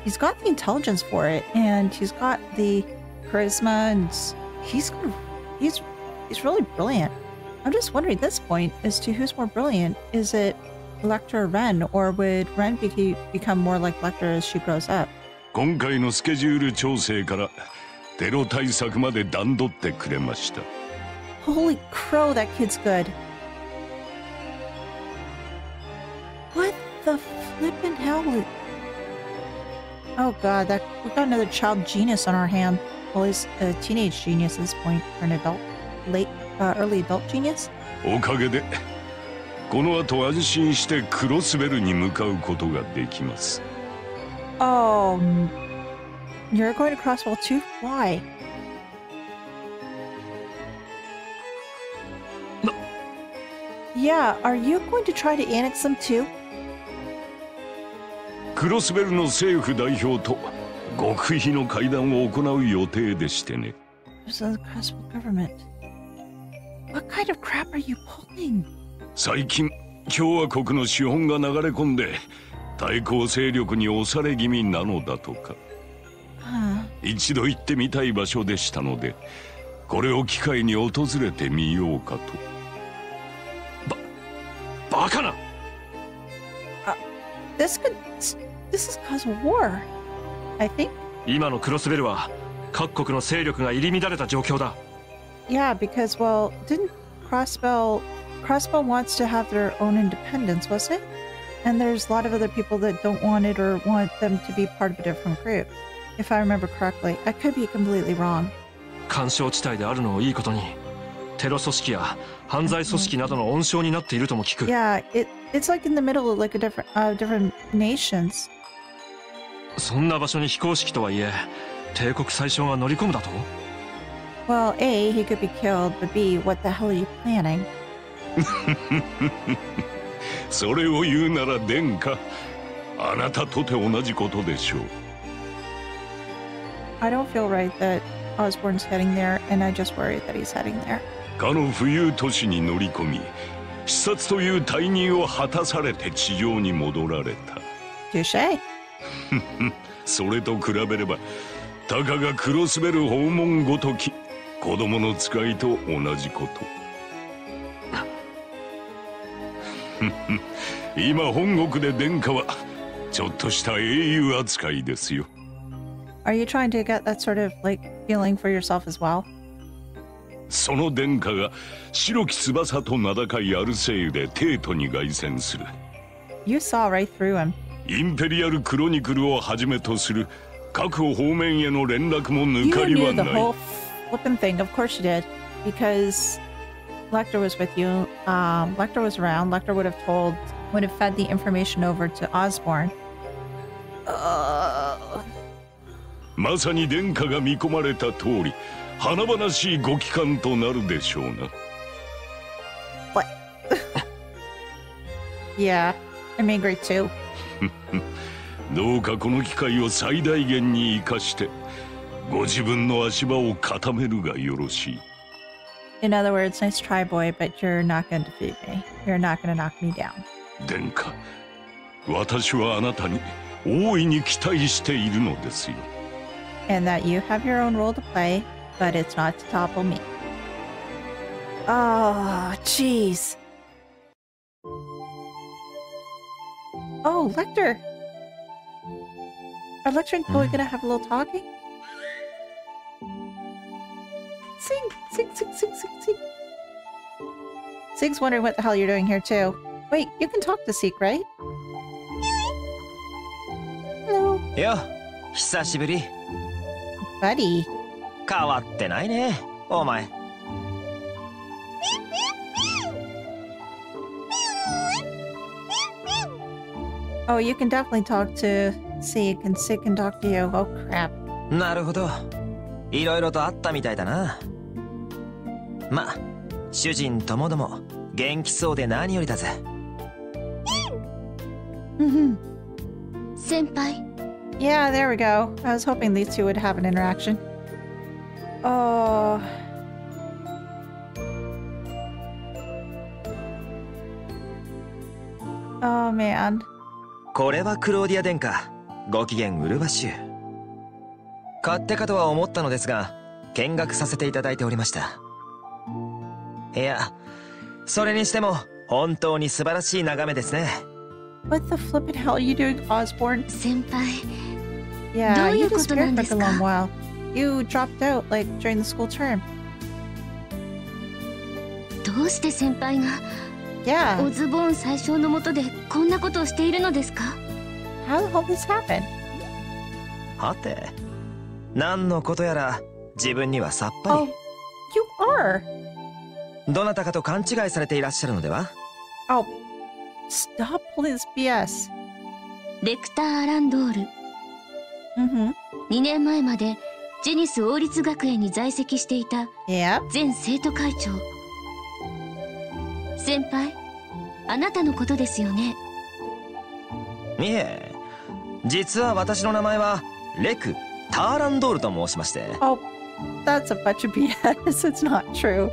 He's got the intelligence for it, and he's got the charisma, and he's really brilliant. I'm just wondering at this point as to who's more brilliant. Is it Lecter or Ren, or would Ren become more like Lecter as she grows up? 今回のスケジュール調整からテロ対策まで段取ってくれました。Holy crow, that kid's good. What the flippin' hell? Oh god, we got another child genius on our hand. Well, he's a teenage genius at this point, or an adult, early adult genius. おかげでこの後安心してクロスベルに向かうことができます。Oh, you're going to Crosswell too? Why? Yeah, are you going to try to annex them too? クロスベルの政府代表と極秘の会談を行う予定でしてね。So the Crosswell government. What kind of crap are you pulling? 最近共和国の資本が流れ込んで対抗勢力に押され気味なのだとか。一度行ってみたい場所でしたので、これを機会に訪れてみようかと。バカな。This is cause of war, I think. 今のクロスベルは各国の勢力が入り乱れた状況だ。Yeah, because well, didn't Crossbell wants to have their own independence, wasn't it? And there's a lot of other people that don't want it or want them to be part of a different group. If I remember correctly, I could be completely wrong. 干渉地帯であるのをいいことに、テロ組織や犯罪組織などの温床になっているとも聞く。Yeah, it's like in the middle of like a different nations. そんな場所に非公式とはいえ、帝国宰相が乗り込むだと？ Well, A, he could be killed, but B, what the hell are you planning? それを言うなら殿下、あなたとて同じことでしょう。I don't feel right that Osborn's heading there, and I just worry that he's heading there. かの浮遊都市に乗り込み、視察という大任を果たされて地上に戻られた。Touché. それと比べれば、たかがクロスベル訪問ごとき子供の使いと同じこと。今本国で殿下はちょっとした英雄扱いですよ。Are you trying to get that sort of like feeling for yourself as well? その殿下が白き翼と名高いアルセイユで帝都に凱旋する。You saw right through him. インペリアルクロニクルをはじめとする各方面への連絡も抜かりはない。You knew the whole flippin' thing. Of course you did, because Lecter was with you. Lecter was around. Lecter would have fed the information over to Osborn. まさに殿下が見込まれた通り、華々しいご帰還となるでしょうな。What? Yeah, I'm angry too. どうかこの機会を最大限に生かして、ご自分の足場を固めるがよろしい。In other words, nice try, boy, but you're not going to defeat me. You're not going to knock me down. 殿下、私はあなたに大いに期待しているのですよ。And that you have your own role to play, but it's not to topple me. Oh, jeez. Oh, Lecter! Are Lecter and Chloe gonna have a little talking? Sing, sing, sing, sing, sing, sing. Sig's wondering what the hell you're doing here too. Wait, you can talk to Seek, right? Hello. Yo, 久しぶり. Buddy. 変わってないね、お前。Oh, you can definitely talk to Seek, and Seek can talk to you. Oh, crap. なるほど。いろいろとあったみたいだな。ま、主人ともども元気そうで何よりだぜ。先輩。Yeah, there we go. I was hoping these two would have an interaction. Oh. Oh, man. これはクローディア殿下、ご機嫌うるばしゅう。勝手かとは思ったのですが、見学させていただいておりました。いや、それにしても本当に素晴らしい眺めですね。What the flippin' hell are you doing, Osborne? 先輩。Yeah, you disappeared for a long while. You dropped out, like, during the school term. どうして先輩がオズボーン最小の下でこんなことをしているのですか？ How the hell did this happen? はて、何のことやら自分にはさっぱり。Oh, you are. どなたかと勘違いされていらっしゃるのでは？ Oh, stop pulling this BS. レクター・アランドール。2年前までジェニス王立学園に在籍していた前生徒会長。先輩、あなたのことですよね。いえ、実は私の名前はレク・ターランドールと申しまして。Oh, that's a bunch of BS. It's not true.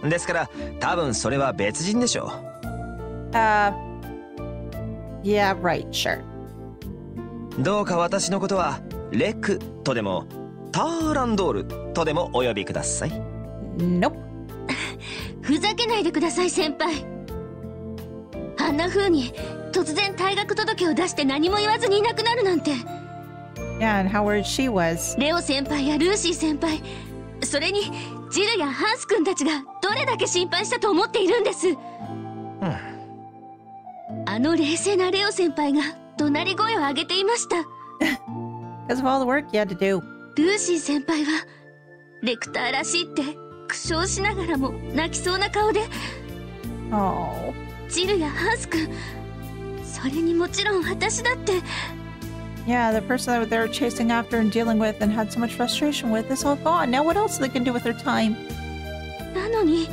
ですから多分それは別人でしょう。Yeah, right, sure. どうか私のことはレクとでもターランドールとでもお呼びください。Nope. ふざけないでください、先輩。あんな風に突然退学届を出して何も言わずにいなくなるなんて。Yeah, and how worried she was. レオ先輩やルーシー先輩、それにジルやハンス君たちがどれだけ心配したと思っているんです。あの冷静なレオ先輩が怒鳴り声を上げていました。Because of all the work you had to do. ルーシー先輩はレクターらしいって苦笑しながらも泣きそうな顔で。Oh. ジルやハンス君、それにもちろん私だって。Yeah, the person that they were chasing after and dealing with and had so much frustration with is all gone. Now what else they can do with their time? なのに、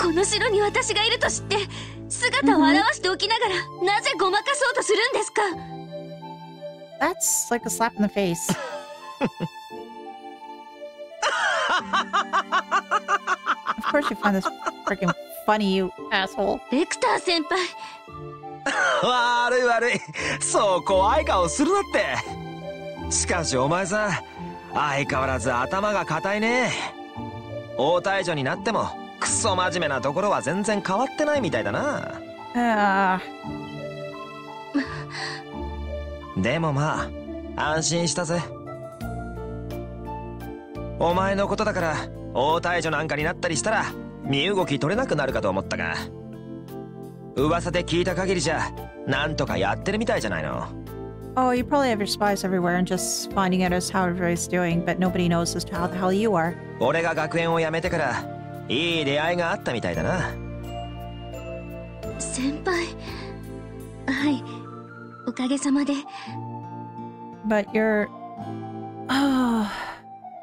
この城に私がいると知って姿を現しておきながら、なぜごまかそうとするんですか？ That's like a slap in the face. Of course you find this freaking funny, you asshole. レクター先輩。悪い悪い、そう怖い顔するなって。しかしお前さん、相変わらず頭が固いね。王太女になってもクソ真面目なところは全然変わってないみたいだな。でもまあ安心したぜ。お前のことだから王太女なんかになったりしたら身動き取れなくなるかと思ったが、噂で聞いた限りじゃなんとかやってるみたいじゃないの。Oh, you probably have your spies everywhere and just finding out as how everybody's doing, but nobody knows as to how the hell you are. 俺が学園を辞めてからいい出会いがあったみたいだな。先輩、はい、おかげさまで。But you're... Oh,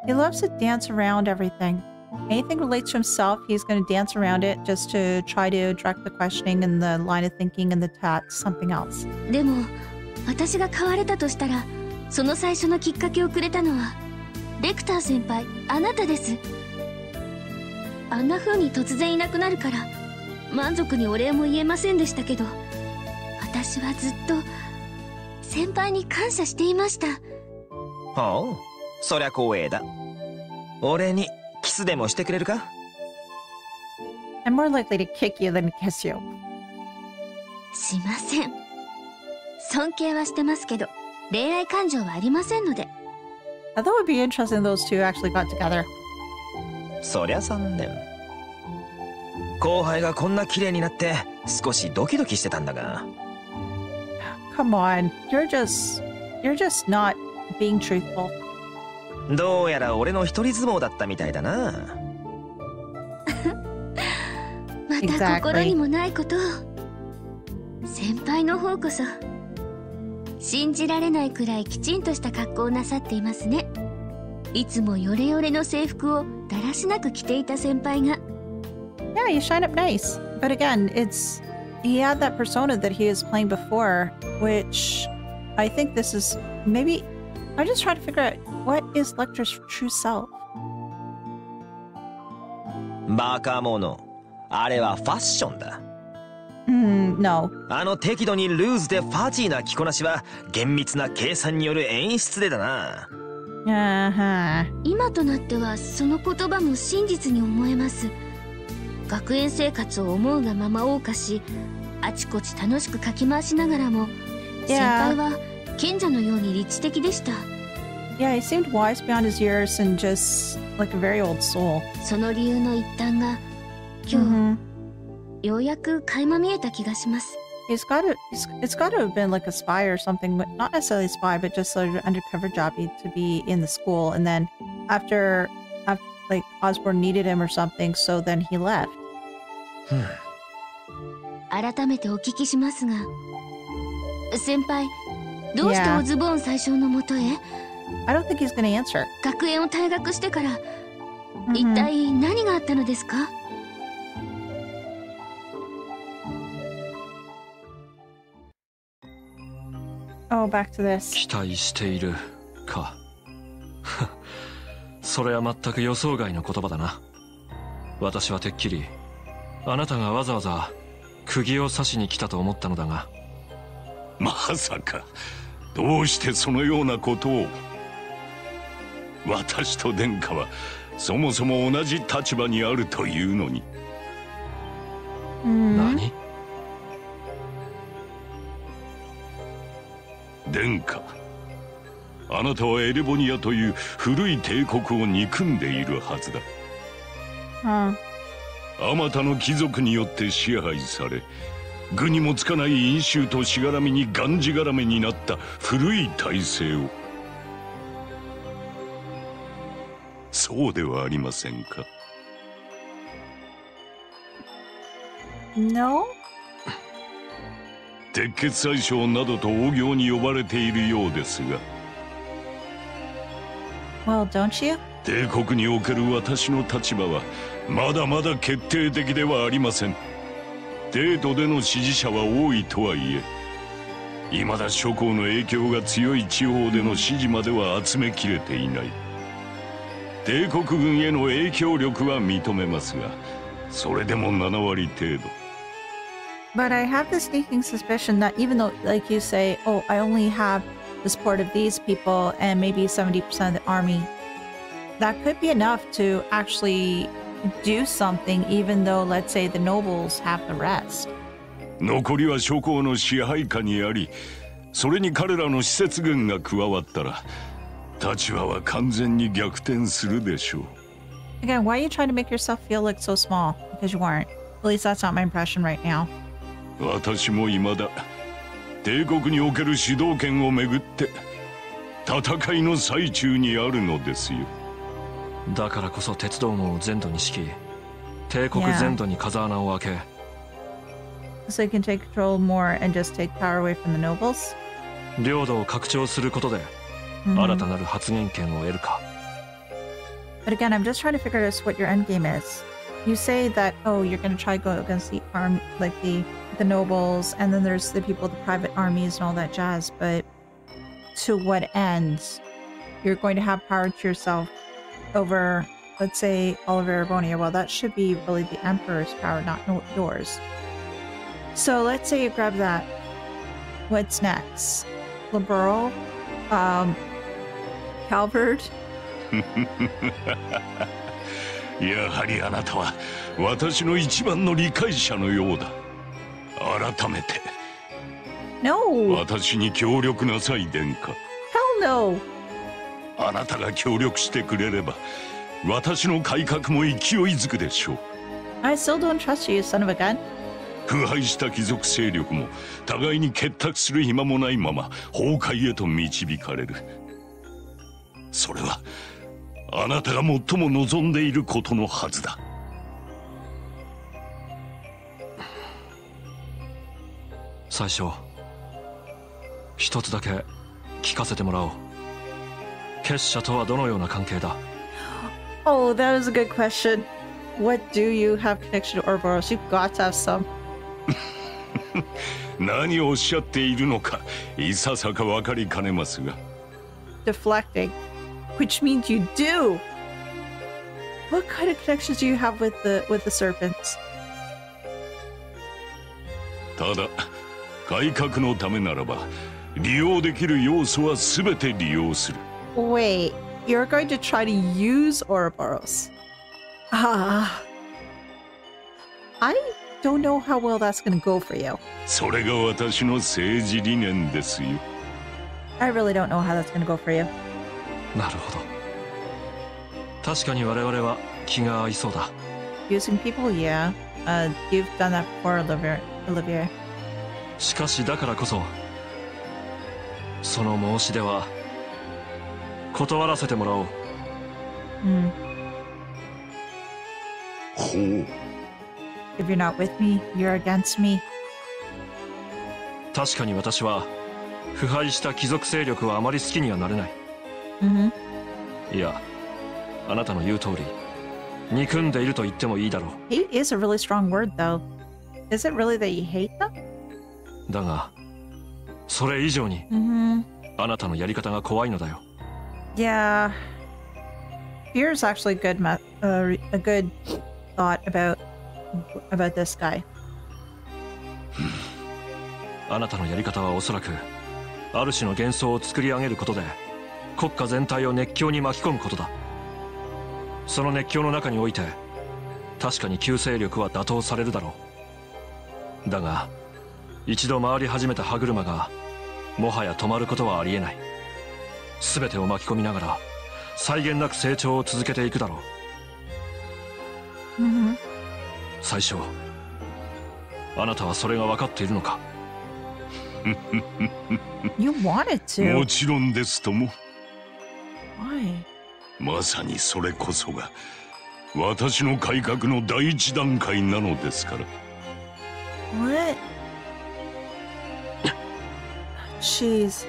he loves to dance around everything. Anything relates to himself, he's going to dance around it just to try to direct the questioning and the line of thinking and the something else. でも、私が変われたとしたら、その最初のきっかけをくれたのは、レクター先輩、あなたです。あんな風に突然いなくなるから、満足にお礼も言えませんでしたけど、私はずっと先輩に感謝していました。ほう、そりゃ光栄だ。俺にキスでもしてくれるか？ I'm more likely to kick you than to kiss you. しません。尊敬はしてますけど、恋愛感情はありませんので。I thought it would be interesting if those two actually got together. そりゃ残念。後輩がこんな綺麗になって少しドキドキしてたんだが。Come on, you're just not being truthful. どうやら俺の一人相撲だったみたいだな。また心にもないことを。先輩の方こそ信じられないくらいきちんとした格好をなさっていますね。いつもヨレヨレの制服をだらしなく着ていた先輩が。Yeah, you shine up nice. But again, he had that persona that he was playing before, which I think this is maybe I'm just trying to figure out what is Lecter's true self. バカ者。あれはファッションだ。No. あの適度にルーズでファジーな着こなしは厳密な計算による演出でだな。今となってはその言葉も真実に思えます。学園生活を思うがまま謳歌し、あちこち楽しくかき回しながらも、先輩は賢者のように理知的でした。Yeah, he seemed wise beyond his years and just like a very old soul. その理由の一端が今日、ようやく垣間見えた気がします。It's got to have been like a spy or something, but not necessarily a spy, but just like an undercover job to be in the school. And then after like Osborne needed him or something, so then he left. 改めてお聞きしますが、先輩、どうしてオズボーン最小のもとへ？ I don't think he's going to answer. 学園を退学してから、一体何があったのですか？Oh, back to this. 期待しているか。それは全く予想外の言葉だな。私はてっきりあなたがわざわざ釘を刺しに来たと思ったのだが。まさかどうしてそのようなことを。私と殿下はそもそも同じ立場にあるというのに。何？殿下、あなたはエレボニアという古い帝国を憎んでいるはずだ。あまたの貴族によって支配され、具にもつかない飲酒としがらみにがんじがらめになった古い体制を。そうではありませんか。No? 鉄血宰相などと大行に呼ばれているようですが。Well, don't you? 帝国における私の立場はまだまだ決定的ではありません。帝都での支持者は多いとはいえ、未だ諸侯の影響が強い地方での支持までは集めきれていない。帝国軍への影響力は認めますが、それでも7割程度。But I have the sneaking suspicion that even though, like you say, oh, I only have the support of these people and maybe 70% of the army, that could be enough to actually do something, even though, let's say, the nobles have the rest. 残りは諸侯の支配下にあり、それに彼らの施設軍が加わったら、立場は完全に逆転するでしょう。Again, why are you trying to make yourself feel like so small? Because you weren't. At least that's not my impression right now. 私も未だ帝国における主導権をめぐって戦いの最中にあるのですよ。だからこそ鉄道網を全土に敷き、帝国全土に風穴を開け。So you can take control more and just take power away from the nobles? 領土を拡張することで、新たなる発言権を得るか。But again, I'm just trying to figure out what your end game is. You say that, oh, you're going to try to go against the army, like the nobles, and then there's the people, the private armies and all that jazz, but to what end? You're going to have power to yourself over, let's say, all of Erebonia. Well, that should be really the Emperor's power, not yours. So let's say you grab that. What's next? Liberal? Calvert? やはりあなたは私の一番の理解者のようだ。改めて。No. 私に協力なさい、殿下。Hell no. あなたが協力してくれれば、私の改革も勢いづくでしょう。I still don't trust you, son of a gun. 腐敗した貴族勢力も互いに結託する暇もないまま崩壊へと導かれる。それはあなたが最も望んでいることのはずだ。最初一つだけ聞かせてもらおう。結社とはどのような関係だ？ Oh, that is a good question. What do you have connection to Ouroboros? You've got to have some. 何をおっしゃっているのかいささか分かりかねますが。Deflecting, which means you do. What kind of connections do you have with the serpents? ただ改革のためならば利用できる要素はすべて利用する。Wait, you're going to try to use Ouroboros? I don't know how well that's going to go for you. それが私の政治理念ですよ。I really don't know how that's going to go for you. なるほど。確かに我々は気が合いそうだ。Using people, yeah. You've done that before, Olivier. しかしだからこそ、その申し出は断らせてもらおう。ほう。If you're not with me, you're against me. 確かに私は腐敗した貴族勢力はあまり好きにはなれない。いや、あなたの言う通り、憎んでいると言ってもいいだろう。Hate is a really strong word, though. Is it really that you hate them? だが、それ以上に、あなたのやり方が怖いのだよ。Yeah. Here's actually a good thought about this guy. あなたのやり方はおそらくある種の幻想を作り上げることで国家全体を熱狂に巻き込むことだ。その熱狂の中において確かに旧勢力は打倒されるだろう。だが一度回り始めた歯車がもはや止まることはありえない。全てを巻き込みながら際限なく成長を続けていくだろう。最初あなたはそれが分かっているのか？ You wanted to. もちろんですとも。Why? まさにそれこそが私の改革の第一段階なのですから。What? Jeez.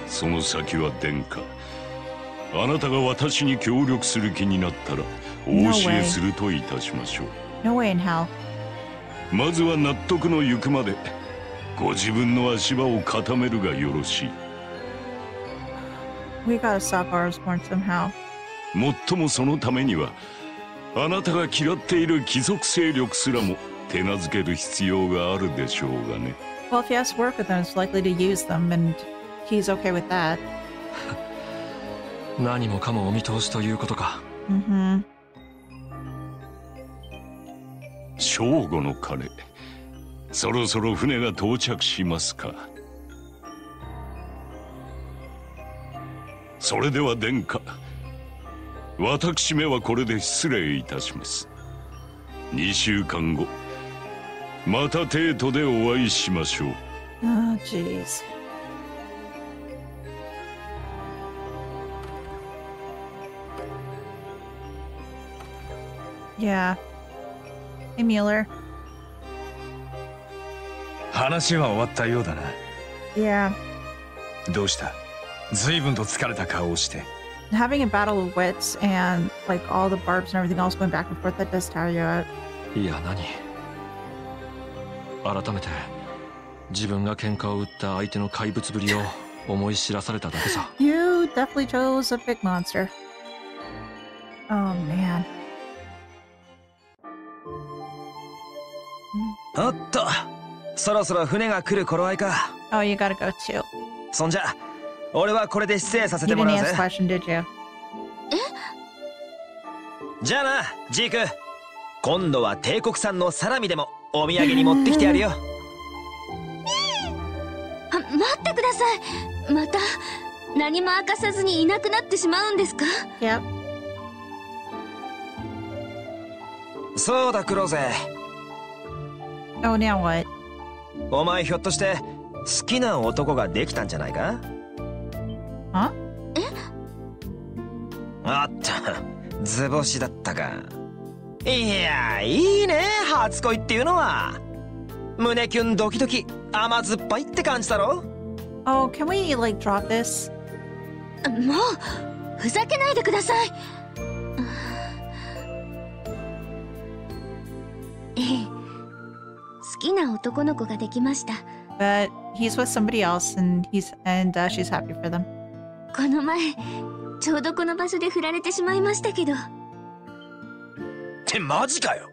その先は殿下。あなたが私に協力する気になったらお教えするといたしましょう。No way in hell. まずは納得のゆくまでご自分の足場を固めるがよろしい。We gotta stop Ouroboros somehow. もっともそのためにはあなたが嫌っている貴族勢力すらも手なずける必要があるでしょうがね。Well, if he has to work with them, it's likely to use them, and he's okay with that. 何もかもお見通しということか。正午の鐘、そろそろ船が到着しますか。それでは殿下、私めはこれで失礼いたします。2週間後また帝都でお会いしましょう。Oh, jeez. Yeah. Hey, Mueller. 話は終わったようだな。Yeah. どうした？随分と疲れた顔をして。Having a battle of wits and like all the barbs and everything else going back and forth, that does tire you out. いや何？改めて自分が喧嘩を売った相手の怪物ぶりを思い知らされただけさ。You definitely chose a big monster. Oh man. おっと、そろそろ船が来る頃合いか。Oh, you gotta go too. そんじゃ、俺はこれで失礼させてもらうぜ。You didn't ask a question, did you? じゃあな、ジーク。今度は帝国産のサラミでもお土産に持ってきてやるよ。待ってください。また何も明かさずにいなくなってしまうんですか？ Yep. そうだ、クローゼ。Oh, now what? お前ひょっとして好きな男ができたんじゃないか？は？あった、図星だったか。いや、いいね、初恋っていうのは。胸キュンドキドキ、甘酸っぱいって感じだろ。Oh, can we like drop this? もうふざけないでください。好きな男の子ができました。But he's with somebody else, and she's happy for them. この前ちょうどこの場所で振られてしまいましたけど。ってマジかよ。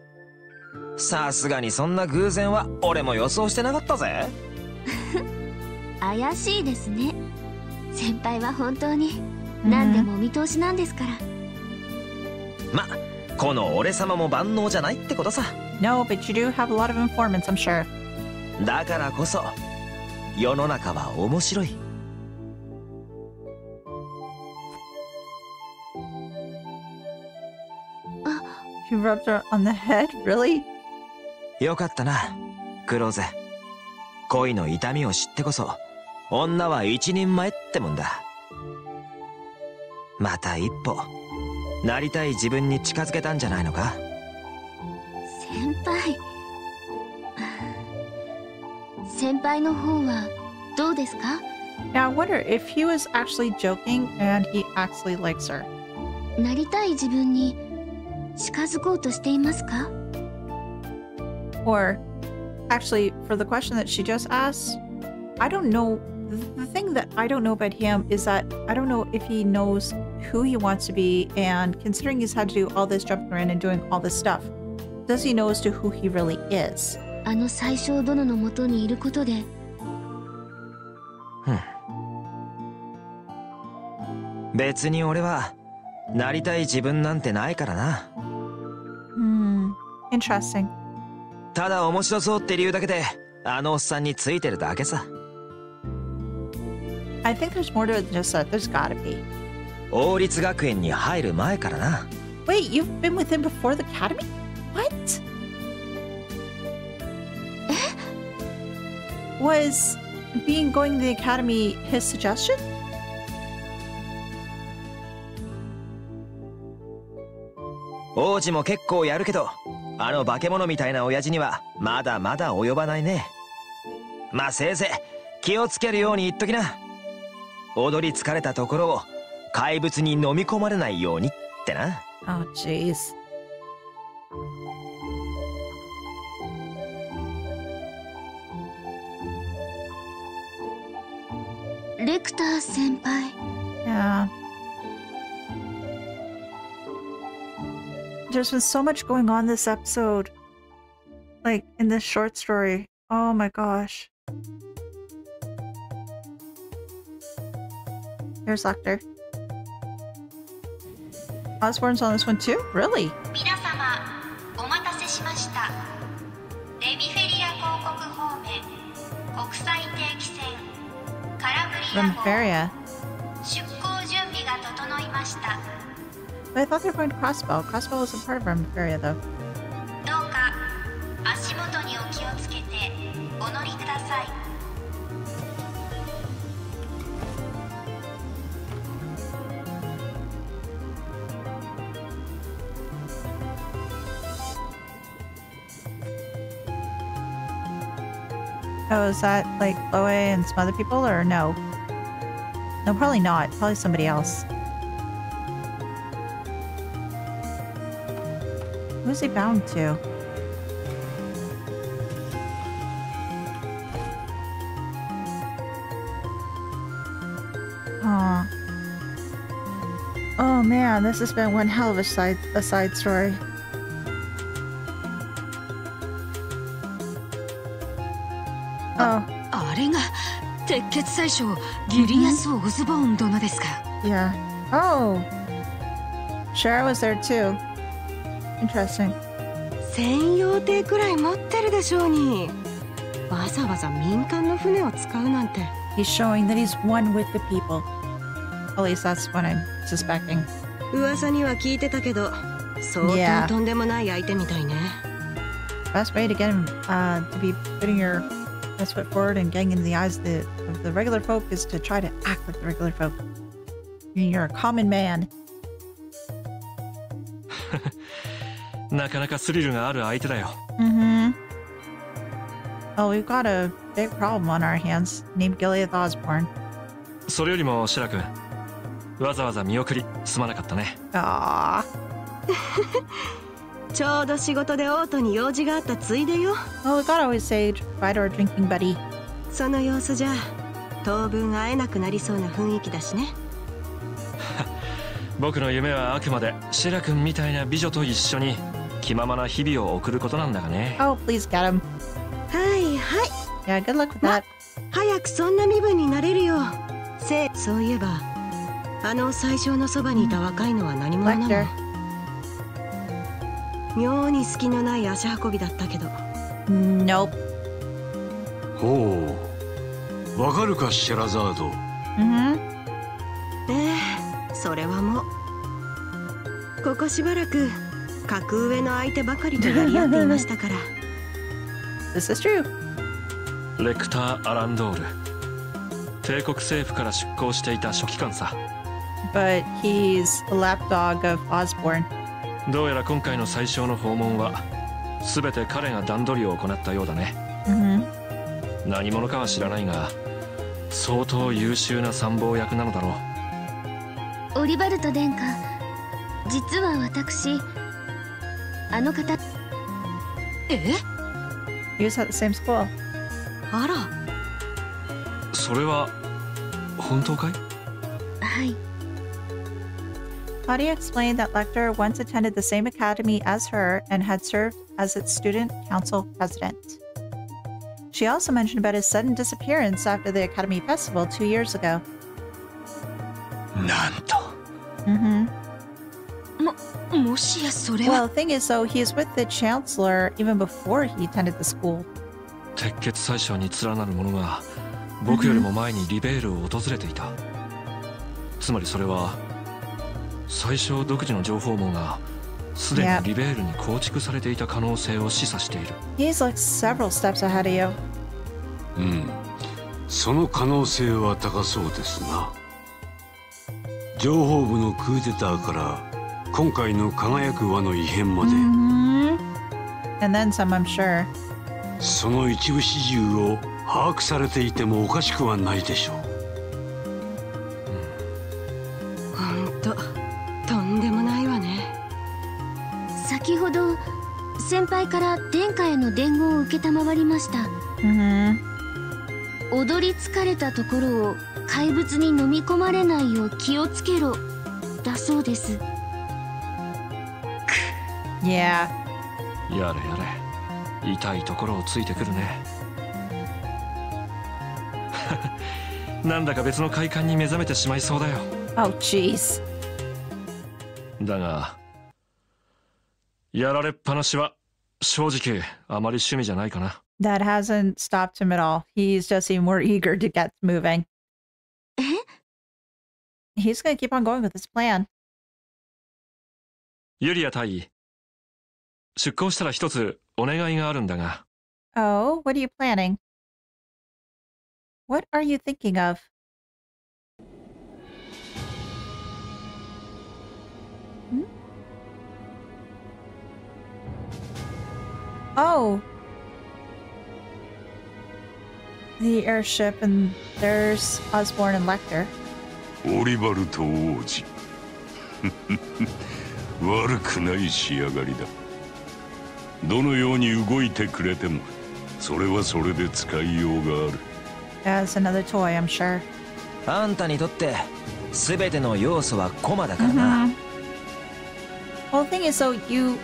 さすがにそんな偶然は俺も予想してなかったぜ。怪しいですね。先輩は本当に何でもお見通しなんですから。ま、この俺様も万能じゃないってことさ。No, but you do have a lot of informants, I'm sure. だからこそ世の中は面白い。He rubbed her on the head? Really? よかったな、クローゼ。恋の痛みを知ってこそ女は一人前ってもんだ。また一歩なりたい自分に近づけたんじゃないのか。先輩の方はどうですか？ Now I wonder if he was actually joking and he actually likes her. なりたい自分に近づこうとしていますか？ Or actually, for the question that she just asked, I don't know. The thing that I don't know about him is that I don't know if he knows who he wants to be, and considering he's had to do all this jumping around and doing all this stuff, does he know as to who he really is? あの最小殿の元にいることで。別に俺はなりたい自分なんてないからな。Interesting. ただ面白そうって理由だけであのおっさんについてるだけさ。I think there's more to it than just that. There's gotta be. 王立学園に入る前からな。Wait, you've been with him before the academy? What? Was being going to the academy his suggestion? 王子も結構やるけど、あの化け物みたいな親父にはまだまだ及ばないね。まあせいぜい気をつけるように言っときな。踊り疲れたところを怪物に飲み込まれないようにってな。Oh, jeez. レクター先輩。Yeah. There's been so much going on this episode. Like, in this short story. Oh my gosh. Here's Lecter. Osborne's on this one too? Really? 皆様、お待たせしました。レミフェリア広告方面、国際定期船、カラブリア号、出港準備が整いました。But I thought they were going to Crossbow. Crossbow wasn't part of Area, though. どうか足元にお気をつけてお乗りください。Oh, is that like Chloe and some other people, or no? No, probably not. Probably somebody else. Who's he bound to? Aw. Oh man, this has been one hell of a side story. あれが鉄血宰相ギリアス・オズボーン殿ですか。Yeah. Oh. Shara was there too. Interesting. 専用艇くらい持ってるでしょうに。わざわざ民間の船を使うなんて。He's showing that he's one with the people. At least that's what I'm suspecting. 噂には聞いてたけど、相当とんでもない相手みたいね。Best way to get him to be putting your best foot forward and getting in the eyes of the regular folk is to try to act like the regular folk. I mean, you're a common man. なかなかスリルがある相手だよ。Well, we've got a big problem on our hands, named Gilead Osborne. それよりもシラ君、わざわざ見送りすまなかったね。ああ。ちょうど仕事でオートに用事があったついでよ。Well, we gotta always say goodbye to our drinking buddy. その様子じゃ当分会えなくなりそうな雰囲気だしね。僕の夢はあくまでシラ君みたいな美女と一緒に気ままな日々を送ることなんだがね。Oh, please get him. はいはい。Yeah, good luck with that. 早くそんな身分になれるよ。そういえば最初のそばにいた若いのは何者なの？妙に隙のない足運びだったけど。Nope. ほう、わかるかシェラザード。それはもうここしばらく格上の相手ばかりとやり合っていましたから。This is true. レクター・アランドール、帝国政府から出向していた書記官さ。But he's the lapdog of Osborne. どうやら今回の最初の訪問は全て彼が段取りを行ったようだね。何者かは知らないが相当優秀な参謀役なのだろう。オリバルト殿下、実は私あの方。He was at the same school. あら。それは本当かい？はい。Claudia explained that Lecter once attended the same academy as her and had served as its student council president. She also mentioned about his sudden disappearance after the academy festival 2 years ago. なんと。もしやそれは。Well, the thing is, though, he is with the chancellor even before he attended the school. 鉄血宰相に連なる者が僕よりも前にリベールを訪れていた。つまりそれは最初独自の情報網がすでにリベールに構築されていた可能性を示唆している。He's like several steps ahead of you. その可能性は高そうですな。情報部のクーデターから今回の輝く輪の異変まで。And then some, I'm sure. その一部始終を把握されていてもおかしくはないでしょう。とんでもないわね。先ほど先輩から殿下への伝言を承りました。踊り疲れたところを怪物に飲み込まれないよう気をつけろだそうです。Yeah. やれやれ、痛いところをついてくるね。なんだか別の快感に目覚めてしまいそうだよ。Oh, jeez. だがやられっぱなしは正直あまり趣味じゃないかな。That hasn't stopped him at all. He's just even more eager to get moving. He's going to keep on going with his plan. ユリア大尉、出航したら一つお願いがあるんだが。Oh, what are you planning? What are you thinking of? Oh. The airship, and there's Osborne and Lecter. オリバルト王子。悪くない仕上がりだ。どのように動いてくれても、それはそれで使いようがある。As another toy, I'm sure. あんたにとって全ての要素はコマだからな。Well, the thing is, though, you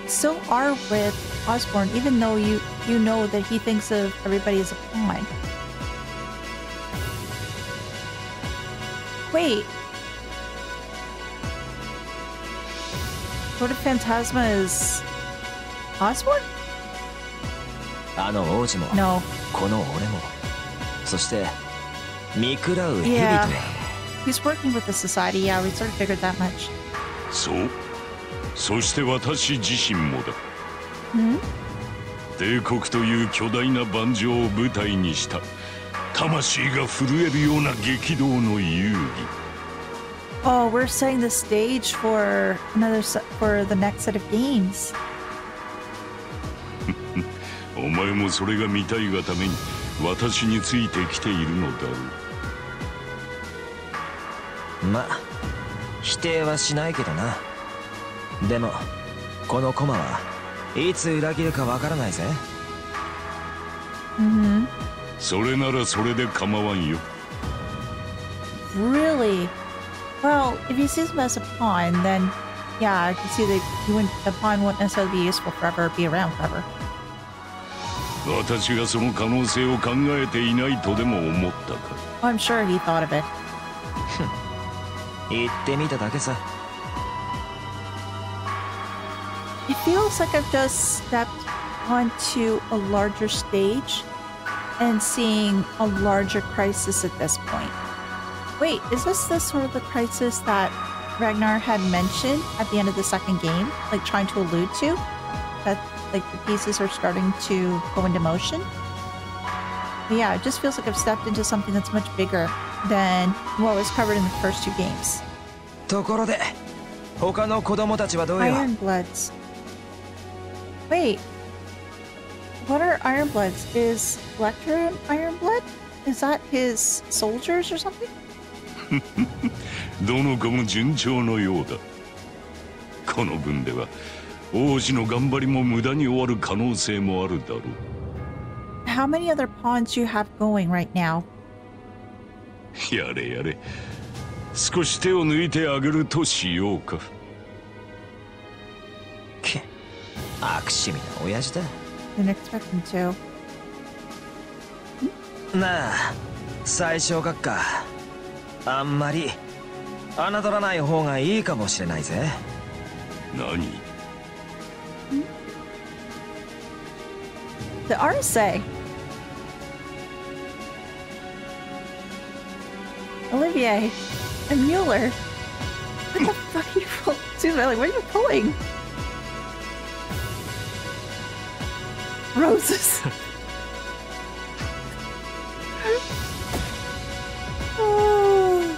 still are with Osborne, even though you know that he thinks of everybody as a pawn. Wait. What if Phantasma is Osborne? あの王子も、No. この俺も、そして見喰らう蛇と。Yeah. He's working with the society. Yeah, we sort of figured that much. そう。そして私自身もだ。帝国という巨大な盤上を舞台にした魂が震えるような激動の遊戯。Oh, we're setting the stage for the next set of games. お前もそれが見たいがために私についてきているのだろう。まあ否定はしないけどな。でもこの駒はいつ裏切るかわからないぜ。それならそれで構わんよ。Really? Well, if he sees him as a pawn, then yeah, I can see that the pawn wouldn't necessarily be useful forever or be around forever. 私がその可能性を考えていないとでも思ったか。I'm sure he thought of it. 言ってみただけさ。It feels like I've just stepped onto a larger stage and seeing a larger crisis at this point. Wait, is this the sort of the crisis that Ragnar had mentioned at the end of the second game? Like trying to allude to? That like the pieces are starting to go into motion? But yeah, it just feels like I've stepped into something that's much bigger than what was covered in the first two games. ところで、他の子供たちはどうよ? Ironbloods. Wait. What are Ironbloods? Is Lecter an Ironblood? Is that his soldiers or something? どの子も順調のようだ。この分では王子の頑張りも無駄に終わる可能性もあるだろう。How many other pawns do you have going right now? やれやれ。少し手を抜いてあげるとしようか。け、悪趣味な親父だ。Didn't expect him to. なあ、最小学科。あんまり侮らない方がいいかもしれないぜ。何？ The Arce. Olivier and Mueller. What the fuck are you pulling? Excuse me, like, what are you pulling? Roses. Oh.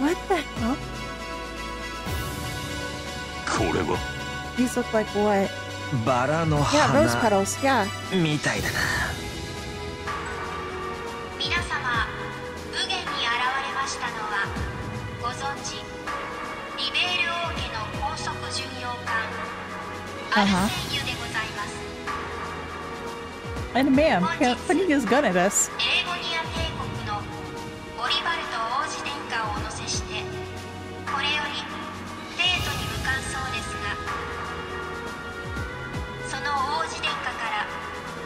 What the hell? これは These look like what? バラの Yeah, 花 rose petals, yeah. みたいだな。皆様、右舷に現れましたのはご存知リベール王家の高速巡洋艦アルセイユでございます。 And a man pointing his gun at us. エレボニア帝国のオリバルド王子殿下をお乗せしてこれより帝都に向かうそうですが、その王子殿下から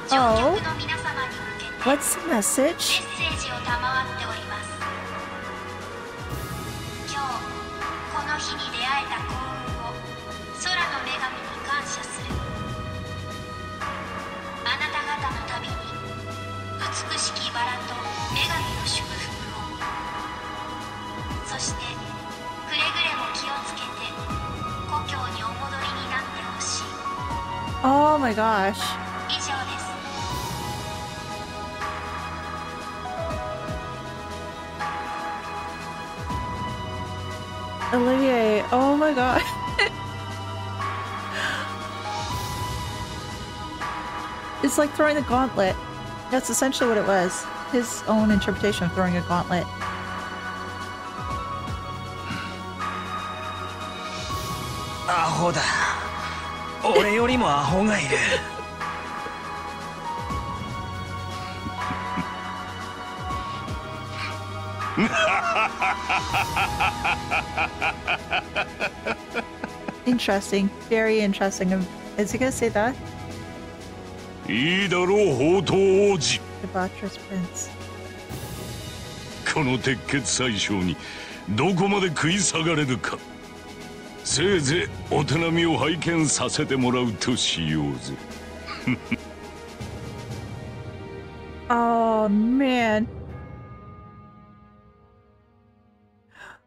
乗客の皆様に向けて What's the message? メッセージを賜っております。今日この日に出会えた幸運を空の女神に感謝する。あなた方の旅に美しきバラと女神の祝福を、そしてくれぐれも気をつけて故郷にお戻りになってほしい。 Oh my gosh. 以上です。Olivier, oh my god. It's like throwing the gauntlet. That's essentially what it was. His own interpretation of throwing a gauntlet. アホだ。俺よりもアホがいる。Interesting. Very interesting. Is he gonna say that? いいだろう、宝刀王子。 Debaucherous prince. この鉄血宰相にどこまで食い下がれるか。せいぜいお手並みを拝見させてもらうとしようぜ。Oh man.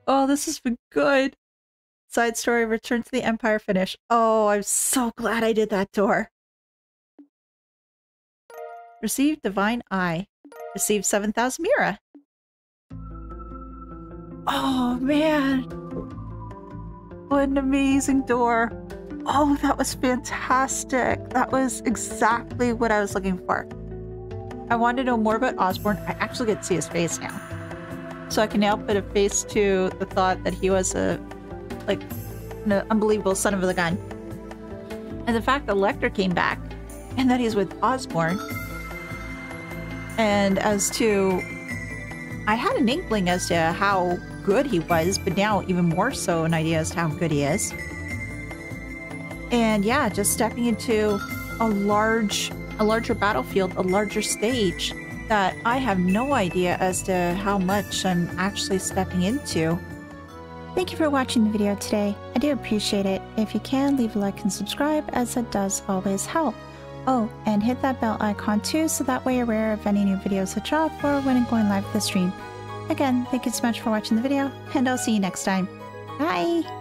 Oh, this has been good. Side story, Return to the Empire finish. Oh, I'm so glad I did that door. Receive Divine Eye. Receive 7,000 Mira. Oh, man. What an amazing door. Oh, that was fantastic. That was exactly what I was looking for. I want to know more about Osborne. I actually get to see his face now. So I can now put a face to the thought that he was an unbelievable son of a gun. And the fact that Lecter came back and that he's with Osborne. And as to... I had an inkling as to how good he was, but now even more so an idea as to how good he is. And yeah, just stepping into a larger battlefield, a larger stage that I have no idea as to how much I'm actually stepping into. Thank you for watching the video today. I do appreciate it. If you can, leave a like and subscribe, as it does always help. Oh, and hit that bell icon too, so that way you're aware of any new videos that drop or when I'm going live with the stream. Again, thank you so much for watching the video, and I'll see you next time. Bye!